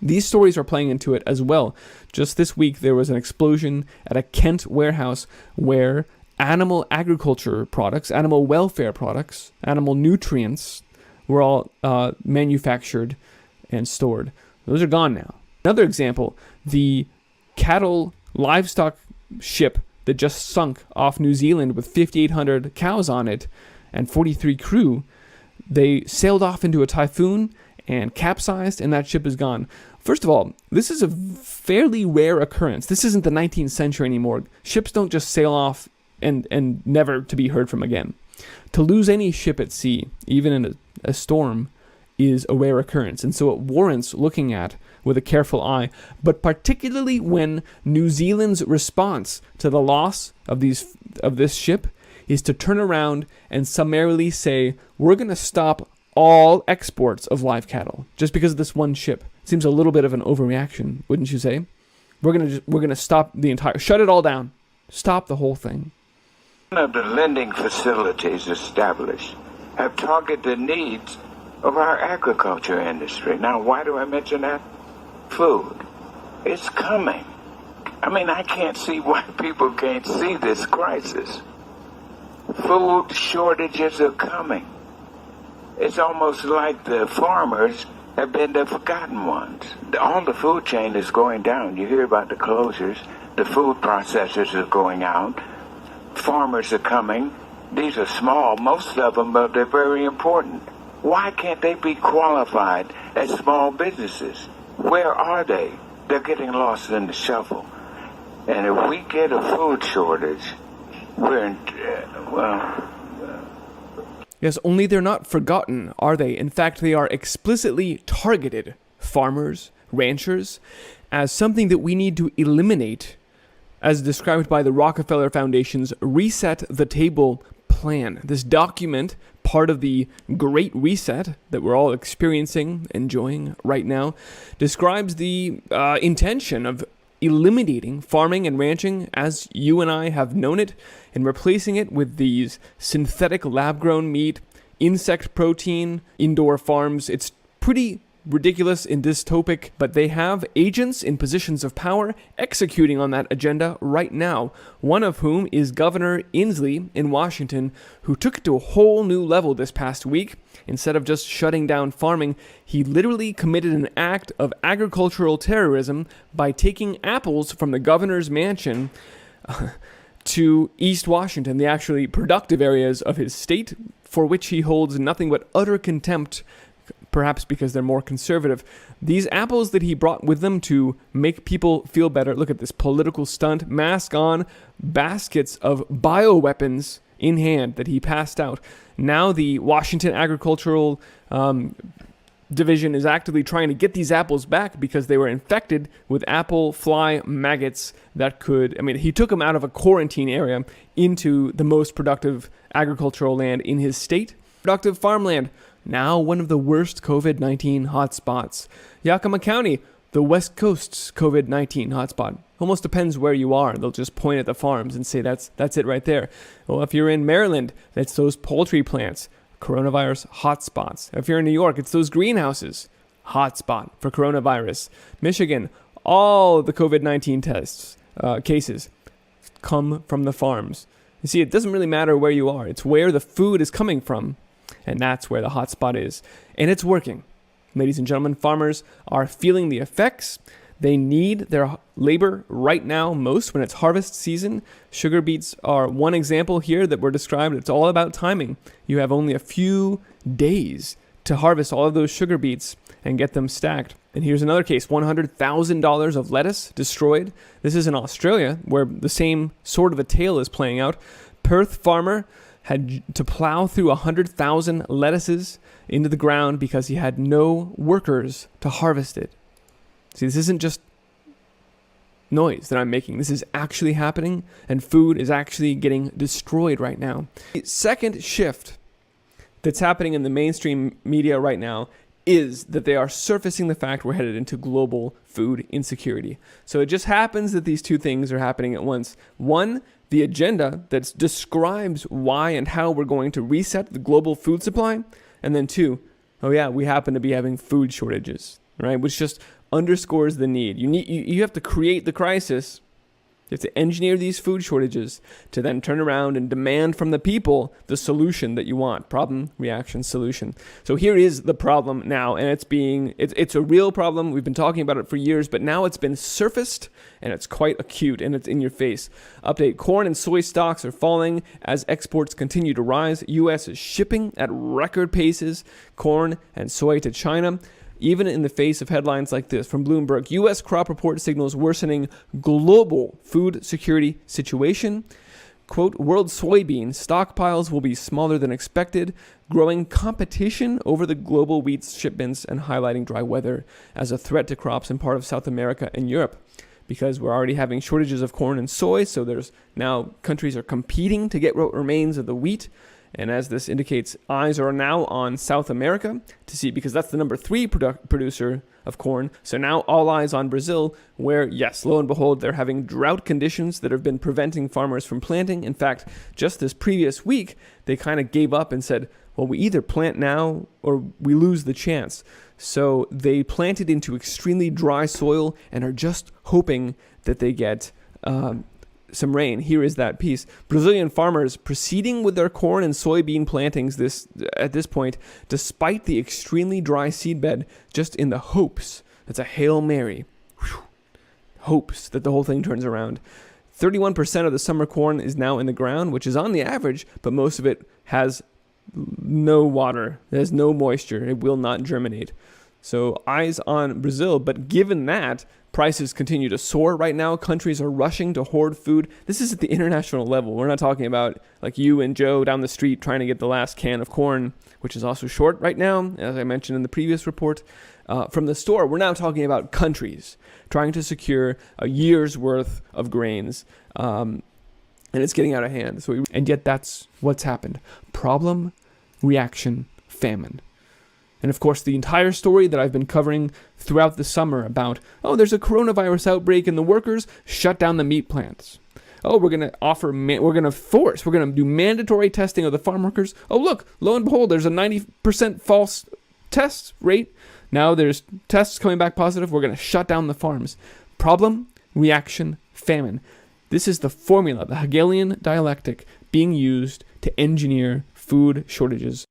These stories are playing into it as well. Just this week, there was an explosion at a Kent warehouse where animal agriculture products, animal welfare products, animal nutrients were all manufactured and stored. Those are gone now. Another example, the cattle livestock ship that just sunk off New Zealand with 5,800 cows on it and 43 crew, they sailed off into a typhoon and capsized, and that ship is gone. First of all, this is a fairly rare occurrence. This isn't the 19th century anymore. Ships don't just sail off and never to be heard from again. To lose any ship at sea, even in a storm, is a rare occurrence. And so it warrants looking at with a careful eye, but particularly when New Zealand's response to the loss of this ship is to turn around and summarily say, we're going to stop all exports of live cattle just because of this one ship. Seems a little bit of an overreaction, wouldn't you say? We're going to stop the entire, shut it all down, stop the whole thing. of the lending facilities established have targeted the needs of our agriculture industry. Now, why do I mention that? Food. It's coming. I mean, I can't see why people can't see this crisis. Food shortages are coming. It's almost like the farmers have been the forgotten ones. All the food chain is going down. You hear about the closures. The food processors are going out. Farmers are coming. These are small, most of them, but they're very important. Why can't they be qualified as small businesses? Where are they? They're getting lost in the shuffle. And if we get a food shortage, we're in, Yes, only they're not forgotten, are they? In fact, they are explicitly targeted, farmers, ranchers, as something that we need to eliminate, as described by the Rockefeller Foundation's Reset the Table plan. This document, part of the Great Reset that we're all experiencing, enjoying right now, describes the intention of eliminating farming and ranching as you and I have known it and replacing it with these synthetic lab-grown meat, insect protein, indoor farms. It's pretty ridiculous and dystopic, but they have agents in positions of power executing on that agenda right now, one of whom is Governor Inslee in Washington, who took it to a whole new level this past week. Instead of just shutting down farming, he literally committed an act of agricultural terrorism by taking apples from the governor's mansion to East Washington, the actually productive areas of his state, for which he holds nothing but utter contempt, perhaps because they're more conservative. These apples that he brought with them to make people feel better, look at this political stunt, mask on, baskets of bioweapons in hand that he passed out. Now the Washington Agricultural Division is actively trying to get these apples back because they were infected with apple fly maggots that could, he took them out of a quarantine area into the most productive agricultural land in his state. Productive farmland, now one of the worst COVID-19 hotspots. Yakima County, the West Coast's COVID-19 hotspot. Almost depends where you are. They'll just point at the farms and say that's it right there. Well, if you're in Maryland, that's those poultry plants, coronavirus hotspots. If you're in New York, it's those greenhouses, hotspot for coronavirus. Michigan, all the COVID-19 tests, cases come from the farms. You see, it doesn't really matter where you are. It's where the food is coming from, and that's where the hotspot is. And it's working. Ladies and gentlemen, farmers are feeling the effects. They need their labor right now most when it's harvest season. Sugar beets are one example here that were described. It's all about timing. You have only a few days to harvest all of those sugar beets and get them stacked. And here's another case, $100,000 of lettuce destroyed. This is in Australia, where the same sort of a tale is playing out. Perth farmer had to plow through 100,000 lettuces into the ground because he had no workers to harvest it. See, this isn't just noise that I'm making. This is actually happening, and food is actually getting destroyed right now. The second shift that's happening in the mainstream media right now is that they are surfacing the fact we're headed into global food insecurity. So it just happens that these two things are happening at once. One, the agenda that describes why and how we're going to reset the global food supply. And then two, oh yeah, we happen to be having food shortages, right? Which just underscores the need. You have to create the crisis. You have to engineer these food shortages to then turn around and demand from the people the solution that you want. Problem, reaction, solution. So here is the problem now, and it's a real problem. We've been talking about it for years, but now it's been surfaced, and it's quite acute, and it's in your face. Update, corn and soy stocks are falling as exports continue to rise. U.S. is shipping at record paces, corn and soy to China. Even in the face of headlines like this from Bloomberg, U.S. crop report signals worsening global food security situation. Quote, world soybean stockpiles will be smaller than expected, growing competition over the global wheat shipments and highlighting dry weather as a threat to crops in part of South America and Europe. Because we're already having shortages of corn and soy, so there's now countries are competing to get what remains of the wheat. And as this indicates, eyes are now on South America to see, because that's the number 3 producer of corn. So now all eyes on Brazil, where, yes, lo and behold, they're having drought conditions that have been preventing farmers from planting. In fact, just this previous week, they kind of gave up and said, well, we either plant now or we lose the chance. So they planted into extremely dry soil and are just hoping that they get some rain. Here is that piece. Brazilian farmers proceeding with their corn and soybean plantings at this point, despite the extremely dry seedbed, just in the hopes, that's a Hail Mary, hopes that the whole thing turns around. 31% of the summer corn is now in the ground, which is on the average, but most of it has no water. It has no moisture. It will not germinate. So eyes on Brazil, but given that, prices continue to soar right now. Countries are rushing to hoard food. This is at the international level. We're not talking about like you and Joe down the street trying to get the last can of corn, which is also short right now, as I mentioned in the previous report, from the store. We're now talking about countries trying to secure a year's worth of grains, and it's getting out of hand. And yet that's what's happened. Problem, reaction, famine. And of course, the entire story that I've been covering throughout the summer about, oh, there's a coronavirus outbreak and the workers shut down the meat plants. Oh, we're going to do mandatory testing of the farm workers. Oh, look, lo and behold, there's a 90% false test rate. Now there's tests coming back positive. We're going to shut down the farms. Problem, reaction, famine. This is the formula, the Hegelian dialectic being used to engineer food shortages.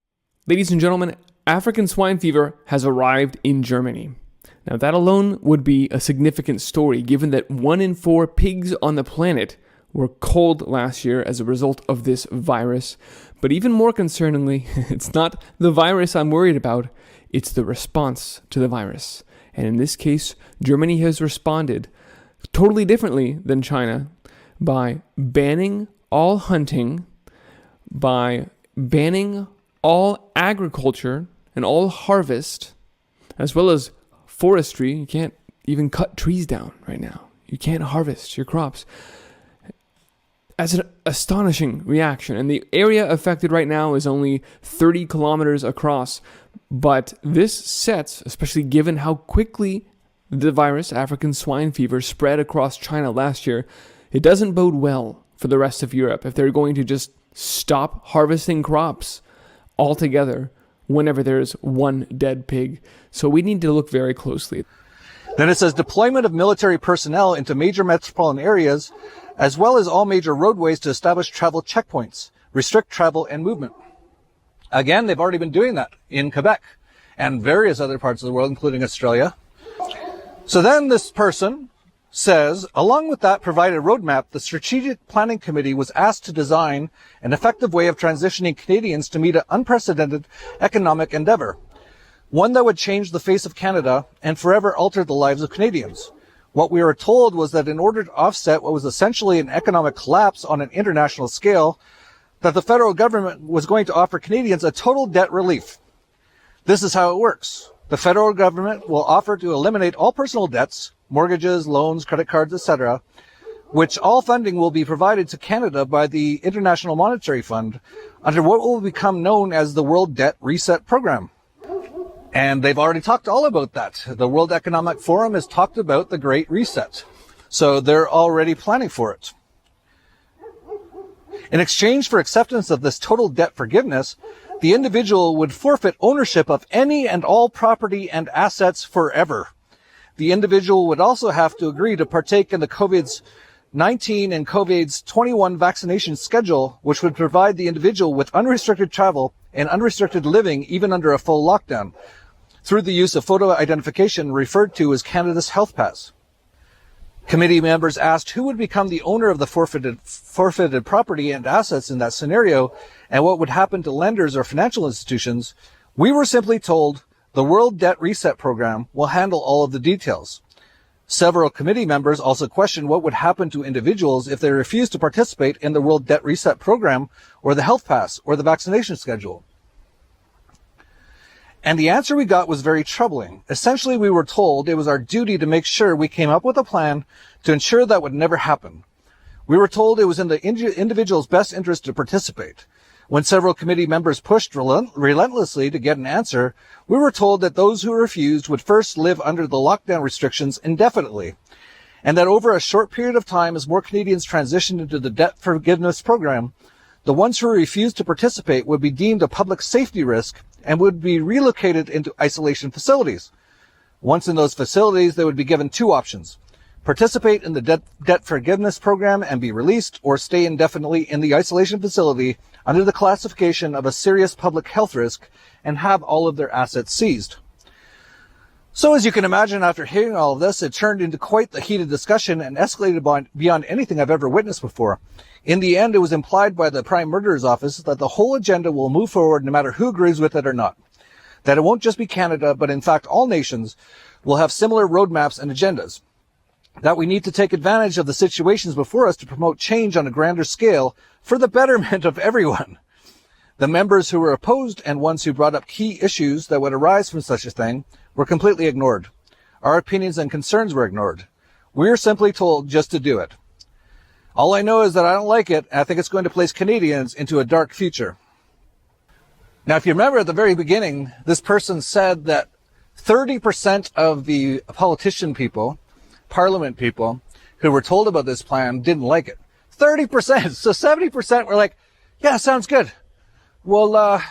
Ladies and gentlemen, African swine fever has arrived in Germany. Now that alone would be a significant story, given that 1 in 4 pigs on the planet were culled last year as a result of this virus. But even more concerningly, it's not the virus I'm worried about, it's the response to the virus. And in this case, Germany has responded totally differently than China by banning all hunting, by banning all agriculture and all harvest, as well as forestry. You can't even cut trees down right now. You can't harvest your crops. As an astonishing reaction. And the area affected right now is only 30 kilometers across. But this sets, especially given how quickly the virus, African swine fever, spread across China last year, it doesn't bode well for the rest of Europe if they're going to just stop harvesting crops altogether whenever there's one dead pig. So we need to look very closely. Then it says deployment of military personnel into major metropolitan areas, as well as all major roadways to establish travel checkpoints, restrict travel and movement. Again, they've already been doing that in Quebec and various other parts of the world, including Australia. So then this person says, along with that provided roadmap, the Strategic Planning Committee was asked to design an effective way of transitioning Canadians to meet an unprecedented economic endeavor, one that would change the face of Canada and forever alter the lives of Canadians. What we were told was that in order to offset what was essentially an economic collapse on an international scale, that the federal government was going to offer Canadians a total debt relief. This is how it works. The federal government will offer to eliminate all personal debts, mortgages, loans, credit cards, etc., which all funding will be provided to Canada by the International Monetary Fund under what will become known as the World Debt Reset Program. And they've already talked all about that. The World Economic Forum has talked about the Great Reset. So they're already planning for it. In exchange for acceptance of this total debt forgiveness, the individual would forfeit ownership of any and all property and assets forever. The individual would also have to agree to partake in the COVID-19 and COVID-21 vaccination schedule, which would provide the individual with unrestricted travel and unrestricted living even under a full lockdown, through the use of photo identification referred to as Canada's Health Pass. Committee members asked who would become the owner of the forfeited property and assets in that scenario, and what would happen to lenders or financial institutions. We were simply told the World Debt Reset Program will handle all of the details. Several committee members also questioned what would happen to individuals if they refused to participate in the World Debt Reset Program or the Health Pass or the vaccination schedule. And the answer we got was very troubling. Essentially, we were told it was our duty to make sure we came up with a plan to ensure that would never happen. We were told it was in the individual's best interest to participate. When several committee members pushed relentlessly to get an answer, we were told that those who refused would first live under the lockdown restrictions indefinitely, and that over a short period of time, as more Canadians transitioned into the debt forgiveness program, the ones who refused to participate would be deemed a public safety risk and would be relocated into isolation facilities. Once in those facilities, they would be given two options: participate in the debt forgiveness program and be released, or stay indefinitely in the isolation facility under the classification of a serious public health risk and have all of their assets seized. So as you can imagine, after hearing all of this, it turned into quite the heated discussion and escalated beyond anything I've ever witnessed before. In the end, it was implied by the Prime Minister's office that the whole agenda will move forward no matter who agrees with it or not. That it won't just be Canada, but in fact all nations will have similar roadmaps and agendas. That we need to take advantage of the situations before us to promote change on a grander scale for the betterment of everyone. The members who were opposed and ones who brought up key issues that would arise from such a thing were completely ignored. Our opinions and concerns were ignored. We were simply told just to do it. All I know is that I don't like it, and I think it's going to place Canadians into a dark future. Now, if you remember at the very beginning, this person said that 30% of the politician people, parliament people, who were told about this plan didn't like it. 30%! So 70% were like, yeah, sounds good. We'll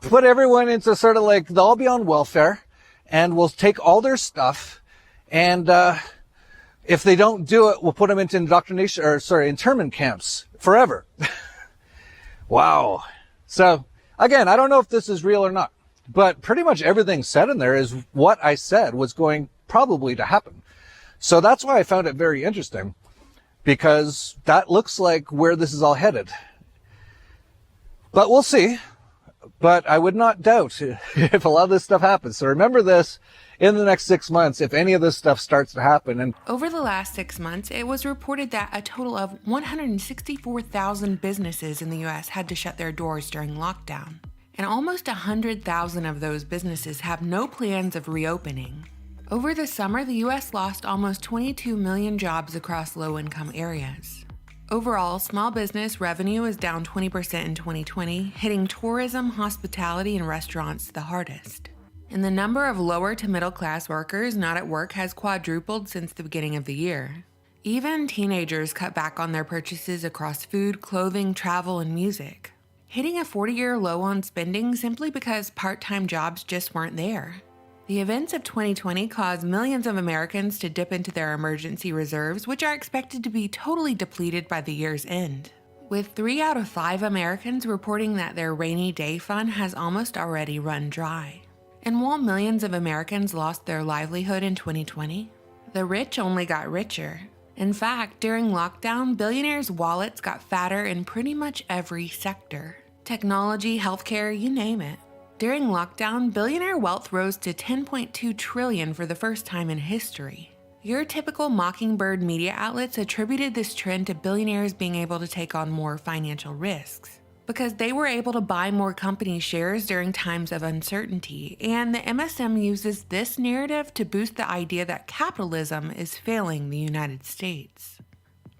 put everyone into sort of like, they'll all be on welfare, and we'll take all their stuff, and if they don't do it, we'll put them into internment camps forever. Wow. So, again, I don't know if this is real or not, but pretty much everything said in there is what I said was going probably to happen. So that's why I found it very interesting, because that looks like where this is all headed. But we'll see. But I would not doubt if a lot of this stuff happens. So remember this in the next 6 months, if any of this stuff starts to happen. And over the last 6 months, it was reported that a total of 164,000 businesses in the U.S. had to shut their doors during lockdown. And almost 100,000 of those businesses have no plans of reopening. Over the summer, the U.S. lost almost 22 million jobs across low-income areas. Overall, small business revenue is down 20% in 2020, hitting tourism, hospitality, and restaurants the hardest. And the number of lower to middle class workers not at work has quadrupled since the beginning of the year. Even teenagers cut back on their purchases across food, clothing, travel, and music, hitting a 40-year low on spending simply because part-time jobs just weren't there. The events of 2020 caused millions of Americans to dip into their emergency reserves, which are expected to be totally depleted by the year's end, with 3 out of 5 Americans reporting that their rainy day fund has almost already run dry. And while millions of Americans lost their livelihood in 2020, the rich only got richer. In fact, during lockdown, billionaires' wallets got fatter in pretty much every sector. Technology, healthcare, you name it. During lockdown, billionaire wealth rose to $10.2 trillion for the first time in history. Your typical Mockingbird media outlets attributed this trend to billionaires being able to take on more financial risks, because they were able to buy more company shares during times of uncertainty, and the MSM uses this narrative to boost the idea that capitalism is failing the United States.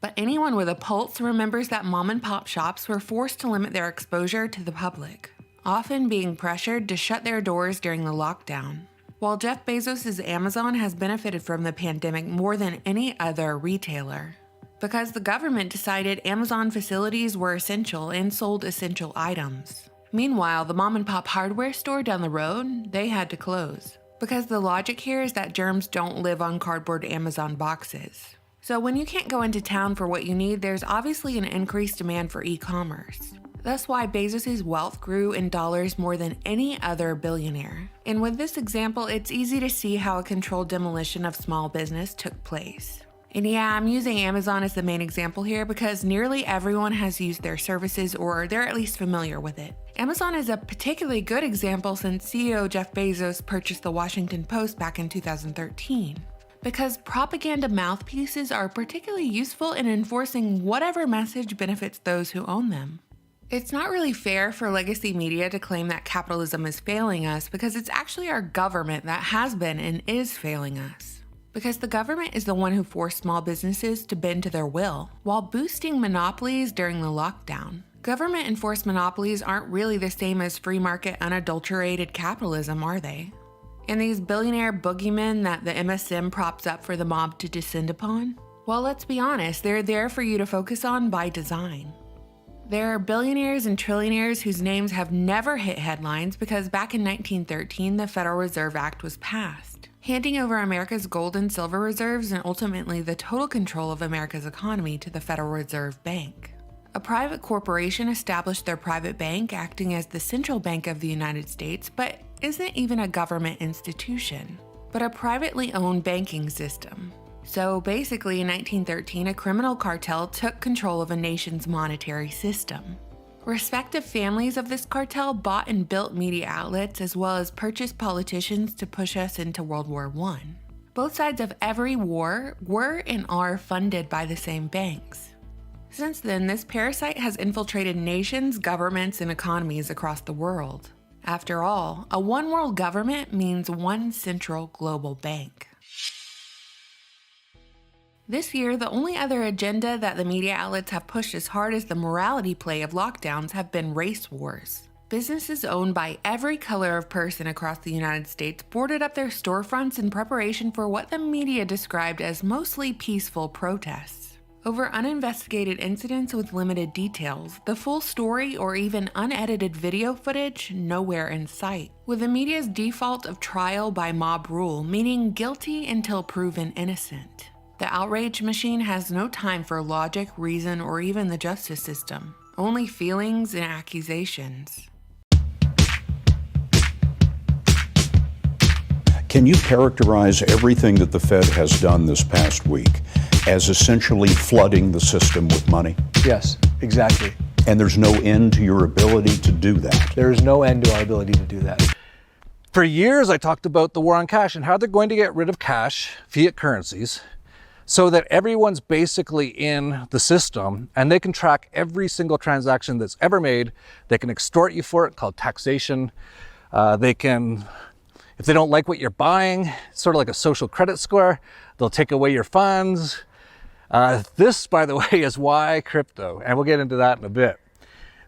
But anyone with a pulse remembers that mom-and-pop shops were forced to limit their exposure to the public, often being pressured to shut their doors during the lockdown. While Jeff Bezos' Amazon has benefited from the pandemic more than any other retailer, because the government decided Amazon facilities were essential and sold essential items. Meanwhile, the mom-and-pop hardware store down the road, they had to close, because the logic here is that germs don't live on cardboard Amazon boxes. So when you can't go into town for what you need, there's obviously an increased demand for e-commerce. That's why Bezos' wealth grew in dollars more than any other billionaire. And with this example, it's easy to see how a controlled demolition of small business took place. And yeah, I'm using Amazon as the main example here because nearly everyone has used their services or they're at least familiar with it. Amazon is a particularly good example since CEO Jeff Bezos purchased the Washington Post back in 2013. Because propaganda mouthpieces are particularly useful in enforcing whatever message benefits those who own them. It's not really fair for legacy media to claim that capitalism is failing us because it's actually our government that has been and is failing us. Because the government is the one who forced small businesses to bend to their will, while boosting monopolies during the lockdown. Government enforced monopolies aren't really the same as free market unadulterated capitalism, are they? And these billionaire boogeymen that the MSM props up for the mob to descend upon? Well, let's be honest, they're there for you to focus on by design. There are billionaires and trillionaires whose names have never hit headlines because back in 1913, the Federal Reserve Act was passed, handing over America's gold and silver reserves and ultimately the total control of America's economy to the Federal Reserve Bank. A private corporation established their private bank, acting as the central bank of the United States, but isn't even a government institution, but a privately owned banking system. So basically, in 1913, a criminal cartel took control of a nation's monetary system. Respective families of this cartel bought and built media outlets as well as purchased politicians to push us into World War I. Both sides of every war were and are funded by the same banks. Since then, this parasite has infiltrated nations, governments, and economies across the world. After all, a one-world government means one central global bank. This year, the only other agenda that the media outlets have pushed as hard as the morality play of lockdowns have been race wars. Businesses owned by every color of person across the United States boarded up their storefronts in preparation for what the media described as mostly peaceful protests. Over uninvestigated incidents with limited details, the full story or even unedited video footage nowhere in sight. With the media's default of trial by mob rule, meaning guilty until proven innocent. The outrage machine has no time for logic, reason, or even the justice system. Only feelings and accusations. Can you characterize everything that the Fed has done this past week as essentially flooding the system with money? Yes, exactly. And there's no end to your ability to do that? There is no end to our ability to do that. For years, I talked about the war on cash and how they're going to get rid of cash, fiat currencies, so that everyone's basically in the system and they can track every single transaction that's ever made. They can extort you for it, called taxation. They can, if they don't like what you're buying, sort of like a social credit score, they'll take away your funds. This, by the way, is why crypto, and we'll get into that in a bit.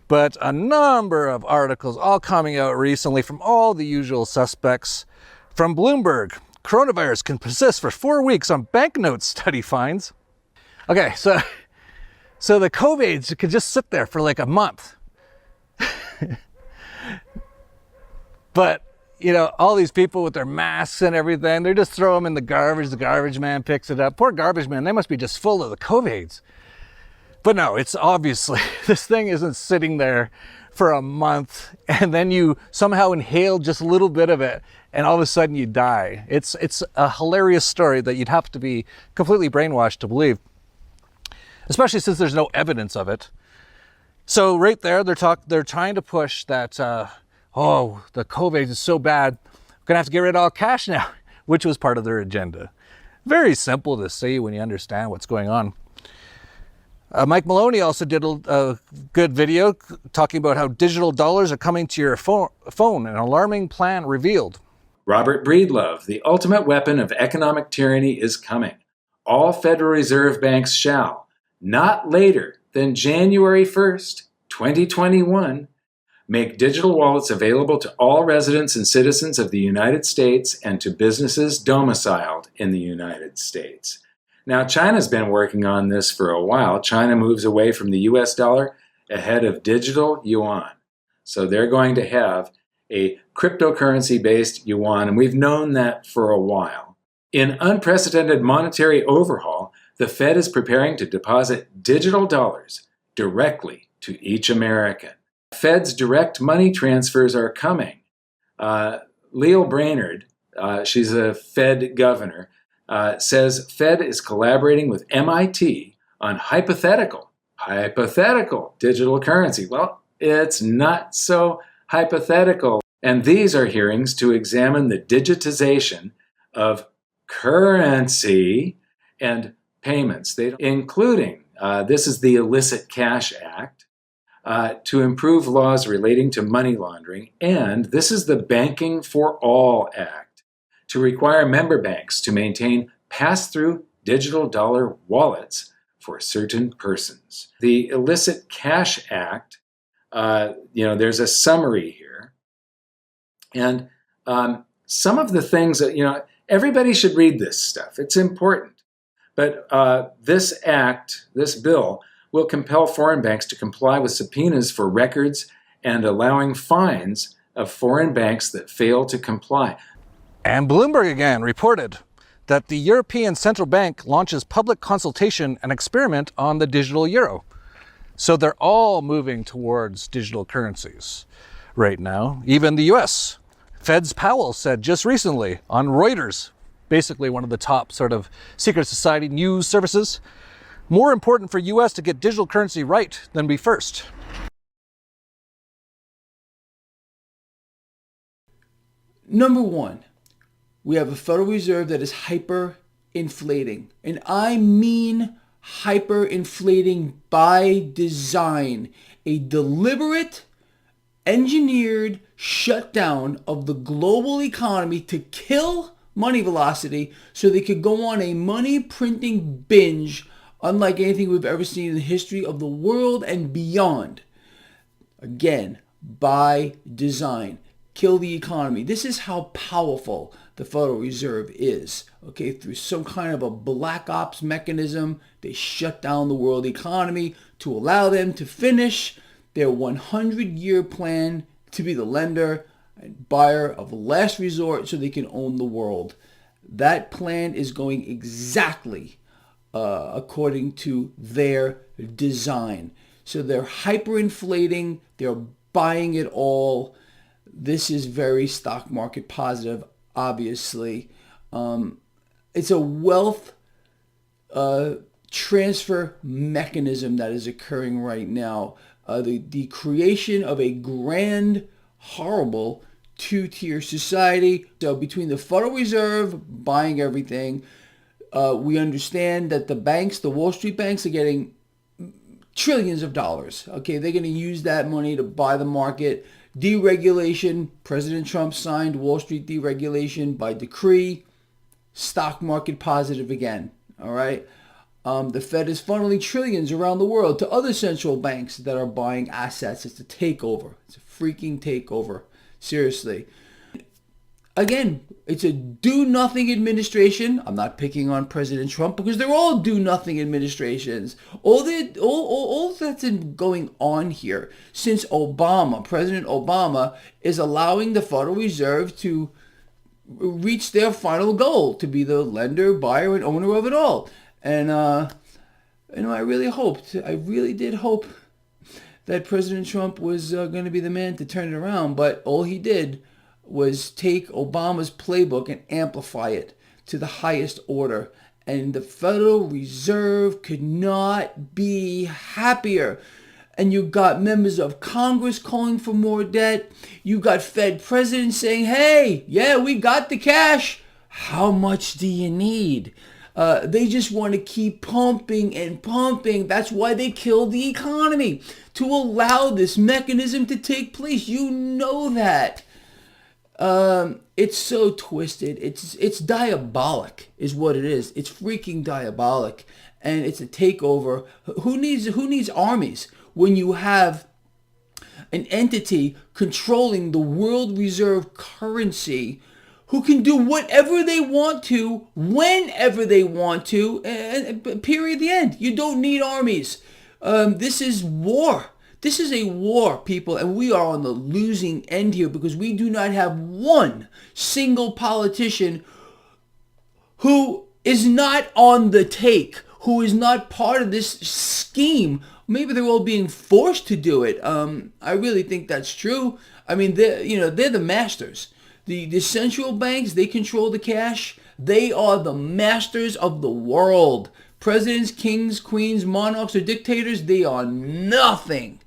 But a number of articles all coming out recently from all the usual suspects. From Bloomberg, coronavirus can persist for 4 weeks on banknotes, study finds. Okay, so the COVIDs could just sit there for like a month. But, you know, all these people with their masks and everything, they just throw them in the garbage man picks it up. Poor garbage man, they must be just full of the COVIDs. But no, it's obviously, this thing isn't sitting there for a month and then you somehow inhale just a little bit of it and all of a sudden you die. It's a hilarious story that you'd have to be completely brainwashed to believe, especially since there's no evidence of it. So right there, they're trying to push that, the COVID is so bad, we're gonna have to get rid of all cash now, which was part of their agenda. Very simple to see when you understand what's going on. Mike Maloney also did a good video talking about how digital dollars are coming to your phone, an alarming plan revealed. Robert Breedlove, the ultimate weapon of economic tyranny is coming. All Federal Reserve banks shall, not later than January 1st, 2021, make digital wallets available to all residents and citizens of the United States and to businesses domiciled in the United States. Now, China's been working on this for a while. China moves away from the US dollar ahead of digital yuan. So they're going to have a cryptocurrency-based yuan, and we've known that for a while. In unprecedented monetary overhaul, the Fed is preparing to deposit digital dollars directly to each American. Fed's direct money transfers are coming. Leo Brainerd, she's a Fed governor, says Fed is collaborating with MIT on hypothetical digital currency. Well, it's not so hypothetical. And these are hearings to examine the digitization of currency and payments, including, this is the Illicit Cash Act, to improve laws relating to money laundering. And this is the Banking for All Act, to require member banks to maintain pass-through digital dollar wallets for certain persons. The Illicit Cash Act there's a summary here. And some of the things that, everybody should read this stuff. It's important. But this bill, will compel foreign banks to comply with subpoenas for records and allowing fines of foreign banks that fail to comply. And Bloomberg again reported that the European Central Bank launches public consultation and experiment on the digital euro. So they're all moving towards digital currencies right now. Even the US. Fed's Powell said just recently on Reuters, basically one of the top sort of secret society news services, more important for US to get digital currency right than be first. Number one, we have a Federal Reserve that is hyperinflating. And I mean hyperinflating by design. A deliberate, engineered shutdown of the global economy to kill money velocity so they could go on a money printing binge unlike anything we've ever seen in the history of the world and beyond. Again, by design. Kill the economy. This is how powerful the Federal Reserve is. Okay, through some kind of a black ops mechanism, they shut down the world economy to allow them to finish their 100-year plan to be the lender and buyer of last resort so they can own the world. That plan is going exactly according to their design. So they're hyperinflating, they're buying it all. This is very stock market positive, obviously. It's a wealth transfer mechanism that is occurring right now. The creation of a grand, horrible two-tier society. So between the Federal Reserve buying everything, we understand that the banks, the Wall Street banks, are getting trillions of dollars. Okay, they're going to use that money to buy the market. Deregulation, President Trump signed Wall Street deregulation by decree. Stock market positive again. All right. The Fed is funneling trillions around the world to other central banks that are buying assets. It's a takeover. It's a freaking takeover. Seriously. Again, it's a do-nothing administration. I'm not picking on President Trump because they're all do-nothing administrations. All that's been going on here since Obama, President Obama, is allowing the Federal Reserve to reach their final goal, to be the lender, buyer, and owner of it all. And, I really did hope that President Trump was going to be the man to turn it around, but all he did was take Obama's playbook and amplify it to the highest order. And the Federal Reserve could not be happier. And you got members of Congress calling for more debt. You got Fed presidents saying, hey, yeah, we got the cash. How much do you need? They just want to keep pumping and pumping. That's why they killed the economy, to allow this mechanism to take place. You know that. It's so twisted. It's diabolic is what it is. It's freaking diabolic. And it's a takeover. Who needs armies when you have an entity controlling the world reserve currency who can do whatever they want to, whenever they want to, and period, the end. You don't need armies. This is war. This is a war, people, and we are on the losing end here because we do not have one single politician who is not on the take, who is not part of this scheme. Maybe they're all being forced to do it. I really think that's true. I mean, they're the masters. The central banks, they control the cash. They are the masters of the world. Presidents, kings, queens, monarchs, or dictators, they are nothing.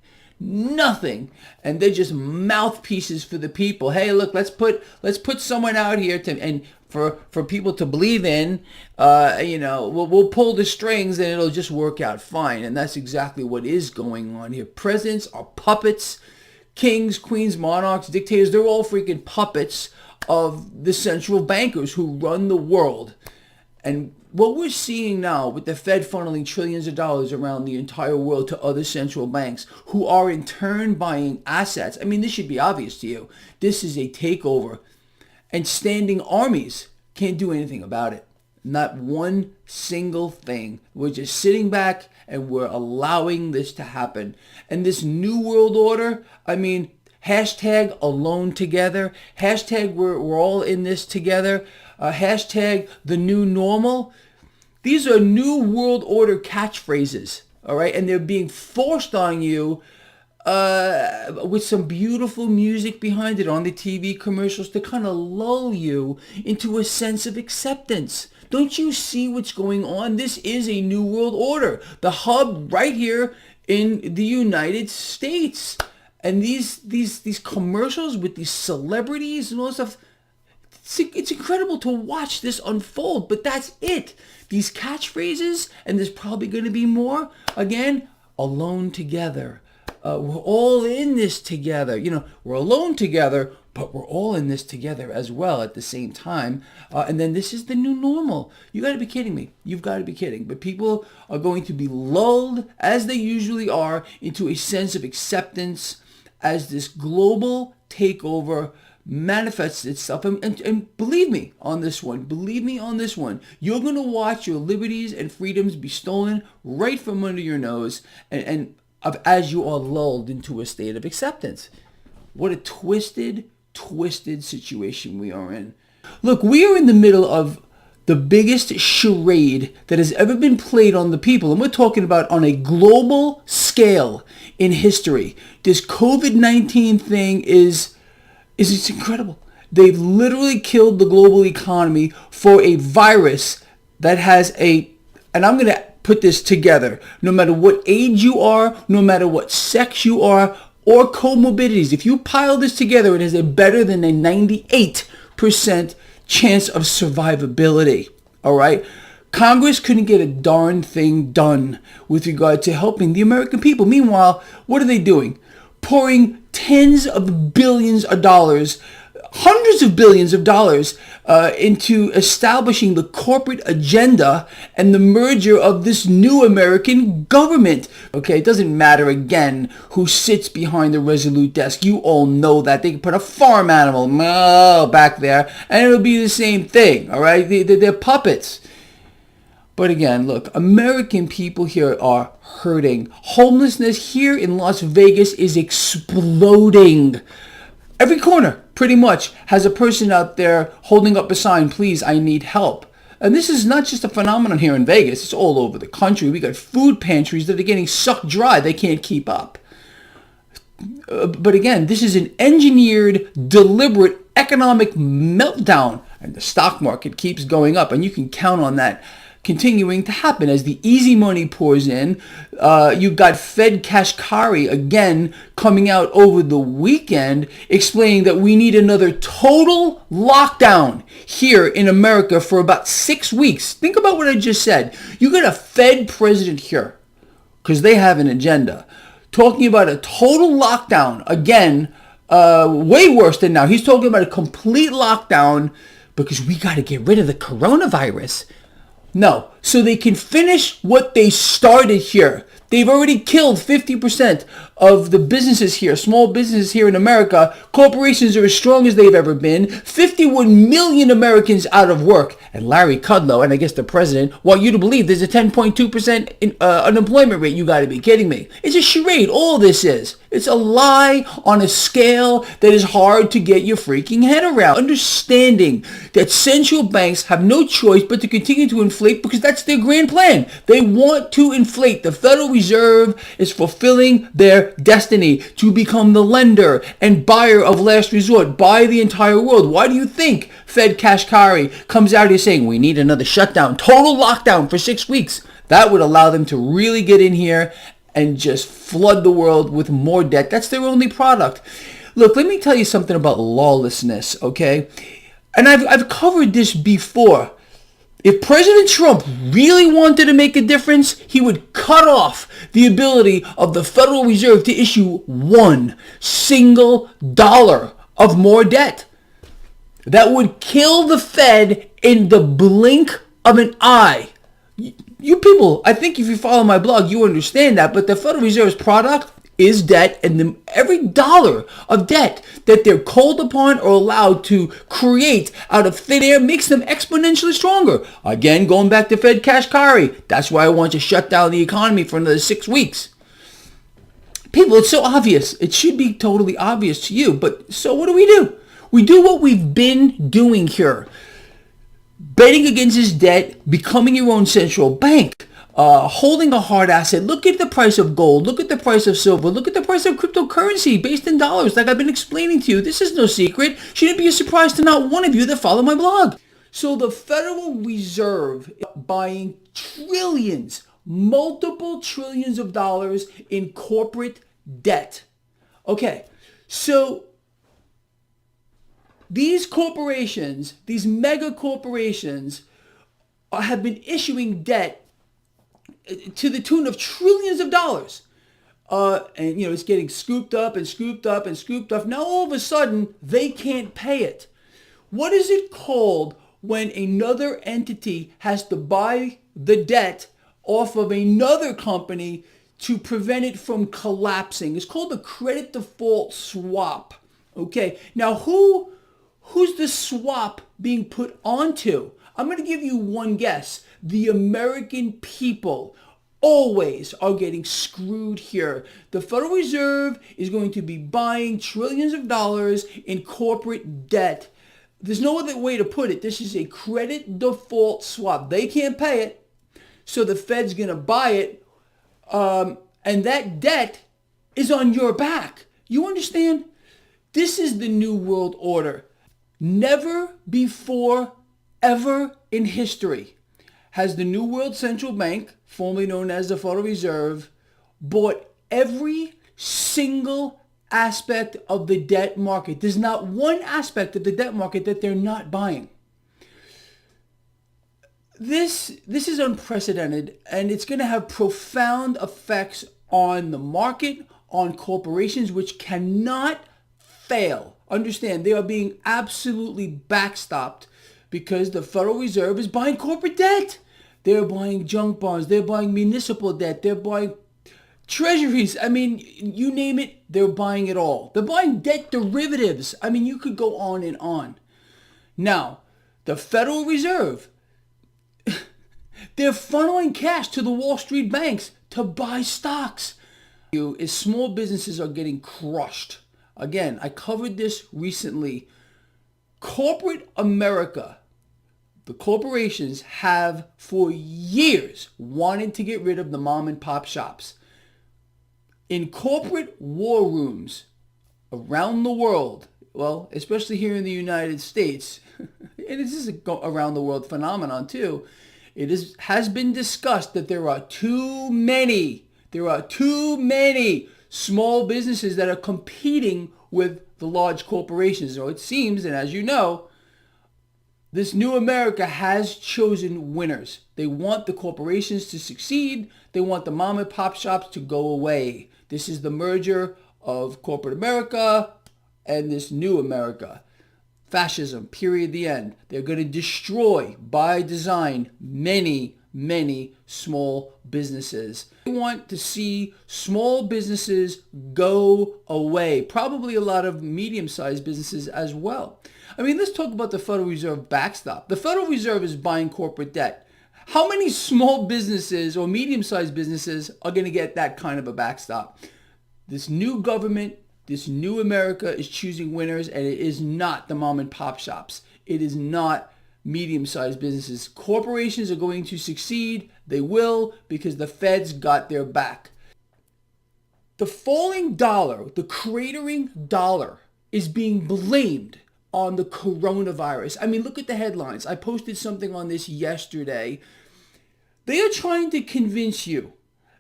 Nothing. And they're just mouthpieces for the people. Hey, look, let's put someone out here for people to believe in. We'll pull the strings and it'll just work out fine. And that's exactly what is going on here. Presidents are puppets. Kings, queens, monarchs, dictators, they're all freaking puppets of the central bankers who run the world. And what we're seeing now with the Fed funneling trillions of dollars around the entire world to other central banks who are in turn buying assets. I mean, this should be obvious to you. This is a takeover. And standing armies can't do anything about it. Not one single thing. We're just sitting back and we're allowing this to happen. And this new world order, I mean, hashtag alone together, hashtag we're all in this together, hashtag the new normal. These are new world order catchphrases, all right? And they're being forced on you with some beautiful music behind it on the TV commercials to kind of lull you into a sense of acceptance. Don't you see what's going on? This is a new world order. The hub right here in the United States. And these commercials with these celebrities and all that stuff, it's incredible to watch this unfold, but that's it. These catchphrases, and there's probably going to be more, again, alone together. We're all in this together. You know, we're alone together, but we're all in this together as well at the same time. And then this is the new normal. You got to be kidding me. You've got to be kidding. But people are going to be lulled, as they usually are, into a sense of acceptance as this global takeover manifests itself. And believe me on this one, you're going to watch your liberties and freedoms be stolen right from under your nose and as you are lulled into a state of acceptance. What a twisted situation we are in. Look, we are in the middle of the biggest charade that has ever been played on the people, and we're talking about on a global scale in history. This COVID-19 thing it's incredible. They've literally killed the global economy for a virus that has and I'm going to put this together, no matter what age you are, no matter what sex you are, or comorbidities. If you pile this together, it is a better than a 98% chance of survivability. All right? Congress couldn't get a darn thing done with regard to helping the American people. Meanwhile, what are they doing? Pouring tens of billions of dollars, hundreds of billions of dollars into establishing the corporate agenda and the merger of this new American government. Okay, it doesn't matter again who sits behind the Resolute desk. You all know that. They can put a farm animal back there and it'll be the same thing. All right, they're puppets. But again, look, American people here are hurting. Homelessness here in Las Vegas is exploding. Every corner, pretty much, has a person out there holding up a sign, please, I need help. And this is not just a phenomenon here in Vegas. It's all over the country. We got food pantries that are getting sucked dry. They can't keep up. But again, this is an engineered, deliberate economic meltdown. And the stock market keeps going up. And you can count on that continuing to happen as the easy money pours in. You've got Fed Kashkari again coming out over the weekend explaining that we need another total lockdown here in America for about 6 weeks. Think about what I just said. You got a Fed president here, because they have an agenda, talking about a total lockdown again, way worse than now. He's talking about a complete lockdown because we got to get rid of the coronavirus. No, so they can finish what they started here. They've already killed 50% of the businesses here, small businesses here in America. Corporations are as strong as they've ever been. 51 million Americans out of work. And Larry Kudlow, and I guess the president, want you to believe there's a 10.2% unemployment rate. You got to be kidding me. It's a charade. All this is. It's a lie on a scale that is hard to get your freaking head around. Understanding that central banks have no choice but to continue to inflate because that's their grand plan. They want to inflate. The Federal Reserve is fulfilling their destiny to become the lender and buyer of last resort, buy the entire world. Why do you think Fed Kashkari comes out here saying we need another shutdown, total lockdown for 6 weeks? That would allow them to really get in here and just flood the world with more debt. That's their only product. Look, let me tell you something about lawlessness, okay? And I've covered this before. If President Trump really wanted to make a difference, he would cut off the ability of the Federal Reserve to issue $1 single of more debt. That would kill the Fed in the blink of an eye. You people, I think if you follow my blog, you understand that, but the Federal Reserve's product is debt, and every dollar of debt that they're called upon or allowed to create out of thin air makes them exponentially stronger. Again, going back to Fed Kashkari, that's why I want to shut down the economy for another 6 weeks. People, it's so obvious. It should be totally obvious to you, but so what do? We do what we've been doing here. Betting against this debt, becoming your own central bank, holding a hard asset. Look at the price of gold. Look at the price of silver. Look at the price of cryptocurrency based in dollars, like I've been explaining to you. This is no secret. Shouldn't be a surprise to not one of you that follow my blog. So the Federal Reserve is buying trillions, multiple trillions of dollars in corporate debt. Okay, so these corporations, these mega corporations, have been issuing debt to the tune of trillions of dollars. And, it's getting scooped up and scooped up and scooped up. Now, all of a sudden, they can't pay it. What is it called when another entity has to buy the debt off of another company to prevent it from collapsing? It's called a credit default swap. Okay, now who's the swap being put onto? I'm going to give you one guess. The American people always are getting screwed here. The Federal Reserve is going to be buying trillions of dollars in corporate debt. There's no other way to put it. This is a credit default swap. They can't pay it, so the Fed's going to buy it, and that debt is on your back. You understand? This is the New World Order. Never before, ever in history has the New World Central Bank, formerly known as the Federal Reserve, bought every single aspect of the debt market. There's not one aspect of the debt market that they're not buying. This is unprecedented, and it's going to have profound effects on the market, on corporations, which cannot fail. Understand, they are being absolutely backstopped because the Federal Reserve is buying corporate debt. They're buying junk bonds. They're buying municipal debt. They're buying treasuries. I mean, you name it, they're buying it all. They're buying debt derivatives. I mean, you could go on and on. Now, the Federal Reserve, they're funneling cash to the Wall Street banks to buy stocks. Is small businesses are getting crushed. Again, I covered this recently. Corporate America, the corporations have for years wanted to get rid of the mom and pop shops. In corporate war rooms around the world, well, especially here in the United States, and this is a around the world phenomenon too, has been discussed that there are too many small businesses that are competing with the large corporations. So it seems, and as you know, this new America has chosen winners. They want the corporations to succeed. They want the mom and pop shops to go away. This is the merger of corporate America and this new America. Fascism, period, the end. They're going to destroy, by design, many small businesses. They want to see small businesses go away. Probably a lot of medium-sized businesses as well. I mean, let's talk about the Federal Reserve backstop. The Federal Reserve is buying corporate debt. How many small businesses or medium-sized businesses are going to get that kind of a backstop? This new government, this new America is choosing winners, and it is not the mom and pop shops. It is not medium-sized businesses. Corporations are going to succeed. They will, because the Fed's got their back. The falling dollar, the cratering dollar, is being blamed on the coronavirus. I mean, look at the headlines. I posted something on this yesterday. They are trying to convince you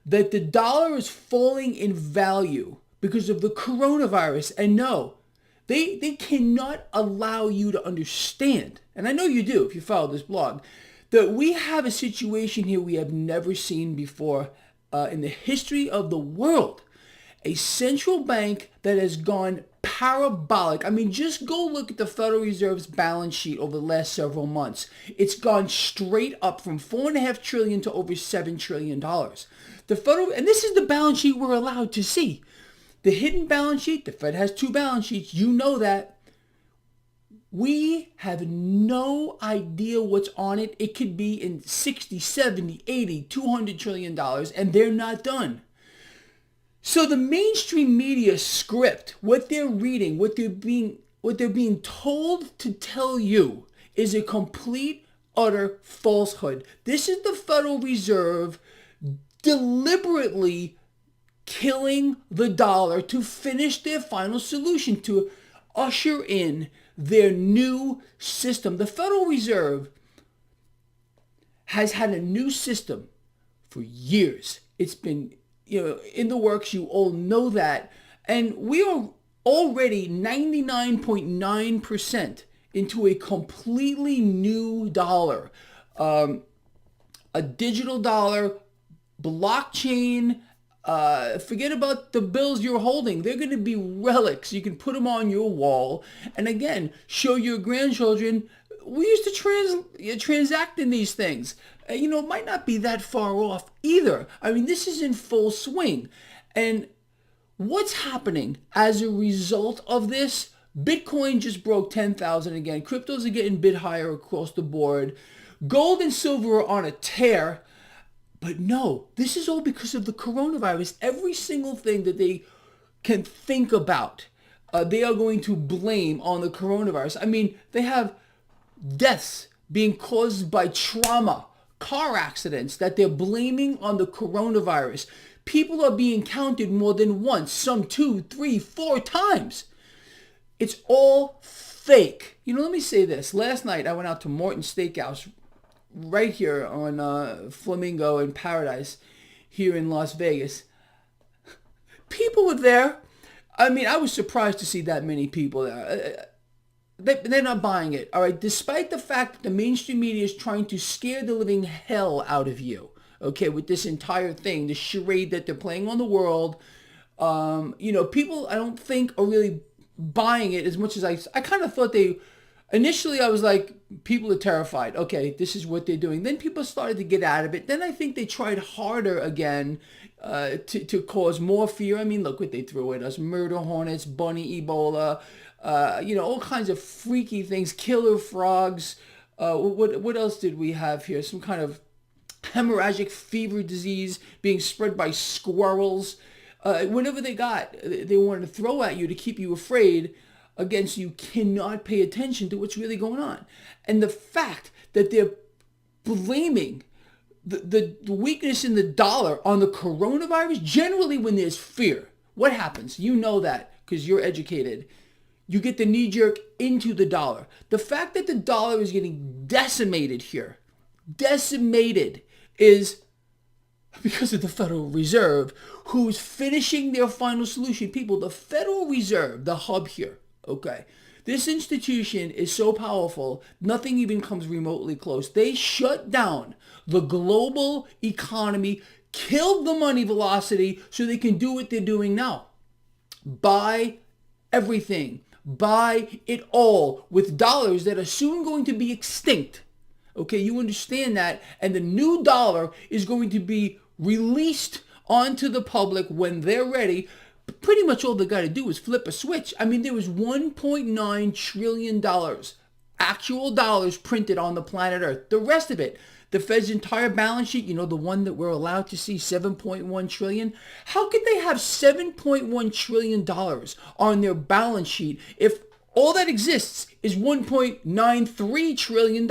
that the dollar is falling in value because of the coronavirus. And no, they cannot allow you to understand, and I know you do if you follow this blog, that we have a situation here we have never seen before in the history of the world. A central bank that has gone parabolic. I mean, just go look at the Federal Reserve's balance sheet over the last several months. It's gone straight up from $4.5 trillion to over $7 trillion. And this is the balance sheet we're allowed to see. The hidden balance sheet, the Fed has 2 balance sheets, you know that. We have no idea what's on it. It could be in 60, 70, 80, $200 trillion, and they're not done. So the mainstream media script, what they're reading, what they're being told to tell you is a complete, utter falsehood. This is the Federal Reserve deliberately killing the dollar to finish their final solution, to usher in their new system. The Federal Reserve has had a new system for years. It's been, in the works. You all know that. And we are already 99.9% into a completely new dollar. A digital dollar, blockchain. Forget about the bills you're holding. They're going to be relics. You can put them on your wall. And again, show your grandchildren, we used to transact in these things. It might not be that far off either. I mean, this is in full swing. And what's happening as a result of this? Bitcoin just broke 10,000 again. Cryptos are getting a bit higher across the board. Gold and silver are on a tear. But no, this is all because of the coronavirus. Every single thing that they can think about, they are going to blame on the coronavirus. I mean, they have deaths being caused by trauma, car accidents that they're blaming on the coronavirus. People are being counted more than once, some 2, 3, 4 times. It's all fake. Let me say this. Last night, I went out to Morton's Steakhouse right here on Flamingo and Paradise here in Las Vegas. People were there. I mean, I was surprised to see that many people there. They're not buying it, all right? Despite the fact that the mainstream media is trying to scare the living hell out of you, okay, with this entire thing, the charade that they're playing on the world. People, I don't think, are really buying it as much as I kind of thought they... Initially, I was like, people are terrified. Okay, this is what they're doing. Then people started to get out of it. Then I think they tried harder again to cause more fear. I mean, look what they threw at us. Murder hornets, bunny Ebola, all kinds of freaky things, killer frogs. What else did we have here? Some kind of hemorrhagic fever disease being spread by squirrels. Whatever they got, they wanted to throw at you to keep you afraid. Against you cannot pay attention to what's really going on. And the fact that they're blaming the weakness in the dollar on the coronavirus, generally when there's fear, what happens? You know that because you're educated. You get the knee-jerk into the dollar. The fact that the dollar is getting decimated here, is because of the Federal Reserve, who's finishing their final solution. People, the Federal Reserve, the hub here, okay, this institution is so powerful, nothing even comes remotely close. They shut down the global economy, killed the money velocity so they can do what they're doing now. Buy everything. Buy it all with dollars that are soon going to be extinct. Okay, you understand that? And the new dollar is going to be released onto the public when they're ready. Pretty much all they got to do is flip a switch. I mean, there was $1.9 trillion actual dollars printed on the planet Earth. The rest of it, the Fed's entire balance sheet, the one that we're allowed to see, $7.1 trillion. How could they have $7.1 trillion on their balance sheet if all that exists is $1.93 trillion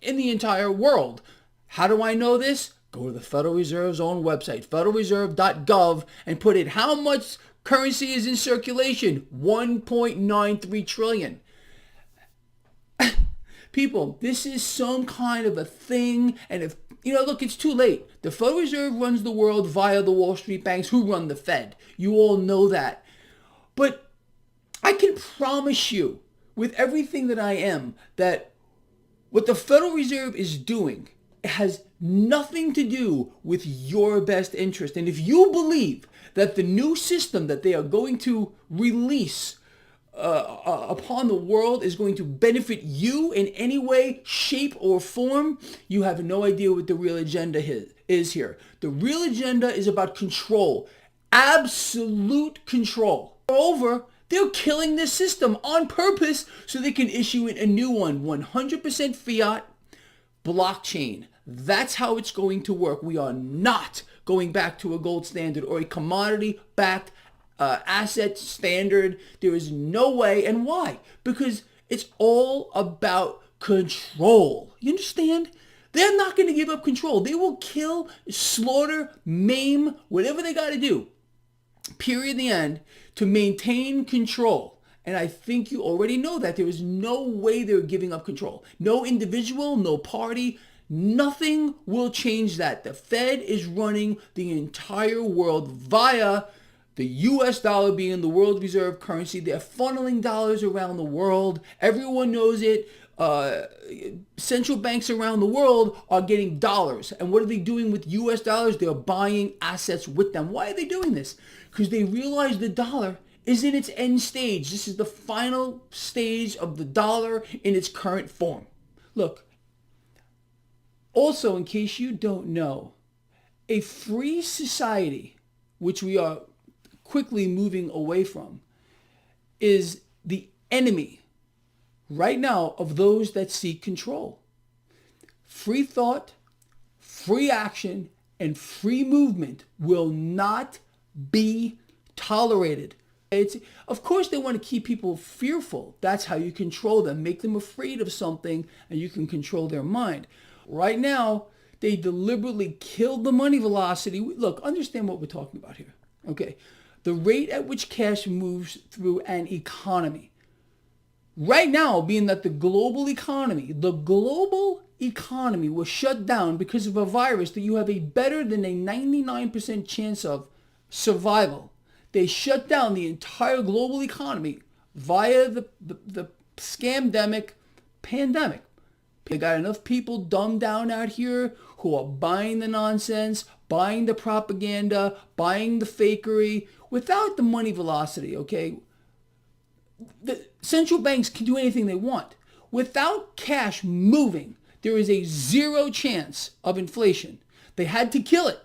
in the entire world? How do I know this? Go to the Federal Reserve's own website, federalreserve.gov, and put in how much currency is in circulation. 1.93 trillion. People, this is some kind of a thing. And if, look, it's too late. The Federal Reserve runs the world via the Wall Street banks who run the Fed. You all know that. But I can promise you with everything that I am that what the Federal Reserve is doing has nothing to do with your best interest. And if you believe that the new system that they are going to release upon the world is going to benefit you in any way, shape, or form, you have no idea what the real agenda is here. The real agenda is about control, absolute control. Moreover, they're killing this system on purpose so they can issue a new one, 100% fiat blockchain. That's how it's going to work. We are not going back to a gold standard or a commodity-backed asset standard. There is no way. And why? Because it's all about control. You understand? They're not going to give up control. They will kill, slaughter, maim, whatever they got to do, period, the end, to maintain control. And I think you already know that. There is no way they're giving up control. No individual, no party, nothing will change that. The Fed is running the entire world via the US dollar being the world reserve currency. They're funneling dollars around the world. Everyone knows it. Central banks around the world are getting dollars. And what are they doing with US dollars? They're buying assets with them. Why are they doing this? Because they realize the dollar is in its end stage. This is the final stage of the dollar in its current form. Look, also, in case you don't know, a free society, which we are quickly moving away from, is the enemy right now of those that seek control. Free thought, free action, and free movement will not be tolerated. Of course, they want to keep people fearful. That's how you control them. Make them afraid of something, and you can control their mind. Right now, they deliberately killed the money velocity. Look, understand what we're talking about here. Okay, the rate at which cash moves through an economy. Right now, being that the global economy was shut down because of a virus that you have a better than a 99% chance of survival. They shut down the entire global economy via the scamdemic pandemic. They got enough people dumbed down out here who are buying the nonsense, buying the propaganda, buying the fakery without the money velocity, okay? The central banks can do anything they want. Without cash moving, there is a 0 chance of inflation. They had to kill it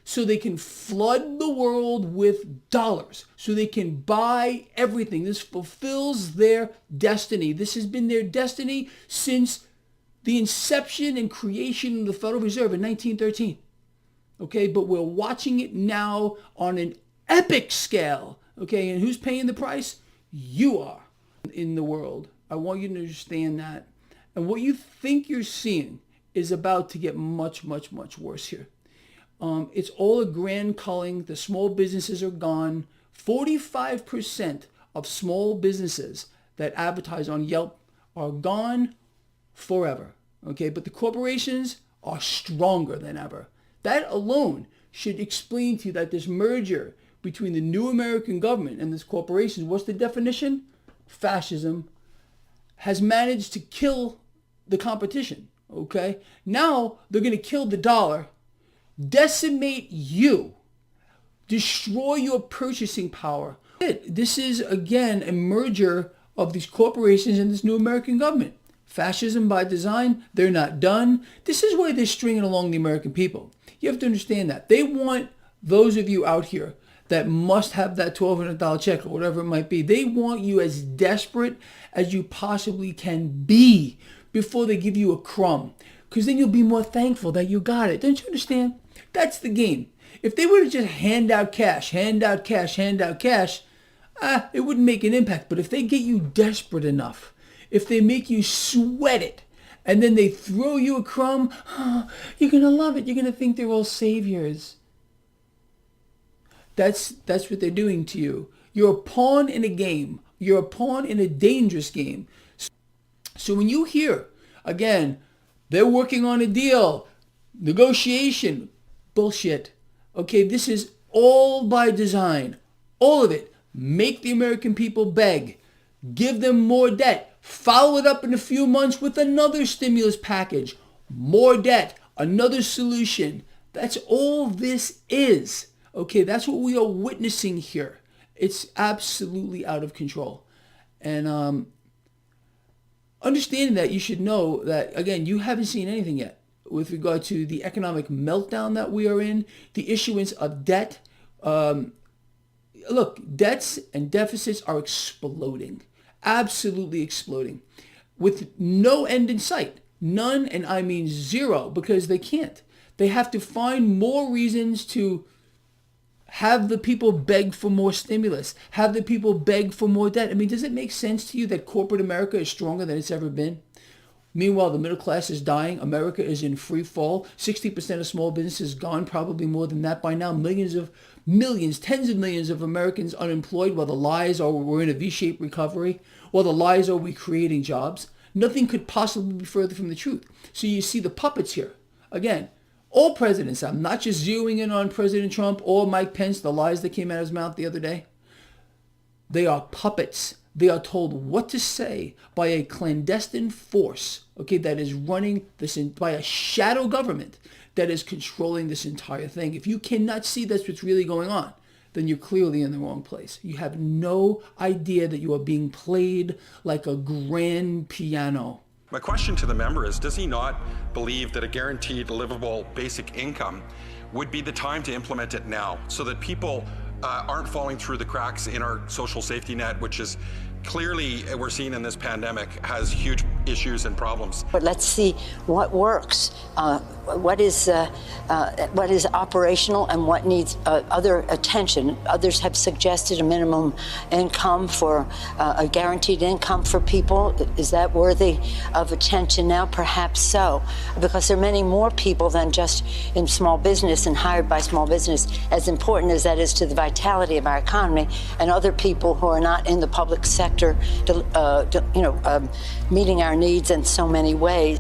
so they can flood the world with dollars, so they can buy everything. This fulfills their destiny. This has been their destiny since the inception and creation of the Federal Reserve in 1913. Okay, but we're watching it now on an epic scale. Okay, and who's paying the price? You are in the world. I want you to understand that. And what you think you're seeing is about to get much, much, much worse here. It's all a grand culling. The small businesses are gone. 45% of small businesses that advertise on Yelp are gone forever. Okay, but the corporations are stronger than ever. That alone should explain to you that this merger between the new American government and this corporation, what's the definition? Fascism, has managed to kill the competition. Okay, now they're going to kill the dollar, decimate you, destroy your purchasing power. This is, again, a merger of these corporations and this new American government. Fascism by design, they're not done. This is why they're stringing along the American people. You have to understand that. They want those of you out here that must have that $1,200 check or whatever it might be. They want you as desperate as you possibly can be before they give you a crumb. Because then you'll be more thankful that you got it. Don't you understand? That's the game. If they were to just hand out cash, it wouldn't make an impact. But if they get you desperate enough, if they make you sweat it, and then they throw you a crumb, you're going to love it. You're going to think they're all saviors. That's what they're doing to you. You're a pawn in a game. You're a pawn in a dangerous game. So when you hear, again, they're working on a deal, negotiation, bullshit. Okay, this is all by design. All of it. Make the American people beg. Give them more debt. Follow it up in a few months with another stimulus package. More debt. Another solution. That's all this is. Okay, that's what we are witnessing here. It's absolutely out of control. And understanding that, you should know that, again, you haven't seen anything yet with regard to the economic meltdown that we are in, the issuance of debt. Look, debts and deficits are exploding, absolutely exploding, with no end in sight. None, and I mean zero, because they can't. They have to find more reasons to have the people beg for more stimulus, have the people beg for more debt. I mean, does it make sense to you that corporate America is stronger than it's ever been? Meanwhile, the middle class is dying. America is in free fall. 60% of small businesses gone, probably more than that by now. Millions, tens of millions of Americans unemployed, while the lies are we're in a V-shaped recovery, while the lies are we creating jobs. Nothing could possibly be further from the truth. So you see the puppets here. Again, all presidents, I'm not just zeroing in on President Trump or Mike Pence, the lies that came out of his mouth the other day. They are puppets. They are told what to say by a clandestine force, okay, that is running this, by a shadow government that is controlling this entire thing. If you cannot see that's what's really going on, then you're clearly in the wrong place. You have no idea that you are being played like a grand piano. My question to the member is, does he not believe that a guaranteed livable basic income would be the time to implement it now, so that people aren't falling through the cracks in our social safety net, which is clearly, we're seeing in this pandemic, has huge issues and problems? But let's see what works, what is operational, and what needs other attention. Others have suggested a minimum income for a guaranteed income for people. Is that worthy of attention now? Perhaps so, because there are many more people than just in small business and hired by small business, as important as that is to the vitality of our economy, and other people who are not in the public sector, meeting our needs in so many ways.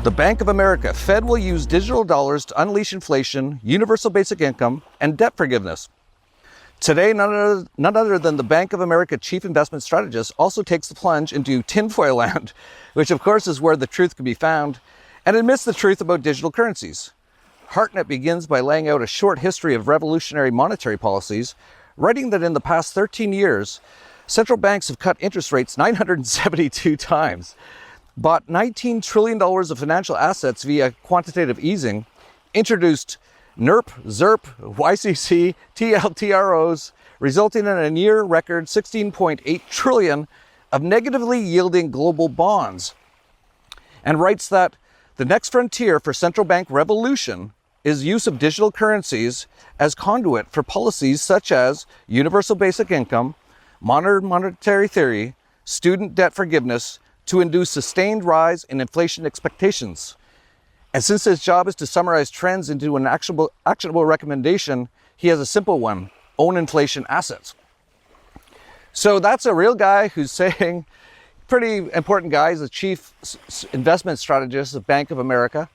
The Bank of America, Fed will use digital dollars to unleash inflation, universal basic income, and debt forgiveness. Today, none other than the Bank of America chief investment strategist also takes the plunge into tinfoil land, which of course is where the truth can be found, and admits the truth about digital currencies. Hartnett begins by laying out a short history of revolutionary monetary policies, writing that in the past 13 years, central banks have cut interest rates 972 times, bought $19 trillion of financial assets via quantitative easing, introduced NERP, ZERP, YCC, TLTROs, resulting in a near record $16.8 trillion of negatively yielding global bonds, and writes that the next frontier for central bank revolution is use of digital currencies as conduit for policies such as universal basic income, modern monetary theory, student debt forgiveness, to induce sustained rise in inflation expectations. And since his job is to summarize trends into an actionable recommendation, he has a simple one: own inflation assets. So that's a real guy who's saying, pretty important guy, he's the chief investment strategist of Bank of America.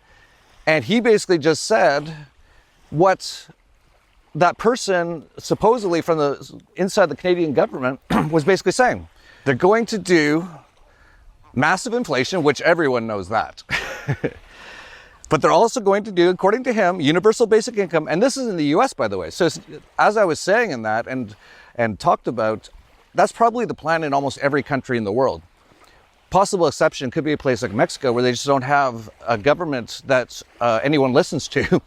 And he basically just said what that person supposedly from the inside the Canadian government was basically saying. They're going to do massive inflation, which everyone knows that. But they're also going to do, according to him, universal basic income. And this is in the US, by the way. So as I was saying in that and talked about, that's probably the plan in almost every country in the world. Possible exception could be a place like Mexico, where they just don't have a government that anyone listens to.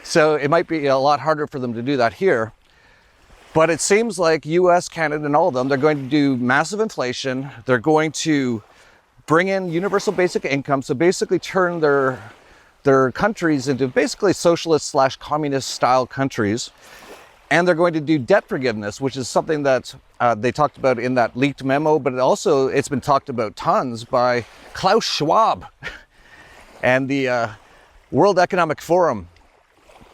So it might be a lot harder for them to do that here. But it seems like US, Canada, and all of them, they're going to do massive inflation. They're going to bring in universal basic income. So basically turn their countries into basically socialist / communist style countries. And they're going to do debt forgiveness, which is something that they talked about in that leaked memo, but also it's been talked about tons by Klaus Schwab and the World Economic Forum.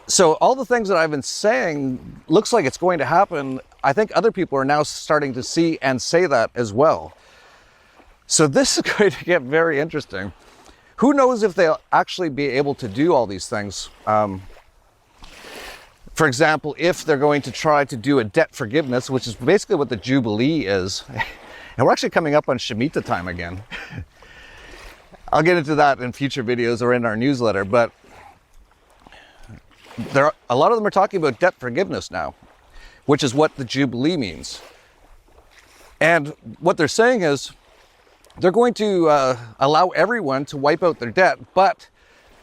So all the things that I've been saying looks like it's going to happen. I think other people are now starting to see and say that as well. So this is going to get very interesting. Who knows if they'll actually be able to do all these things? For example, if they're going to try to do a debt forgiveness, which is basically what the Jubilee is. And we're actually coming up on Shemitah time again. I'll get into that in future videos or in our newsletter, but a lot of them are talking about debt forgiveness now, which is what the Jubilee means. And what they're saying is they're going to allow everyone to wipe out their debt, but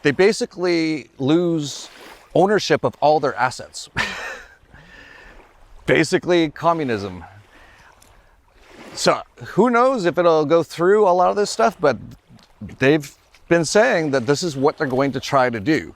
they basically lose ownership of all their assets. Basically communism. So who knows if it'll go through a lot of this stuff, but they've been saying that this is what they're going to try to do.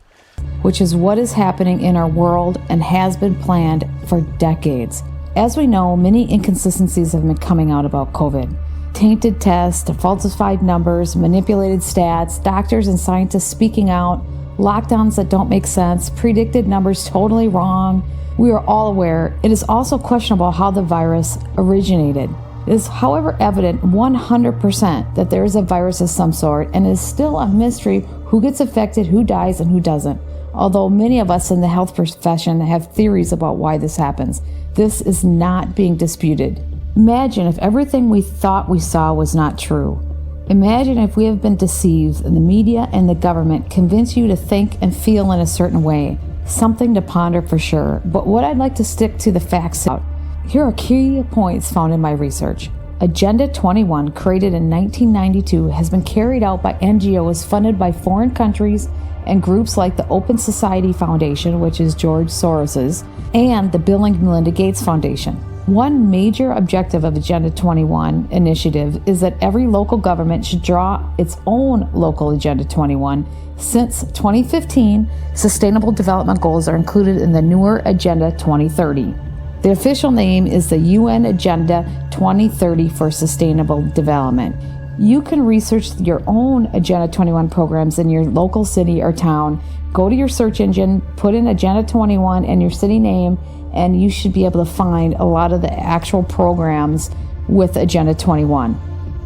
Which is what is happening in our world and has been planned for decades. As we know, many inconsistencies have been coming out about COVID. Tainted tests, falsified numbers, manipulated stats, doctors and scientists speaking out, lockdowns that don't make sense, predicted numbers totally wrong. We are all aware it is also questionable how the virus originated. It is, however, evident 100% that there is a virus of some sort, and it is still a mystery who gets affected, who dies, and who doesn't. Although many of us in the health profession have theories about why this happens, this is not being disputed. Imagine if everything we thought we saw was not true. Imagine if we have been deceived and the media and the government convince you to think and feel in a certain way. Something to ponder for sure, but what I'd like to stick to the facts out. Here are key points found in my research. Agenda 21, created in 1992, has been carried out by NGOs funded by foreign countries and groups like the Open Society Foundation, which is George Soros's, and the Bill and Melinda Gates Foundation. One major objective of Agenda 21 initiative is that every local government should draw its own local Agenda 21. Since 2015, Sustainable Development Goals are included in the newer Agenda 2030. The official name is the UN Agenda 2030 for Sustainable Development. You can research your own Agenda 21 programs in your local city or town. Go to your search engine, put in Agenda 21 and your city name, and you should be able to find a lot of the actual programs with Agenda 21.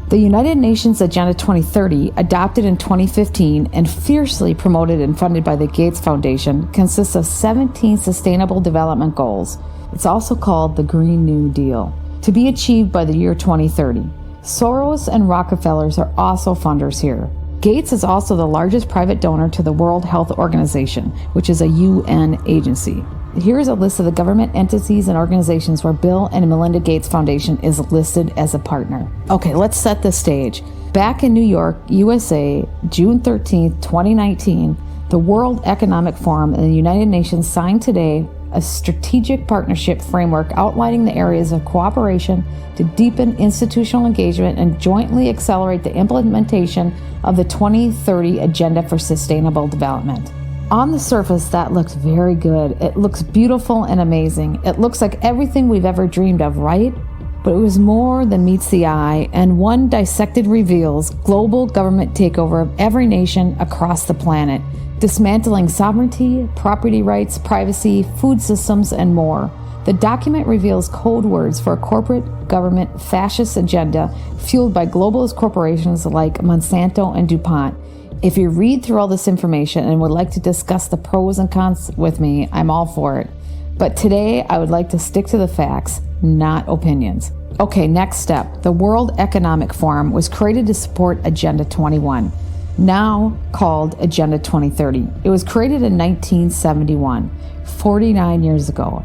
The United Nations Agenda 2030, adopted in 2015 and fiercely promoted and funded by the Gates Foundation, consists of 17 Sustainable Development Goals. It's also called the Green New Deal, to be achieved by the year 2030. Soros and Rockefellers are also funders here. Gates is also the largest private donor to the World Health Organization, which is a UN agency. Here's a list of the government entities and organizations where Bill and Melinda Gates Foundation is listed as a partner. Okay, let's set the stage. Back in New York, USA, June 13th, 2019, the World Economic Forum and the United Nations signed today a strategic partnership framework outlining the areas of cooperation to deepen institutional engagement and jointly accelerate the implementation of the 2030 Agenda for Sustainable Development. On the surface, that looks very good. It looks beautiful and amazing. It looks like everything we've ever dreamed of, right? But it was more than meets the eye, and one dissected reveals global government takeover of every nation across the planet, dismantling sovereignty, property rights, privacy, food systems, and more. The document reveals code words for a corporate government fascist agenda fueled by globalist corporations like Monsanto and DuPont. If you read through all this information and would like to discuss the pros and cons with me, I'm all for it. But today, I would like to stick to the facts, not opinions. Okay, next step. The World Economic Forum was created to support Agenda 21, now called Agenda 2030. It was created in 1971, 49 years ago.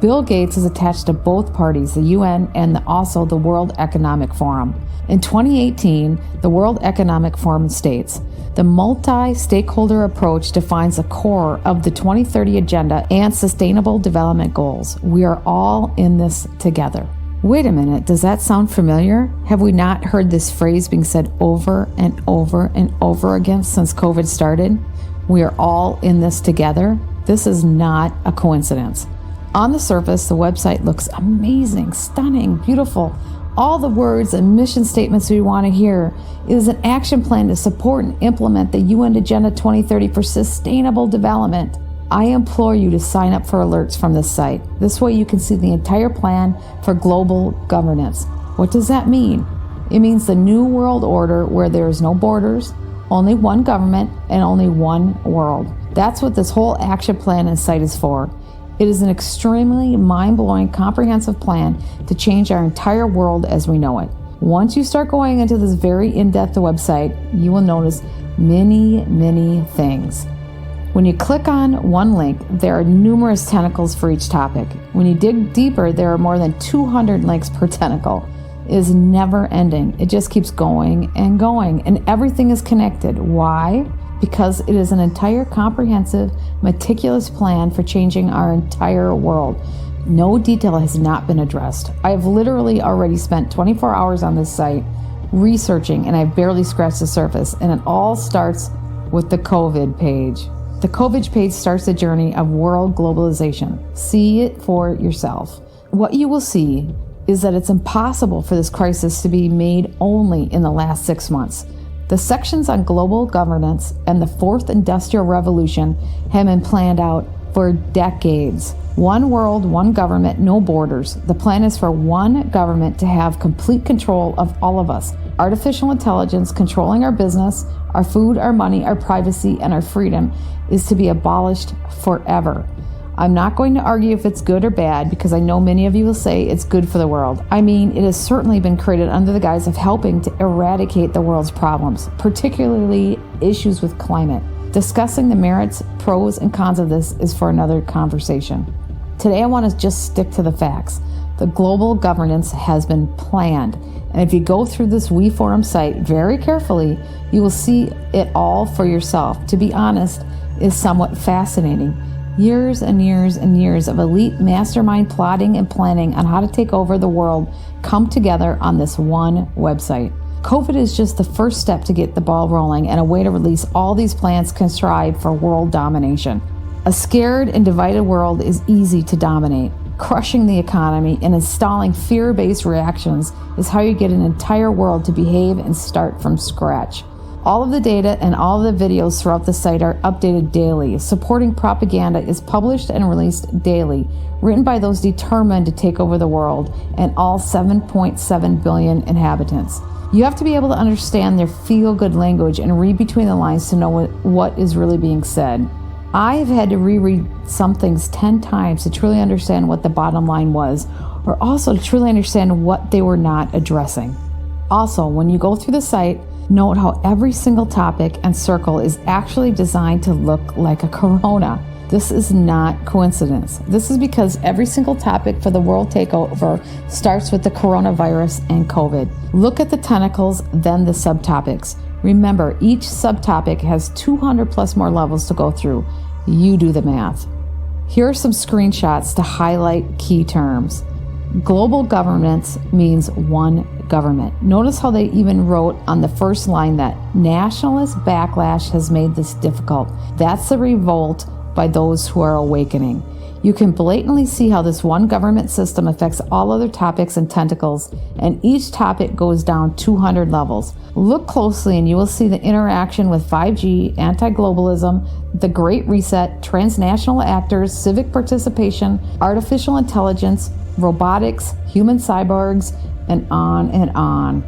Bill Gates is attached to both parties, the UN and also the World Economic Forum. In 2018, the World Economic Forum states, the multi-stakeholder approach defines the core of the 2030 Agenda and Sustainable Development Goals. We are all in this together. Wait a minute, does that sound familiar? Have we not heard this phrase being said over and over and over again since COVID started? We are all in this together. This is not a coincidence. On the surface, the website looks amazing, stunning, beautiful. All the words and mission statements we want to hear. It is an action plan to support and implement the UN Agenda 2030 for Sustainable Development. I implore you to sign up for alerts from this site. This way you can see the entire plan for global governance. What does that mean? It means the new world order where there is no borders, only one government, and only one world. That's what this whole action plan and site is for. It is an extremely mind-blowing, comprehensive plan to change our entire world as we know it. Once you start going into this very in-depth website, you will notice many, many things. When you click on one link, there are numerous tentacles for each topic. When you dig deeper, there are more than 200 links per tentacle. It is never ending. It just keeps going, and everything is connected. Why? Because it is an entire comprehensive, meticulous plan for changing our entire world. No detail has not been addressed. I have literally already spent 24 hours on this site researching, and I've barely scratched the surface, and it all starts with the COVID page. The COVID page starts the journey of world globalization. See it for yourself. What you will see is that it's impossible for this crisis to be made only in the last 6 months. The sections on global governance and the fourth industrial revolution have been planned out for decades. One world, one government, no borders. The plan is for one government to have complete control of all of us. Artificial intelligence controlling our business, our food, our money, our privacy, and our freedom is to be abolished forever. I'm not going to argue if it's good or bad because I know many of you will say it's good for the world. I mean, it has certainly been created under the guise of helping to eradicate the world's problems, particularly issues with climate. Discussing the merits, pros, and cons of this is for another conversation. Today I want to just stick to the facts. The global governance has been planned, and if you go through this WeForum site very carefully, you will see it all for yourself. To be honest, it is somewhat fascinating. Years and years and years of elite mastermind plotting and planning on how to take over the world come together on this one website. COVID is just the first step to get the ball rolling and a way to release all these plans contrived for world domination. A scared and divided world is easy to dominate. Crushing the economy and installing fear-based reactions is how you get an entire world to behave and start from scratch. All of the data and all of the videos throughout the site are updated daily. Supporting propaganda is published and released daily, written by those determined to take over the world and all 7.7 billion inhabitants. You have to be able to understand their feel-good language and read between the lines to know what is really being said. I have had to reread some things 10 times to truly understand what the bottom line was, or also to truly understand what they were not addressing. Also, when you go through the site, note how every single topic and circle is actually designed to look like a corona. This is not coincidence. This is because every single topic for the world takeover starts with the coronavirus and COVID. Look at the tentacles, then the subtopics. Remember, each subtopic has 200 plus more levels to go through. You do the math. Here are some screenshots to highlight key terms. Global governance means one government. Notice how they even wrote on the first line that nationalist backlash has made this difficult. That's the revolt by those who are awakening. You can blatantly see how this one government system affects all other topics and tentacles, and each topic goes down 200 levels. Look closely and you will see the interaction with 5G, anti-globalism, the Great Reset, transnational actors, civic participation, artificial intelligence, robotics, human cyborgs, and on and on.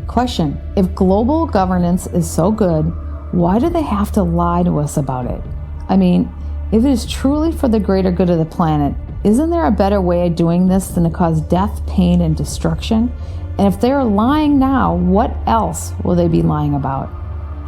Question: if global governance is so good, why do they have to lie to us about it? I mean, if it is truly for the greater good of the planet, isn't there a better way of doing this than to cause death, pain, and destruction? And if they're lying now, what else will they be lying about?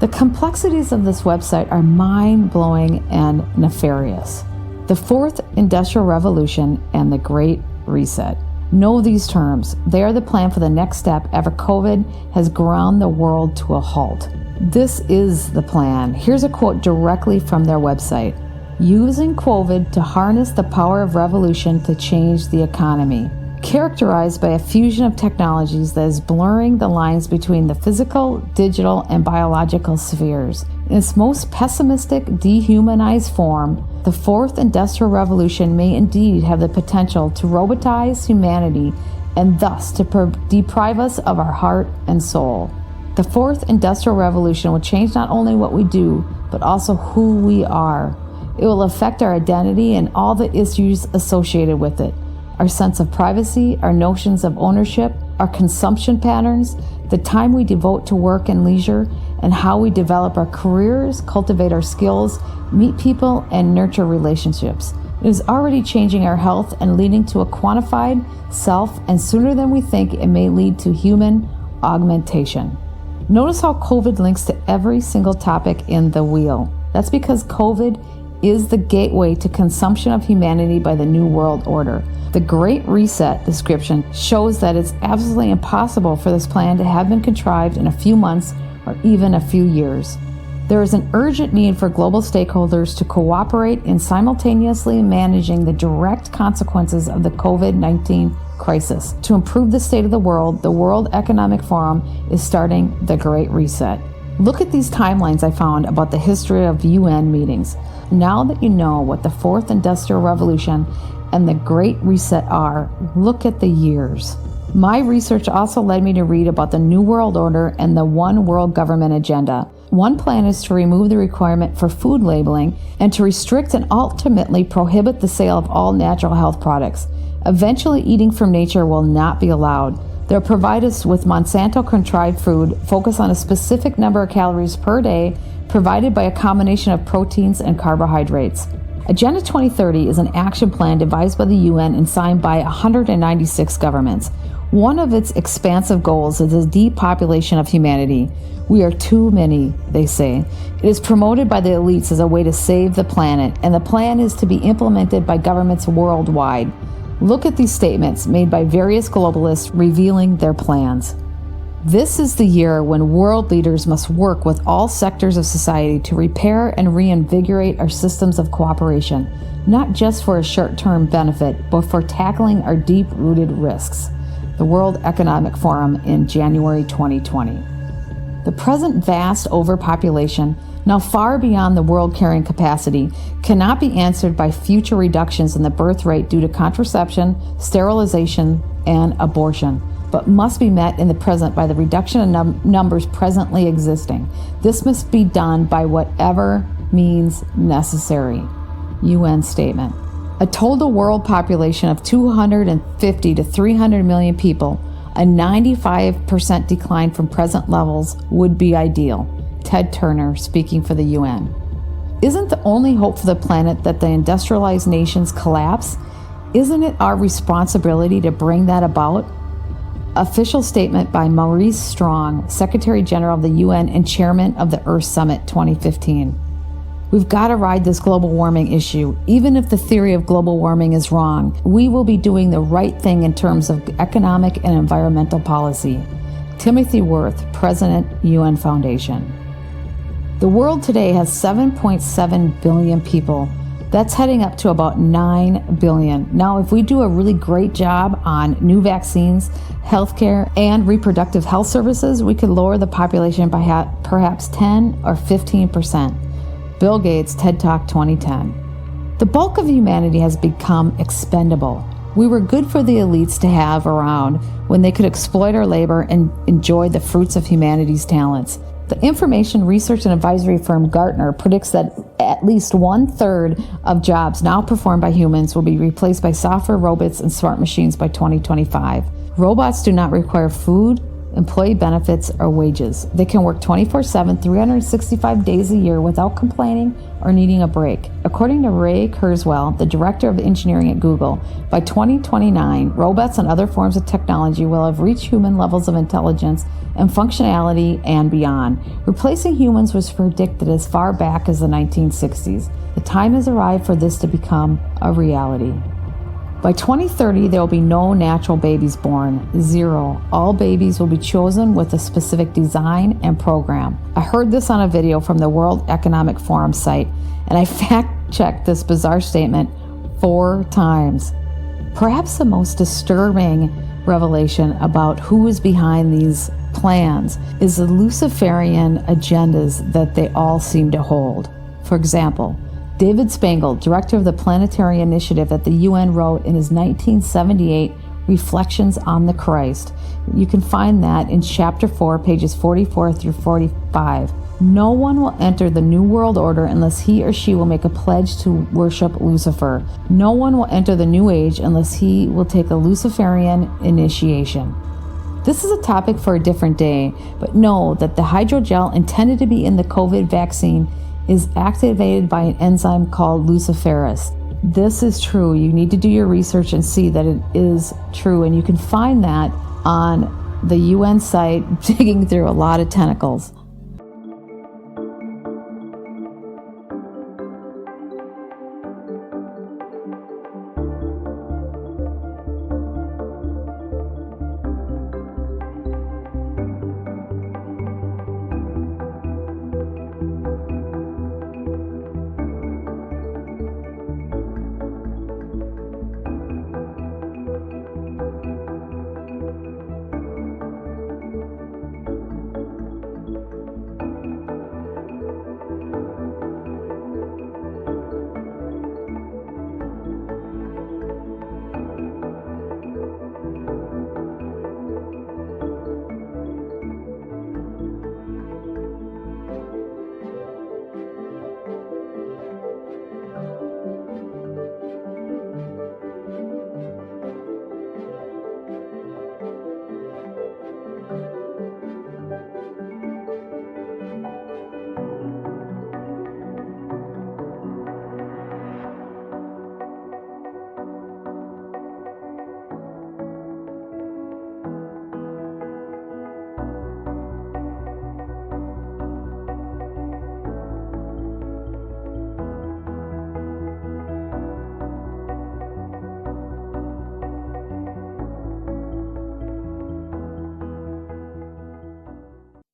The complexities of this website are mind-blowing and nefarious. The fourth industrial revolution and the Great Reset. Know these terms. They are the plan for the next step after COVID has ground the world to a halt. This is the plan. Here's a quote directly from their website. Using COVID to harness the power of revolution to change the economy. Characterized by a fusion of technologies that is blurring the lines between the physical, digital, and biological spheres. In its most pessimistic, dehumanized form, the fourth industrial revolution may indeed have the potential to robotize humanity and thus to deprive us of our heart and soul. The fourth industrial revolution will change not only what we do, but also who we are. It will affect our identity and all the issues associated with it. Our sense of privacy, our notions of ownership, our consumption patterns, the time we devote to work and leisure, and how we develop our careers, cultivate our skills, meet people, and nurture relationships. It is already changing our health and leading to a quantified self, and sooner than we think, it may lead to human augmentation. Notice how COVID links to every single topic in the wheel. That's because COVID is the gateway to consumption of humanity by the New World Order. The Great Reset description shows that it's absolutely impossible for this plan to have been contrived in a few months or even a few years. There is an urgent need for global stakeholders to cooperate in simultaneously managing the direct consequences of the COVID-19 crisis. To improve the state of the World Economic Forum is starting the Great Reset. Look at these timelines I found about the history of UN meetings. Now that you know what the Fourth Industrial Revolution and the Great Reset are, look at the years. My research also led me to read about the New World Order and the One World Government agenda. One plan is to remove the requirement for food labeling and to restrict and ultimately prohibit the sale of all natural health products. Eventually, eating from nature will not be allowed. They'll provide us with Monsanto-contrived food, focus on a specific number of calories per day, provided by a combination of proteins and carbohydrates. Agenda 2030 is an action plan devised by the UN and signed by 196 governments. One of its expansive goals is the depopulation of humanity. We are too many, they say. It is promoted by the elites as a way to save the planet, and the plan is to be implemented by governments worldwide. Look at these statements made by various globalists revealing their plans. This is the year when world leaders must work with all sectors of society to repair and reinvigorate our systems of cooperation, not just for a short-term benefit, but for tackling our deep-rooted risks. The World Economic Forum in January 2020. The present vast overpopulation, now far beyond the world carrying capacity, cannot be answered by future reductions in the birth rate due to contraception, sterilization, and abortion, but must be met in the present by the reduction in numbers presently existing. This must be done by whatever means necessary. UN statement. A total world population of 250 to 300 million people, a 95% decline from present levels would be ideal. Ted Turner, speaking for the UN. Isn't the only hope for the planet that the industrialized nations collapse? Isn't it our responsibility to bring that about? Official statement by Maurice Strong, Secretary General of the UN and Chairman of the Earth Summit 2015. We've got to ride this global warming issue. Even if the theory of global warming is wrong, we will be doing the right thing in terms of economic and environmental policy. Timothy Worth, President, UN Foundation. The world today has 7.7 billion people. That's heading up to about 9 billion. Now, if we do a really great job on new vaccines, healthcare, and reproductive health services, we could lower the population by perhaps 10 or 15%. Bill Gates, TED Talk 2010. The bulk of humanity has become expendable. We were good for the elites to have around when they could exploit our labor and enjoy the fruits of humanity's talents. The information research and advisory firm Gartner predicts that at least 1/3 of jobs now performed by humans will be replaced by software, robots, and smart machines by 2025. Robots do not require food, employee benefits, or wages. They can work 24/7, 365 days a year without complaining or needing a break. According to Ray Kurzweil, the director of engineering at Google, by 2029, robots and other forms of technology will have reached human levels of intelligence and functionality and beyond. Replacing humans was predicted as far back as the 1960s. The time has arrived for this to become a reality. By 2030, there will be no natural babies born. 0. All babies will be chosen with a specific design and program. I heard this on a video from the World Economic Forum site, and I fact-checked this bizarre statement 4 times. Perhaps the most disturbing revelation about who is behind these plans is the Luciferian agendas that they all seem to hold. For example, David Spangle, director of the Planetary Initiative at the UN, wrote in his 1978 Reflections on the Christ. You can find that in chapter 4, pages 44 through 45. No one will enter the New World Order unless he or she will make a pledge to worship Lucifer. No one will enter the New Age unless he will take a Luciferian initiation. This is a topic for a different day, but know that the hydrogel intended to be in the COVID vaccine is activated by an enzyme called luciferase. This is true. You need to do your research and see that it is true, and you can find that on the UN site digging through a lot of tentacles.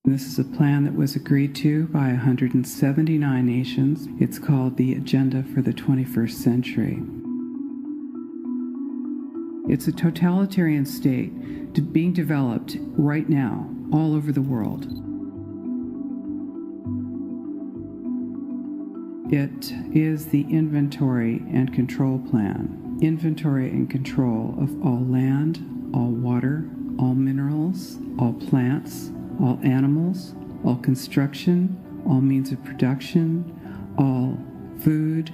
This is a plan that was agreed to by 179 nations. It's called the Agenda for the 21st Century. It's a totalitarian state being developed right now all over the world. It is the inventory and control plan. Inventory and control of all land, all water, all minerals, all plants, all animals, all construction, all means of production, all food,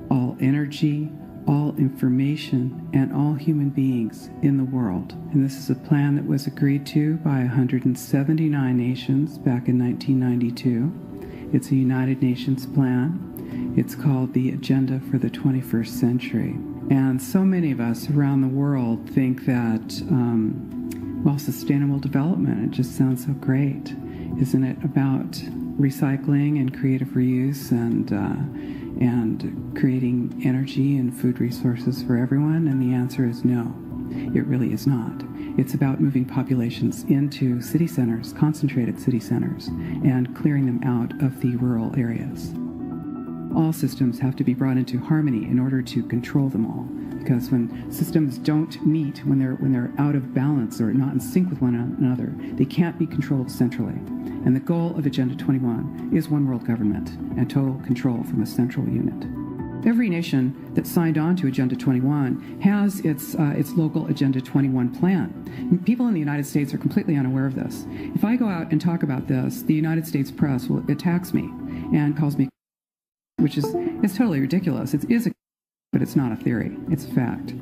all energy, all information, and all human beings in the world. And this is a plan that was agreed to by 179 nations back in 1992. It's a United Nations plan. It's called the Agenda for the 21st Century. And so many of us around the world think that sustainable development, it just sounds so great. Isn't it about recycling and creative reuse and creating energy and food resources for everyone? And the answer is no, it really is not. It's about moving populations into city centers, concentrated city centers, and clearing them out of the rural areas. All systems have to be brought into harmony in order to control them all. Because when systems don't meet, when they're out of balance or not in sync with one another, they can't be controlled centrally. And the goal of Agenda 21 is one world government and total control from a central unit. Every nation that signed on to Agenda 21 has its local Agenda 21 plan. People in the United States are completely unaware of this. If I go out and talk about this, the United States press attacks me and calls me, which is totally ridiculous. It is but it's not a theory, it's a fact.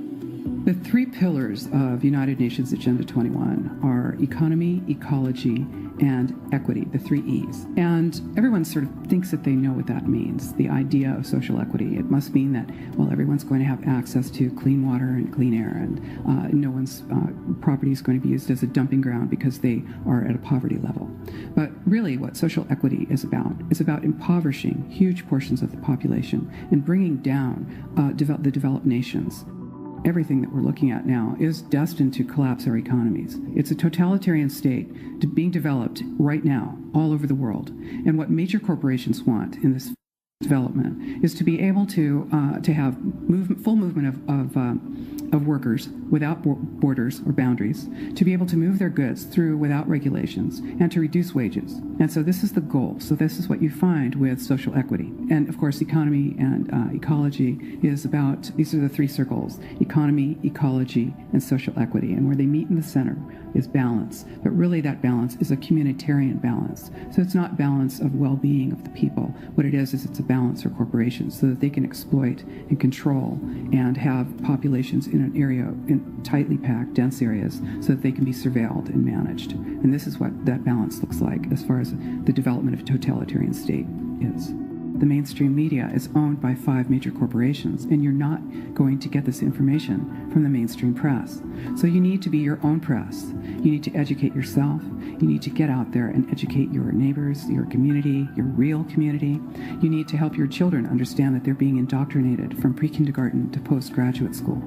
The three pillars of United Nations Agenda 21 are economy, ecology, and equity, the three E's. And everyone sort of thinks that they know what that means, the idea of social equity. It must mean that, well, everyone's going to have access to clean water and clean air, and no one's property is going to be used as a dumping ground because they are at a poverty level. But really what social equity is about impoverishing huge portions of the population and bringing down the developed nations. Everything that we're looking at now is destined to collapse our economies. It's a totalitarian state being developed right now all over the world. And what major corporations want in this development is to be able to have full movement of workers without borders or boundaries, to be able to move their goods through without regulations, and to reduce wages. And so this is the goal. So this is what you find with social equity. And of course, economy and ecology is about, these are the three circles: economy, ecology, and social equity. And where they meet in the center is balance. But really that balance is a communitarian balance. So it's not balance of well-being of the people. What it is it's a balance for corporations so that they can exploit and control and have populations in an area, in tightly packed, dense areas, so that they can be surveilled and managed. And this is what that balance looks like as far as the development of a totalitarian state is. The mainstream media is owned by 5 major corporations, and you're not going to get this information from the mainstream press. So you need to be your own press. You need to educate yourself. You need to get out there and educate your neighbors, your community, your real community. You need to help your children understand that they're being indoctrinated from pre-kindergarten to postgraduate school.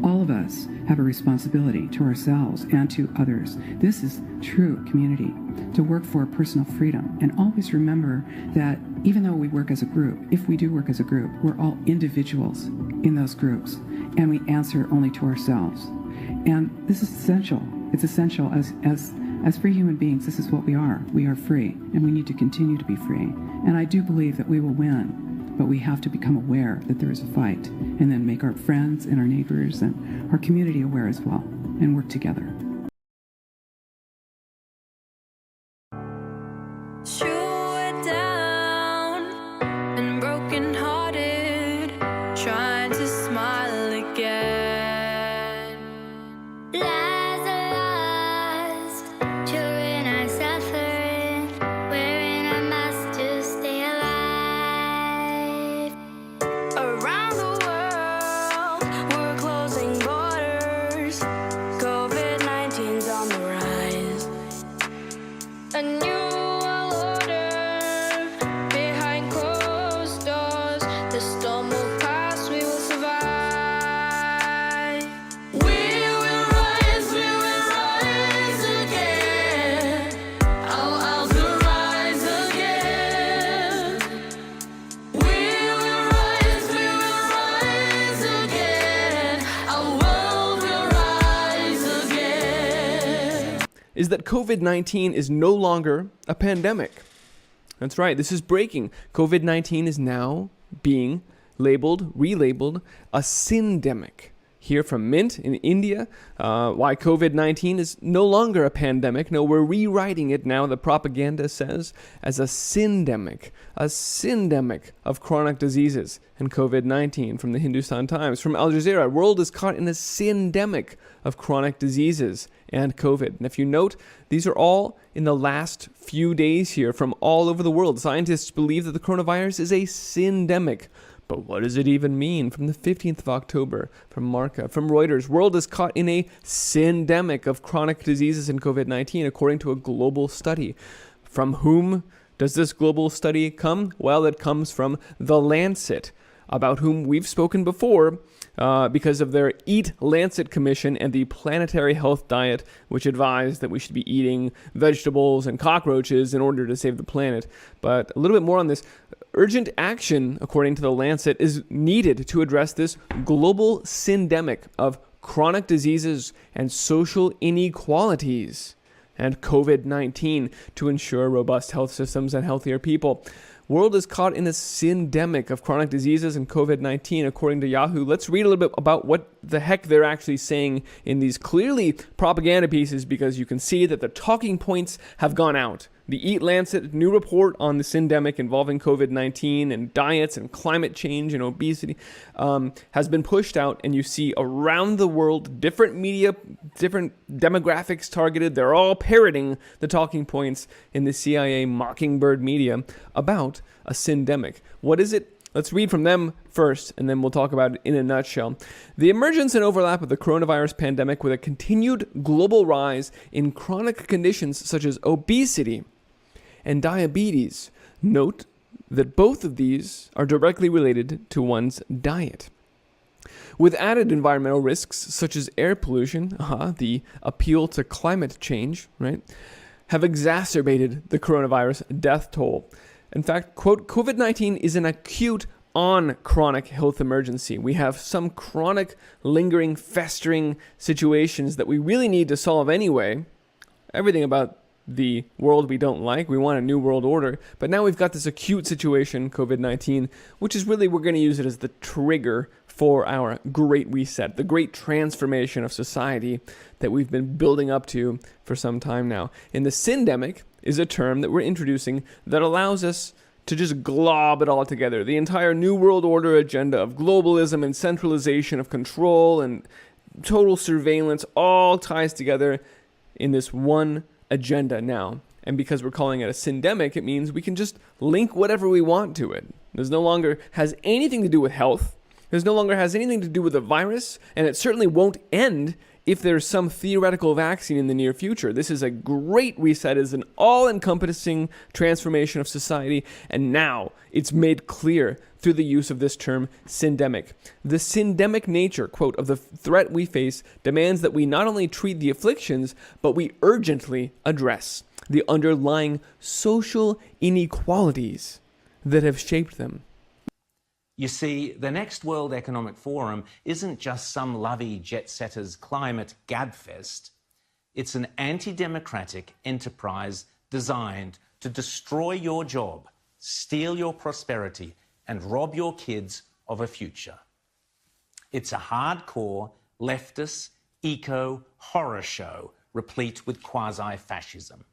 All of us have a responsibility to ourselves and to others. This is true community, to work for personal freedom. And always remember that even though we work as a group, if we do work as a group, we're all individuals in those groups, and we answer only to ourselves. And this is essential. It's essential as free human beings. This is what we are. We are free, and we need to continue to be free. And I do believe that we will win. But we have to become aware that there is a fight, and then make our friends and our neighbors and our community aware as well, and work together. Is that COVID-19 is no longer a pandemic. That's right, this is breaking. COVID-19 is now being relabeled a Casedemic. Here from Mint in India, why COVID-19 is no longer a pandemic. No, we're rewriting it now, the propaganda says, as a syndemic of chronic diseases. And COVID-19 from the Hindustan Times. From Al Jazeera, world is caught in a syndemic of chronic diseases and COVID. And if you note, these are all in the last few days here from all over the world. Scientists believe that the coronavirus is a syndemic. But what does it even mean? From the 15th of October, from Marca, from Reuters, world is caught in a syndemic of chronic diseases and COVID-19, according to a global study. From whom does this global study come? Well, it comes from The Lancet, about whom we've spoken before because of their Eat Lancet Commission and the Planetary Health Diet, which advised that we should be eating vegetables and cockroaches in order to save the planet. But a little bit more on this. Urgent action, according to The Lancet, is needed to address this global syndemic of chronic diseases and social inequalities and COVID-19 to ensure robust health systems and healthier people. World is caught in a syndemic of chronic diseases and COVID-19, according to Yahoo. Let's read a little bit about what the heck they're actually saying in these clearly propaganda pieces, because you can see that the talking points have gone out. The Eat Lancet new report on the syndemic involving COVID-19 and diets and climate change and obesity has been pushed out, and you see around the world different media, different demographics targeted. They're all parroting the talking points in the CIA Mockingbird media about a syndemic. What is it? Let's read from them first, and then we'll talk about it in a nutshell. The emergence and overlap of the coronavirus pandemic with a continued global rise in chronic conditions such as obesity and diabetes. Note that both of these are directly related to one's diet. With added environmental risks such as air pollution, the appeal to climate change, right, have exacerbated the coronavirus death toll. In fact, quote, COVID-19 is an acute on chronic health emergency. We have some chronic, lingering, festering situations that we really need to solve anyway. Everything about the world we don't like. We want a new world order. But now we've got this acute situation, COVID-19, which is really, we're going to use it as the trigger for our great reset, the great transformation of society that we've been building up to for some time now. And the syndemic is a term that we're introducing that allows us to just glob it all together. The entire New World Order agenda of globalism and centralization of control and total surveillance all ties together in this one agenda now. And because we're calling it a syndemic, it means we can just link whatever we want to it. This no longer has anything to do with health. This no longer has anything to do with the virus, and it certainly won't end if there's some theoretical vaccine in the near future. This is a great reset, is an all-encompassing transformation of society, and now it's made clear through the use of this term, syndemic. The syndemic nature, quote, of the threat we face demands that we not only treat the afflictions, but we urgently address the underlying social inequalities that have shaped them. You see, the next World Economic Forum isn't just some lovey jet-setters climate gabfest. It's an anti-democratic enterprise designed to destroy your job, steal your prosperity, and rob your kids of a future. It's a hardcore, leftist, eco-horror show replete with quasi-fascism.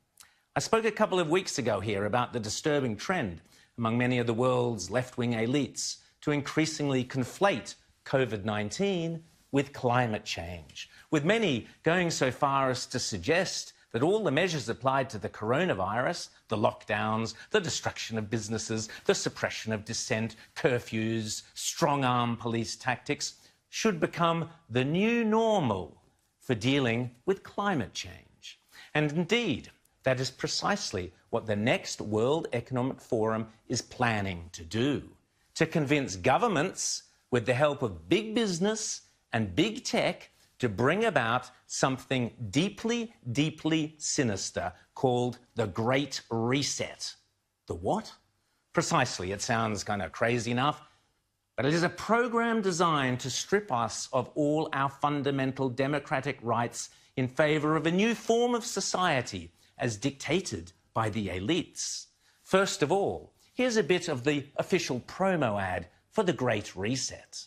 I spoke a couple of weeks ago here about the disturbing trend among many of the world's left-wing elites to increasingly conflate COVID-19 with climate change, with many going so far as to suggest that all the measures applied to the coronavirus, the lockdowns, the destruction of businesses, the suppression of dissent, curfews, strong-arm police tactics, should become the new normal for dealing with climate change. And indeed, that is precisely what the next World Economic Forum is planning to do, to convince governments, with the help of big business and big tech, to bring about something deeply, deeply sinister called the Great Reset. The what? Precisely, it sounds kind of crazy enough, but it is a program designed to strip us of all our fundamental democratic rights in favour of a new form of society as dictated by the elites. First of all, here's a bit of the official promo ad for the Great Reset.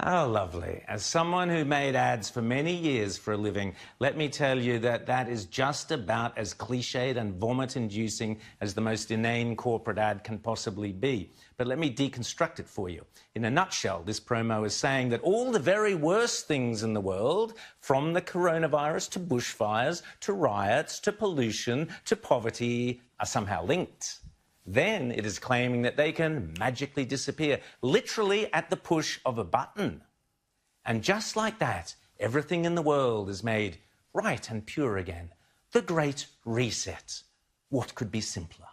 How lovely. As someone who made ads for many years for a living, let me tell you that that is just about as cliched and vomit-inducing as the most inane corporate ad can possibly be. But let me deconstruct it for you. In a nutshell, this promo is saying that all the very worst things in the world, from the coronavirus to bushfires, to riots, to pollution, to poverty, are somehow linked. Then it is claiming that they can magically disappear, literally at the push of a button. And just like that, everything in the world is made right and pure again. The Great Reset. What could be simpler?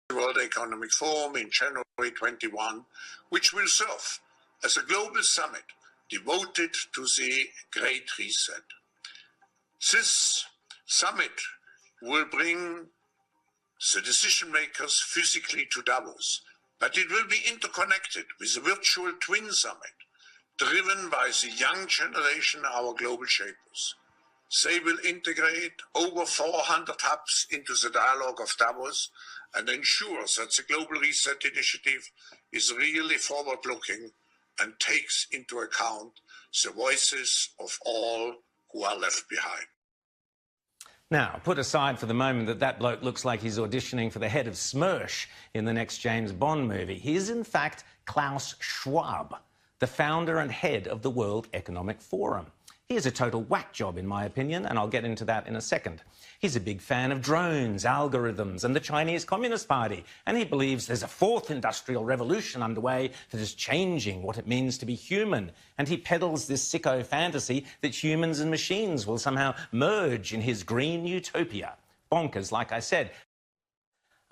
The World Economic Forum in January 21, which will serve as a global summit devoted to the Great Reset. This summit will bring the decision makers physically to Davos, but it will be interconnected with a virtual twin summit driven by the young generation, our global shapers. They will integrate over 400 hubs into the dialogue of Davos and ensure that the Global Reset Initiative is really forward-looking and takes into account the voices of all who are left behind. Now, put aside for the moment that that bloke looks like he's auditioning for the head of Smersh in the next James Bond movie. He is, in fact, Klaus Schwab, the founder and head of the World Economic Forum. He is a total whack job, in my opinion, and I'll get into that in a second. He's a big fan of drones, algorithms, and the Chinese Communist Party, and he believes there's a fourth industrial revolution underway that is changing what it means to be human, and he peddles this sicko fantasy that humans and machines will somehow merge in his green utopia. Bonkers, like I said.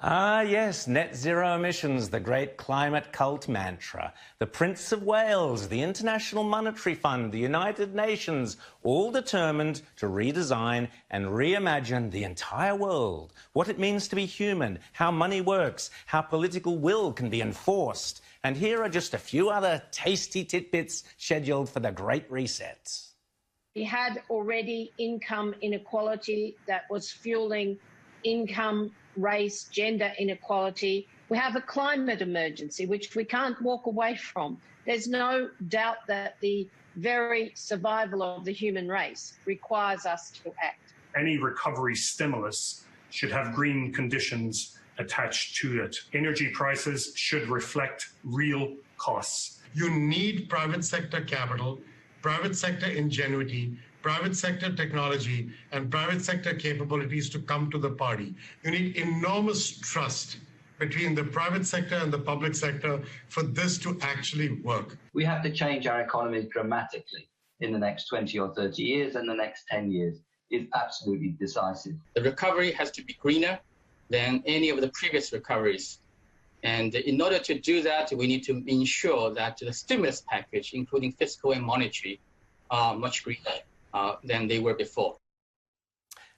Ah, yes, net zero emissions, the great climate cult mantra. The Prince of Wales, the International Monetary Fund, the United Nations, all determined to redesign and reimagine the entire world. What it means to be human, how money works, how political will can be enforced. And here are just a few other tasty tidbits scheduled for the Great Reset. We had already income inequality that was fueling income, race, gender inequality. We have a climate emergency, which we can't walk away from. There's no doubt that the very survival of the human race requires us to act. Any recovery stimulus should have green conditions attached to it. Energy prices should reflect real costs. You need private sector capital, private sector ingenuity, private sector technology, and private sector capabilities to come to the party. You need enormous trust between the private sector and the public sector for this to actually work. We have to change our economy dramatically in the next 20 or 30 years, and the next 10 years is absolutely decisive. The recovery has to be greener than any of the previous recoveries. And in order to do that, we need to ensure that the stimulus package, including fiscal and monetary, are much greener than they were before.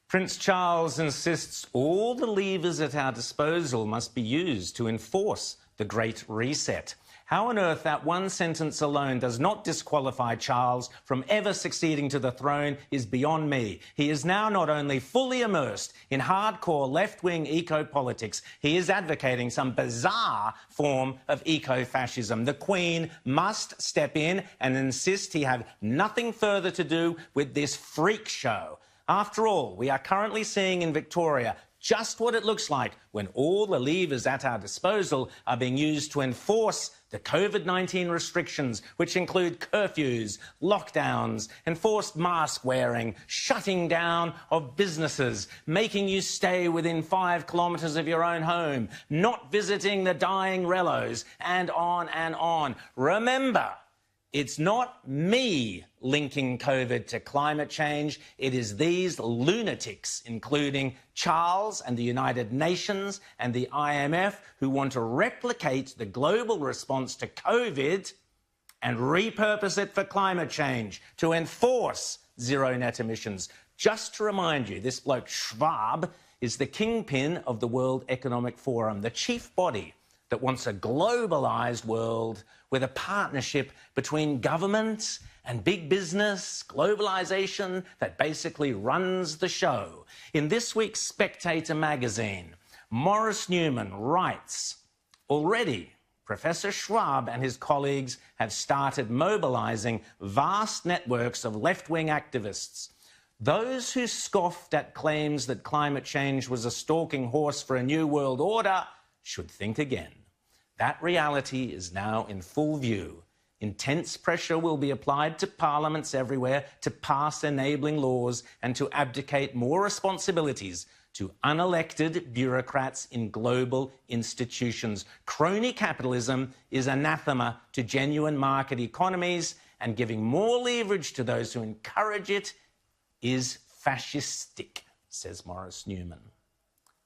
Prince Charles insists all the levers at our disposal must be used to enforce the Great Reset. How on earth that one sentence alone does not disqualify Charles from ever succeeding to the throne is beyond me. He is now not only fully immersed in hardcore left-wing eco-politics, he is advocating some bizarre form of eco-fascism. The Queen must step in and insist he have nothing further to do with this freak show. After all, we are currently seeing in Victoria just what it looks like when all the levers at our disposal are being used to enforce the COVID-19 restrictions, which include curfews, lockdowns, enforced mask wearing, shutting down of businesses, making you stay within 5 kilometres of your own home, not visiting the dying rellos, and on and on. Remember, it's not me linking COVID to climate change. It is these lunatics, including Charles and the United Nations and the IMF, who want to replicate the global response to COVID and repurpose it for climate change, to enforce zero net emissions. Just to remind you, this bloke Schwab is the kingpin of the World Economic Forum, the chief body that wants a globalised world with a partnership between governments and big business, globalisation that basically runs the show. In this week's Spectator magazine, Maurice Newman writes, already Professor Schwab and his colleagues have started mobilising vast networks of left-wing activists. Those who scoffed at claims that climate change was a stalking horse for a new world order should think again. That reality is now in full view. Intense pressure will be applied to parliaments everywhere to pass enabling laws and to abdicate more responsibilities to unelected bureaucrats in global institutions. Crony capitalism is anathema to genuine market economies, and giving more leverage to those who encourage it is fascistic, says Maurice Newman.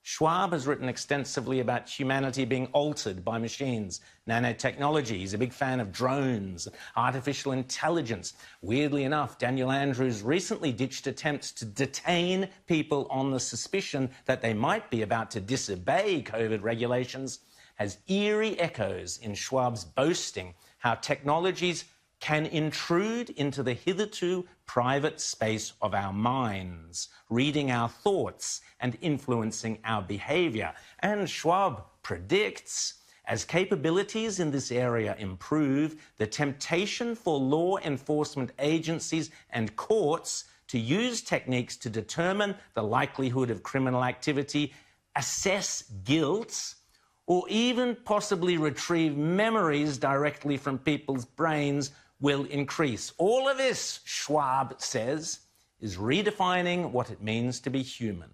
Schwab has written extensively about humanity being altered by machines, nanotechnology. He's a big fan of drones, artificial intelligence. Weirdly enough, Daniel Andrews recently ditched attempts to detain people on the suspicion that they might be about to disobey COVID regulations, has eerie echoes in Schwab's boasting how technologies can intrude into the hitherto private space of our minds, reading our thoughts and influencing our behaviour. And Schwab predicts, as capabilities in this area improve, the temptation for law enforcement agencies and courts to use techniques to determine the likelihood of criminal activity, assess guilt, or even possibly retrieve memories directly from people's brains will increase. All of this, Schwab says, is redefining what it means to be human.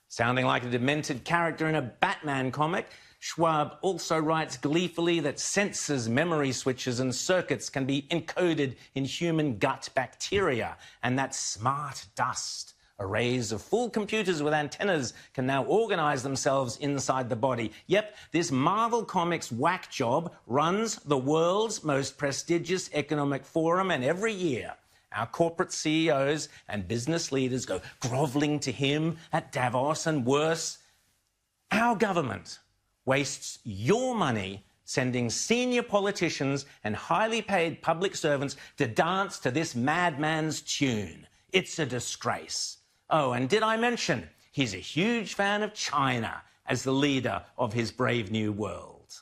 Sounding like a demented character in a Batman comic, Schwab also writes gleefully that sensors, memory switches and circuits can be encoded in human gut bacteria, and that smart dust Arrays of full computers with antennas can now organize themselves inside the body. Yep, this Marvel Comics whack job runs the world's most prestigious economic forum, and every year our corporate CEOs and business leaders go groveling to him at Davos, and worse, our government wastes your money sending senior politicians and highly paid public servants to dance to this madman's tune. It's a disgrace. Oh, and did I mention he's a huge fan of China as the leader of his brave new world?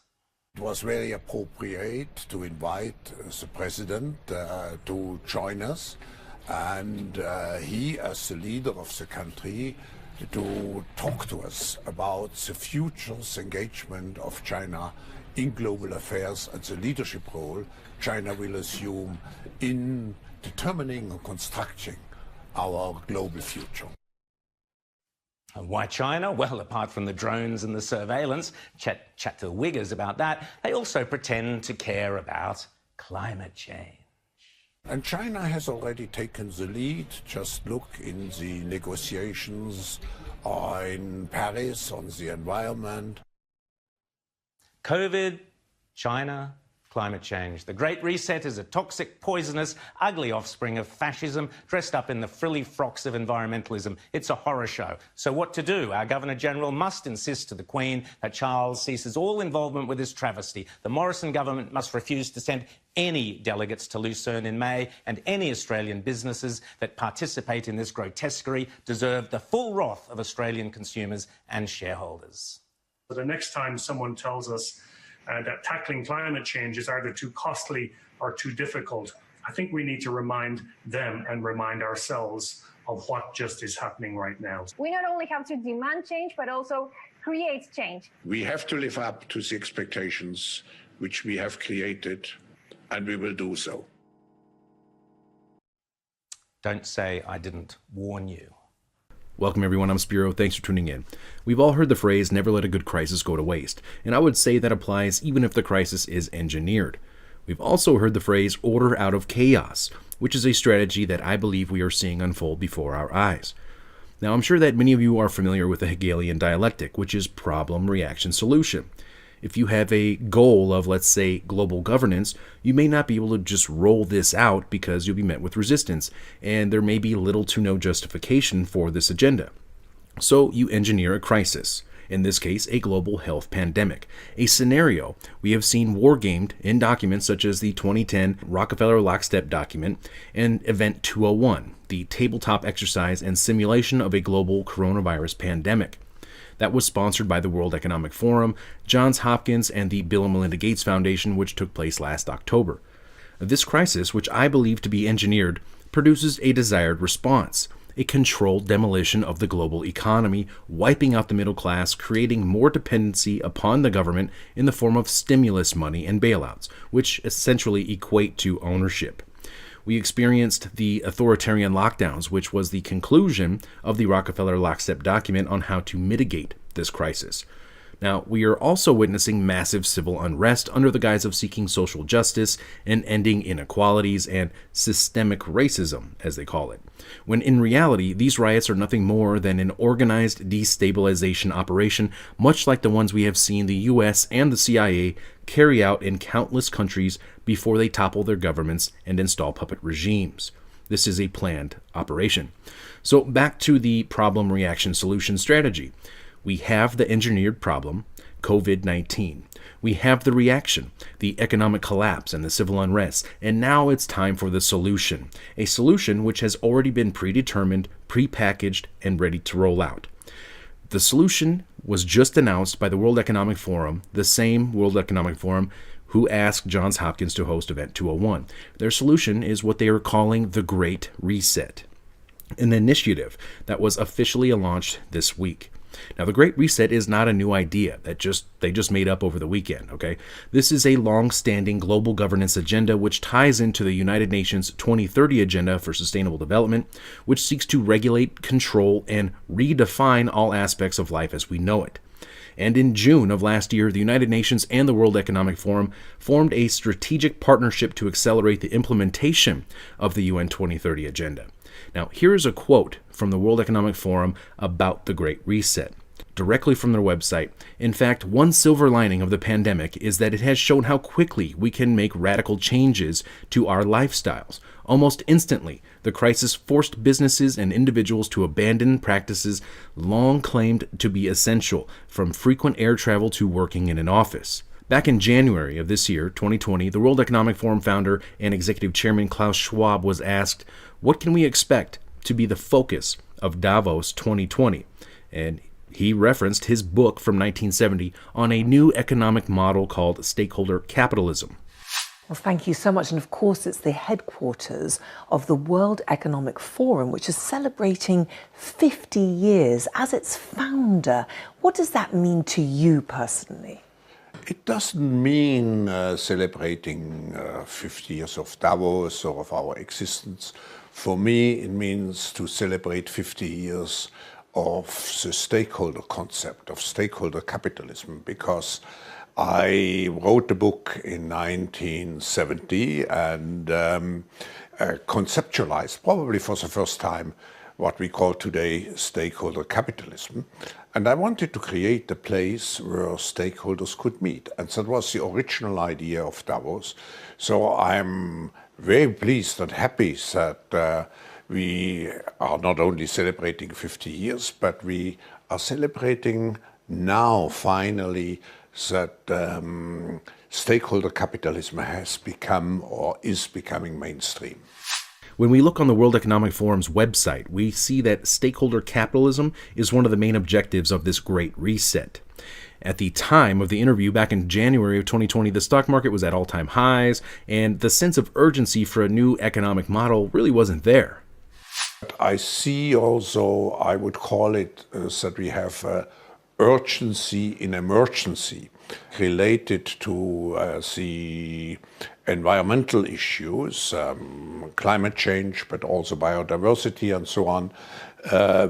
It was very appropriate to invite the president to join us, and he, as the leader of the country, to talk to us about the future's engagement of China in global affairs and the leadership role China will assume in determining and constructing our global future. And why China? Well, apart from the drones and the surveillance, chat to the Uyghurs about that, they also pretend to care about climate change. And China has already taken the lead. Just look in the negotiations in Paris on the environment. COVID, China, climate change. The Great Reset is a toxic, poisonous, ugly offspring of fascism dressed up in the frilly frocks of environmentalism. It's a horror show. So what to do? Our Governor-General must insist to the Queen that Charles ceases all involvement with this travesty. The Morrison government must refuse to send any delegates to Lucerne in May, and any Australian businesses that participate in this grotesquerie deserve the full wrath of Australian consumers and shareholders. The next time someone tells us that tackling climate change is either too costly or too difficult, I think we need to remind them and remind ourselves of what just is happening right now. We not only have to demand change, but also create change. We have to live up to the expectations which we have created, and we will do so. Don't say I didn't warn you. Welcome everyone, I'm Spiro, thanks for tuning in. We've all heard the phrase, never let a good crisis go to waste, and I would say that applies even if the crisis is engineered. We've also heard the phrase, order out of chaos, which is a strategy that I believe we are seeing unfold before our eyes. Now I'm sure that many of you are familiar with the Hegelian dialectic, which is problem, reaction, solution. If you have a goal of, let's say, global governance, you may not be able to just roll this out because you'll be met with resistance, and there may be little to no justification for this agenda. So you engineer a crisis, in this case, a global health pandemic, a scenario we have seen wargamed in documents such as the 2010 Rockefeller Lockstep document and Event 201, the tabletop exercise and simulation of a global coronavirus pandemic. That was sponsored by the World Economic Forum, Johns Hopkins, and the Bill and Melinda Gates Foundation, which took place last October. This crisis, which I believe to be engineered, produces a desired response, a controlled demolition of the global economy, wiping out the middle class, creating more dependency upon the government in the form of stimulus money and bailouts, which essentially equate to ownership. We experienced the authoritarian lockdowns, which was the conclusion of the Rockefeller Lockstep document on how to mitigate this crisis. Now, we are also witnessing massive civil unrest under the guise of seeking social justice and ending inequalities and systemic racism, as they call it, when in reality, these riots are nothing more than an organized destabilization operation, much like the ones we have seen the US and the CIA carry out in countless countries before they topple their governments and install puppet regimes. This is a planned operation. So back to the problem, reaction, solution strategy. We have the engineered problem, COVID-19. We have the reaction, the economic collapse and the civil unrest, and now it's time for the solution, a solution which has already been predetermined, prepackaged, and ready to roll out. The solution was just announced by the World Economic Forum, the same World Economic Forum who asked Johns Hopkins to host Event 201. Their solution is what they are calling the Great Reset, an initiative that was officially launched this week. Now, the Great Reset is not a new idea that they just made up over the weekend, okay? This is a long-standing global governance agenda which ties into the United Nations 2030 Agenda for Sustainable Development, which seeks to regulate, control, and redefine all aspects of life as we know it. And in June of last year, the United Nations and the World Economic Forum formed a strategic partnership to accelerate the implementation of the UN 2030 Agenda. Now, here is a quote from the World Economic Forum about the Great Reset, directly from their website. In fact, one silver lining of the pandemic is that it has shown how quickly we can make radical changes to our lifestyles. Almost instantly, the crisis forced businesses and individuals to abandon practices long claimed to be essential, from frequent air travel to working in an office. Back in January of this year, 2020, the World Economic Forum founder and executive chairman Klaus Schwab was asked, what can we expect to be the focus of Davos 2020? And he referenced his book from 1970 on a new economic model called stakeholder capitalism. Well, thank you so much. And of course, it's the headquarters of the World Economic Forum, which is celebrating 50 years as its founder. What does that mean to you personally? It doesn't mean celebrating 50 years of Davos or of our existence. For me, it means to celebrate 50 years of the stakeholder concept, of stakeholder capitalism, because I wrote the book in 1970 and conceptualized, probably for the first time, what we call today stakeholder capitalism. And I wanted to create a place where stakeholders could meet. And that was the original idea of Davos. So I'm very pleased and happy that we are not only celebrating 50 years, but we are celebrating now finally that stakeholder capitalism has become or is becoming mainstream. When we look on the World Economic Forum's website, we see that stakeholder capitalism is one of the main objectives of this Great Reset. At the time of the interview back in January of 2020, the stock market was at all-time highs, and the sense of urgency for a new economic model really wasn't there. I see also, I would call it, that we have urgency in emergency related to the environmental issues, climate change, but also biodiversity and so on.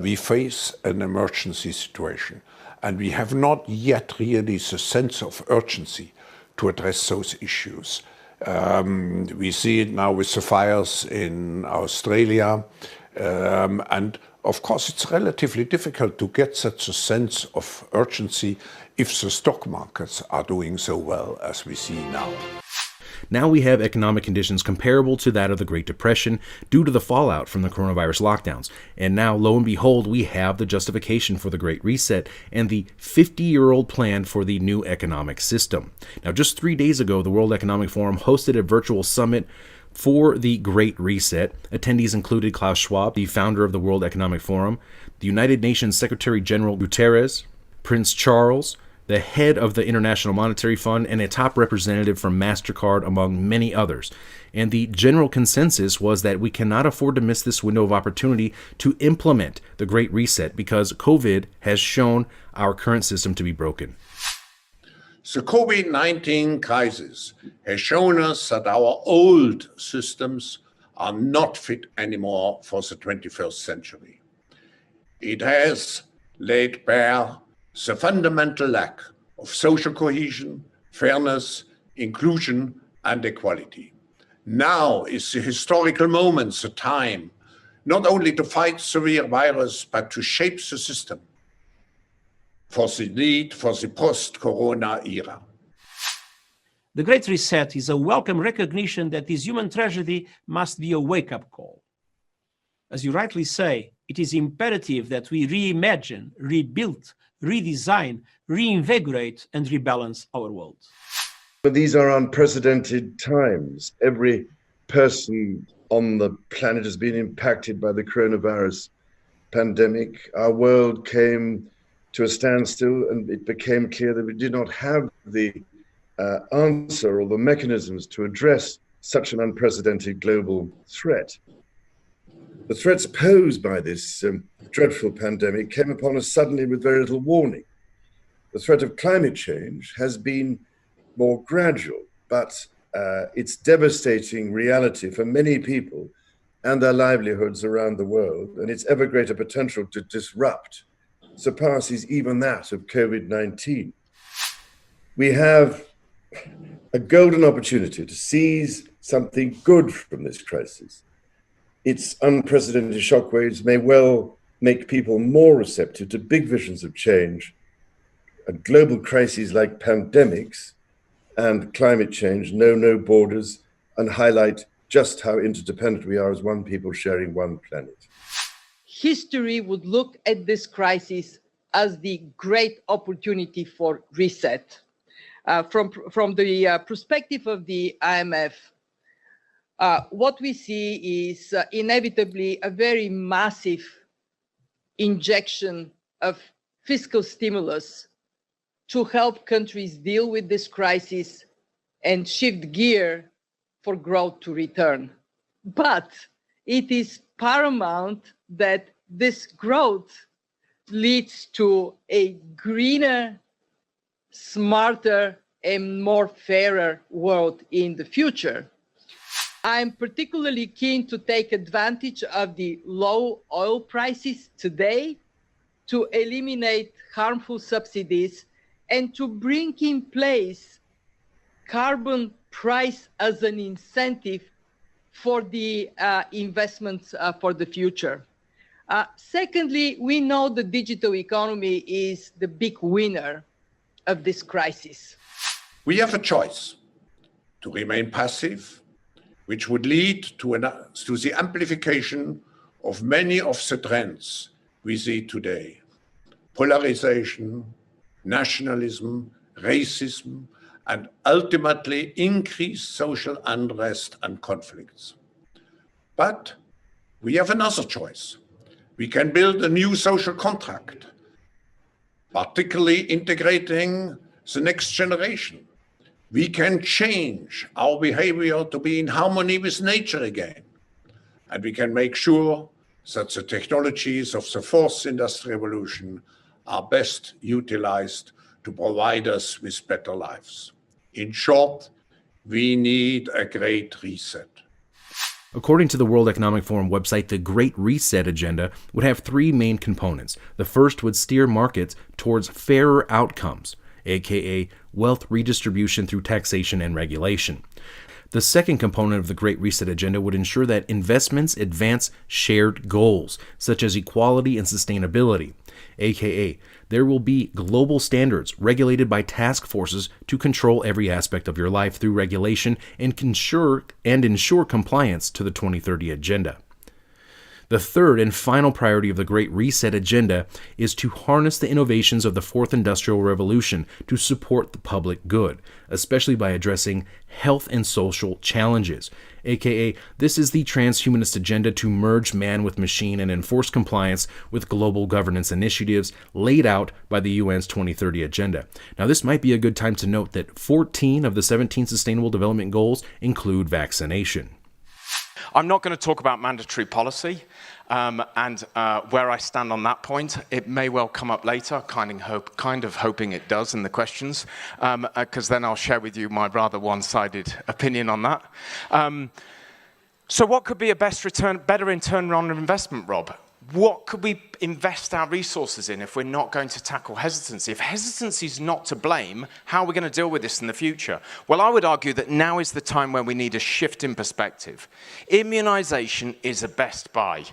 We face an emergency situation, and we have not yet really the sense of urgency to address those issues. We see it now with the fires in Australia, and of course it's relatively difficult to get such a sense of urgency if the stock markets are doing so well as we see now. Now we have economic conditions comparable to that of the Great Depression due to the fallout from the coronavirus lockdowns. And now, lo and behold, we have the justification for the Great Reset and the 50-year-old plan for the new economic system. Now, just 3 days ago, the World Economic Forum hosted a virtual summit for the Great Reset. Attendees included Klaus Schwab, the founder of the World Economic Forum, the United Nations Secretary General Guterres, Prince Charles, the head of the International Monetary Fund, and a top representative from MasterCard, among many others. And the general consensus was that we cannot afford to miss this window of opportunity to implement the Great Reset because COVID has shown our current system to be broken. The COVID-19 crisis has shown us that our old systems are not fit anymore for the 21st century. It has laid bare the fundamental lack of social cohesion, fairness, inclusion, and equality. Now is the historical moment, the time, not only to fight severe virus, but to shape the system for the need for the post-corona era. The Great Reset is a welcome recognition that this human tragedy must be a wake-up call. As you rightly say, it is imperative that we reimagine, rebuild, redesign, reinvigorate, and rebalance our world. But these are unprecedented times. Every person on the planet has been impacted by the coronavirus pandemic. Our world came to a standstill, and it became clear that we did not have the answer or the mechanisms to address such an unprecedented global threat. The threats posed by this dreadful pandemic came upon us suddenly with very little warning. The threat of climate change has been more gradual, but its devastating reality for many people and their livelihoods around the world, and its ever greater potential to disrupt, surpasses even that of COVID-19. We have a golden opportunity to seize something good from this crisis its unprecedented shockwaves may well make people more receptive to big visions of change. And global crises like pandemics and climate change know no borders and highlight just how interdependent we are as one people sharing one planet. History would look at this crisis as the great opportunity for reset. From the perspective of the IMF, what we see is inevitably a very massive injection of fiscal stimulus to help countries deal with this crisis and shift gear for growth to return. But it is paramount that this growth leads to a greener, smarter, and more fairer world in the future. I'm particularly keen to take advantage of the low oil prices today to eliminate harmful subsidies and to bring in place carbon price as an incentive for the investments for the future. Secondly, we know the digital economy is the big winner of this crisis. We have a choice to remain passive, which would lead to the amplification of many of the trends we see today: polarization, nationalism, racism, and ultimately increased social unrest and conflicts. But we have another choice. We can build a new social contract, particularly integrating the next generation. We can change our behavior to be in harmony with nature again. And we can make sure that the technologies of the fourth industrial revolution are best utilized to provide us with better lives. In short, we need a great reset. According to the World Economic Forum website, the Great Reset agenda would have three main components. The first would steer markets towards fairer outcomes, aka wealth redistribution through taxation and regulation. The second component of the Great Reset agenda would ensure that investments advance shared goals, such as equality and sustainability, aka there will be global standards regulated by task forces to control every aspect of your life through regulation and ensure compliance to the 2030 agenda. The third and final priority of the Great Reset agenda is to harness the innovations of the Fourth Industrial Revolution to support the public good, especially by addressing health and social challenges, aka this is the transhumanist agenda to merge man with machine and enforce compliance with global governance initiatives laid out by the UN's 2030 agenda. Now, this might be a good time to note that 14 of the 17 Sustainable Development Goals include vaccination. I'm not going to talk about mandatory policy and where I stand on that point. It may well come up later, kind of hoping it does in the questions, because then I'll share with you my rather one-sided opinion on that. So what could be a better return on investment, Rob? What could we invest our resources in if we're not going to tackle hesitancy? If hesitancy is not to blame, how are we going to deal with this in the future? Well, I would argue that now is the time where we need a shift in perspective. Immunization is a best buy.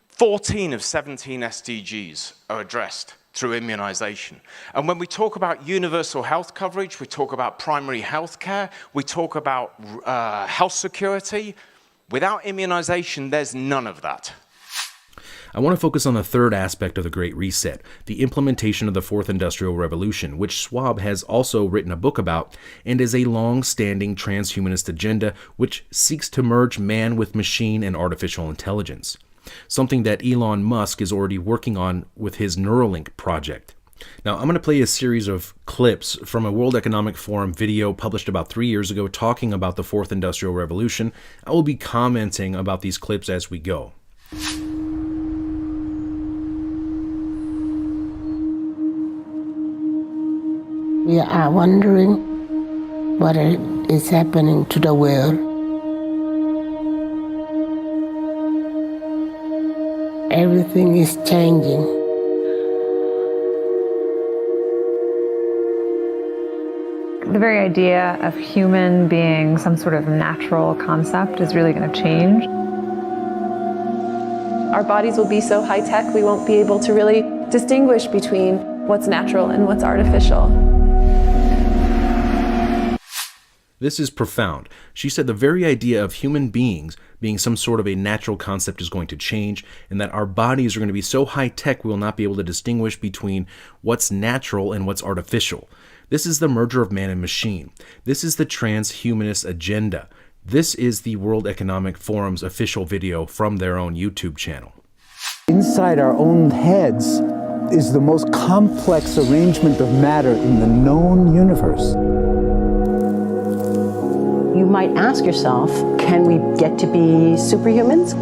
14 of 17 SDGs are addressed through immunization. And when we talk about universal health coverage, we talk about primary health care, we talk about health security. Without immunization, there's none of that. I want to focus on the third aspect of the Great Reset, the implementation of the Fourth Industrial Revolution, which Schwab has also written a book about, and is a long-standing transhumanist agenda which seeks to merge man with machine and artificial intelligence, something that Elon Musk is already working on with his Neuralink project. Now, I'm going to play a series of clips from a World Economic Forum video published about 3 years ago talking about the Fourth Industrial Revolution. I will be commenting about these clips as we go. We are wondering what is happening to the world. Everything is changing. The very idea of human being some sort of natural concept is really going to change. Our bodies will be so high-tech, we won't be able to really distinguish between what's natural and what's artificial. This is profound. She said the very idea of human beings being some sort of a natural concept is going to change, and that our bodies are going to be so high-tech we will not be able to distinguish between what's natural and what's artificial. This is the merger of man and machine. This is the transhumanist agenda. This is the World Economic Forum's official video from their own YouTube channel. Inside our own heads is the most complex arrangement of matter in the known universe. You might ask yourself, can we get to be superhumans?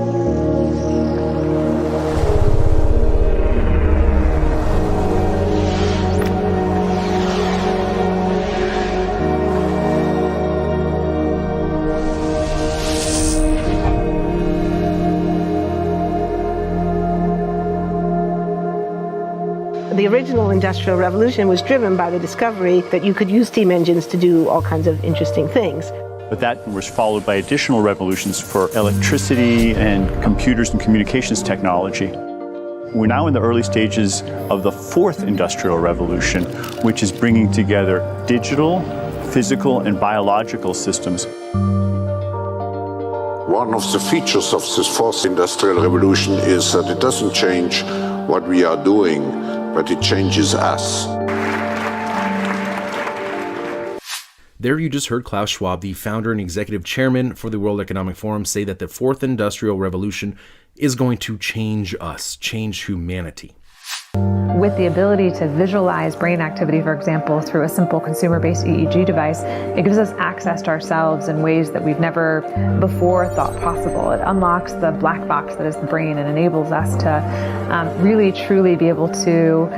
The original Industrial Revolution was driven by the discovery that you could use steam engines to do all kinds of interesting things. But that was followed by additional revolutions for electricity and computers and communications technology. We're now in the early stages of the fourth industrial revolution, which is bringing together digital, physical, and biological systems. One of the features of this fourth industrial revolution is that it doesn't change what we are doing, but it changes us. There you just heard Klaus Schwab, the founder and executive chairman for the World Economic Forum, say that the fourth industrial revolution is going to change us, change humanity. With the ability to visualize brain activity, for example, through a simple consumer-based EEG device, it gives us access to ourselves in ways that we've never before thought possible. It unlocks the black box that is the brain and enables us to really, truly be able to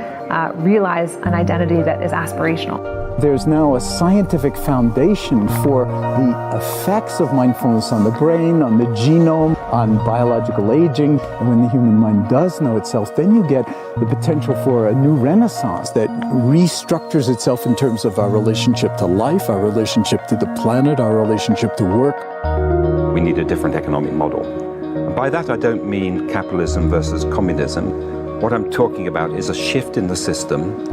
realize an identity that is aspirational. There's now a scientific foundation for the effects of mindfulness on the brain, on the genome, on biological aging. And when the human mind does know itself, then you get the potential for a new renaissance that restructures itself in terms of our relationship to life, our relationship to the planet, our relationship to work. We need a different economic model. And by that, I don't mean capitalism versus communism. What I'm talking about is a shift in the system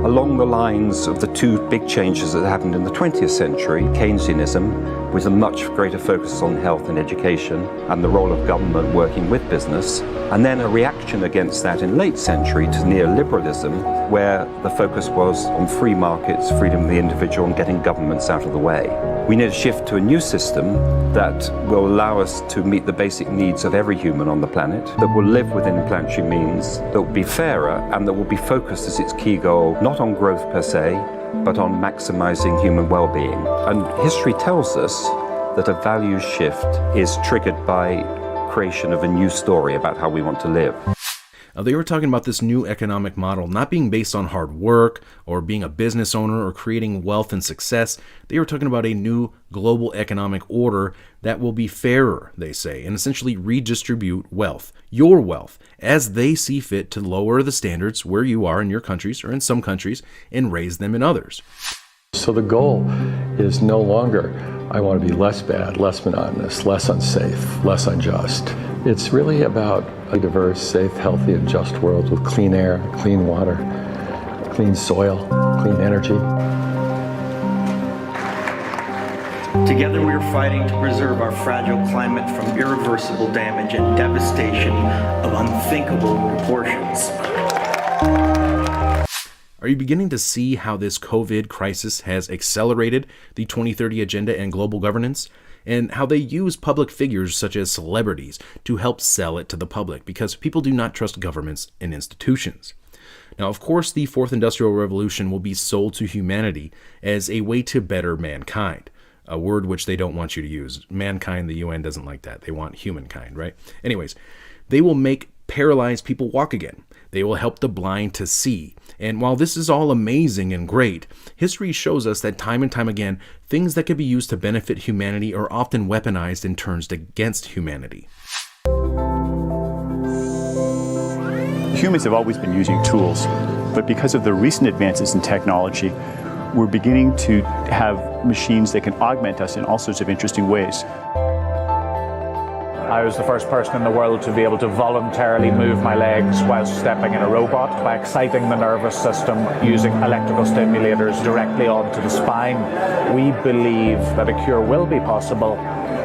along the lines of the two big changes that happened in the 20th century, Keynesianism, with a much greater focus on health and education and the role of government working with business, and then a reaction against that in late century to neoliberalism, where the focus was on free markets, freedom of the individual, and getting governments out of the way. We need a shift to a new system that will allow us to meet the basic needs of every human on the planet, that will live within planetary means, that will be fairer, and that will be focused as its key goal, not on growth per se, but on maximizing human well-being. And history tells us that a values shift is triggered by creation of a new story about how we want to live. They were talking about this new economic model not being based on hard work or being a business owner or creating wealth and success. They were talking about a new global economic order that will be fairer, they say, and essentially redistribute wealth, your wealth, as they see fit to lower the standards where you are in your countries or in some countries and raise them in others. So the goal is no longer, I want to be less bad, less monotonous, less unsafe, less unjust. It's really about a diverse, safe, healthy, and just world with clean air, clean water, clean soil, clean energy. Together we are fighting to preserve our fragile climate from irreversible damage and devastation of unthinkable proportions. Are you beginning to see how this COVID crisis has accelerated the 2030 agenda and global governance? And how they use public figures such as celebrities to help sell it to the public because people do not trust governments and institutions. Now, of course, the fourth industrial revolution will be sold to humanity as a way to better mankind, a word which they don't want you to use. Mankind, the UN doesn't like that. They want humankind, right? Anyways, they will make paralyzed people walk again. They will help the blind to see. And while this is all amazing and great, history shows us that time and time again, things that could be used to benefit humanity are often weaponized and turned against humanity. Humans have always been using tools, but because of the recent advances in technology, we're beginning to have machines that can augment us in all sorts of interesting ways. I was the first person in the world to be able to voluntarily move my legs while stepping in a robot by exciting the nervous system using electrical stimulators directly onto the spine. We believe that a cure will be possible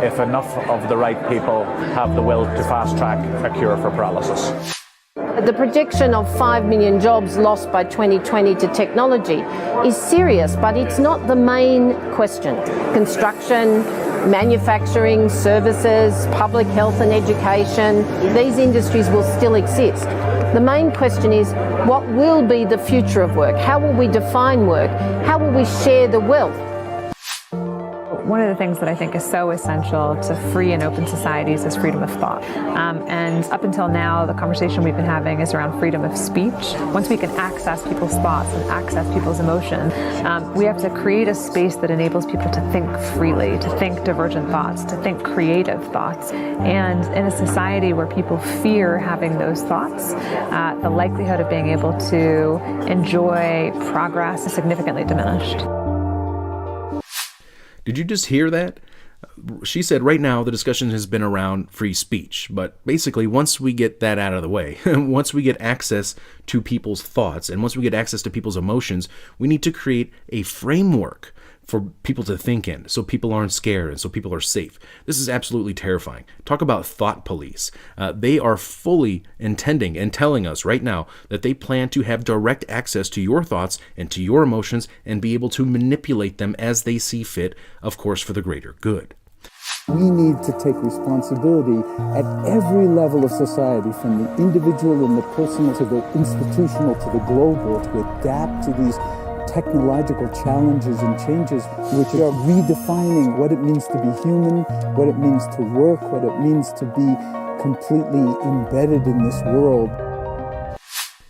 if enough of the right people have the will to fast-track a cure for paralysis. The projection of 5 million jobs lost by 2020 to technology is serious, but it's not the main question. Construction, manufacturing, services, public health and education, these industries will still exist. The main question is, what will be the future of work? How will we define work? How will we share the wealth? One of the things that I think is so essential to free and open societies is freedom of thought. And up until now, the conversation we've been having is around freedom of speech. Once we can access people's thoughts and access people's emotion, we have to create a space that enables people to think freely, to think divergent thoughts, to think creative thoughts. And in a society where people fear having those thoughts, the likelihood of being able to enjoy progress is significantly diminished. Did you just hear that? She said right now the discussion has been around free speech, but basically once we get that out of the way, once we get access to people's thoughts and once we get access to people's emotions, we need to create a framework for people to think in, so people aren't scared and so people are safe. This is absolutely terrifying. Talk about thought police. They are fully intending and telling us right now that they plan to have direct access to your thoughts and to your emotions and be able to manipulate them as they see fit, of course, for the greater good. We need to take responsibility at every level of society, from the individual and the personal to the institutional to the global, to adapt to these technological challenges and changes which are redefining what it means to be human, what it means to work, what it means to be completely embedded in this world.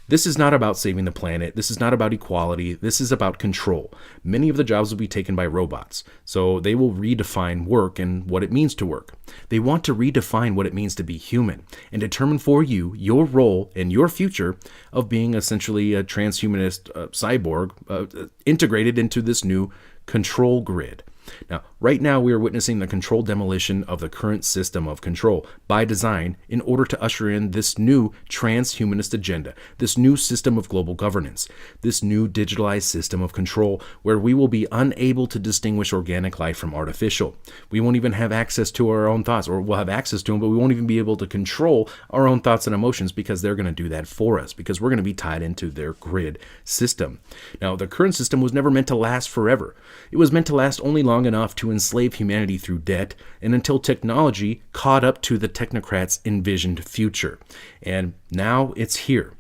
This is not about saving the planet. This is not about equality. This is about control. Many of the jobs will be taken by robots, so they will redefine work and what it means to work. They want to redefine what it means to be human and determine for you your role and your future of being essentially a transhumanist cyborg integrated into this new control grid. Now, right now we are witnessing the controlled demolition of the current system of control by design in order to usher in this new transhumanist agenda, this new system of global governance, this new digitalized system of control where we will be unable to distinguish organic life from artificial. We won't even have access to our own thoughts, or we'll have access to them, but we won't even be able to control our own thoughts and emotions because they're going to do that for us, because we're going to be tied into their grid system. Now, the current system was never meant to last forever. It was meant to last only long enough to enslave humanity through debt and until technology caught up to the technocrats' envisioned future. And now it's here.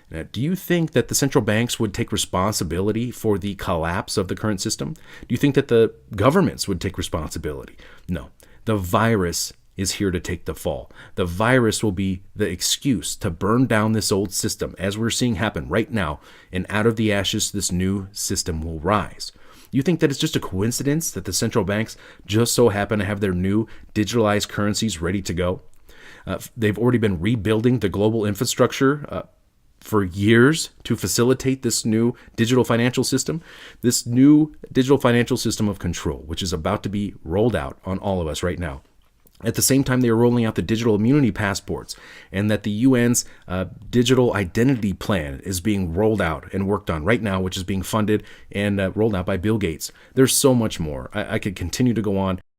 Now, do you think that the central banks would take responsibility for the collapse of the current system? Do you think that the governments would take responsibility? No. The virus is here to take the fall. The virus will be the excuse to burn down this old system, as we're seeing happen right now, and out of the ashes, this new system will rise. You think that it's just a coincidence that the central banks just so happen to have their new digitalized currencies ready to go? They've already been rebuilding the global infrastructure for years to facilitate this new digital financial system, this new digital financial system of control, which is about to be rolled out on all of us right now. At the same time, they are rolling out the digital immunity passports, and that the UN's digital identity plan is being rolled out and worked on right now, which is being funded and rolled out by Bill Gates. There's so much more. I could continue to go on.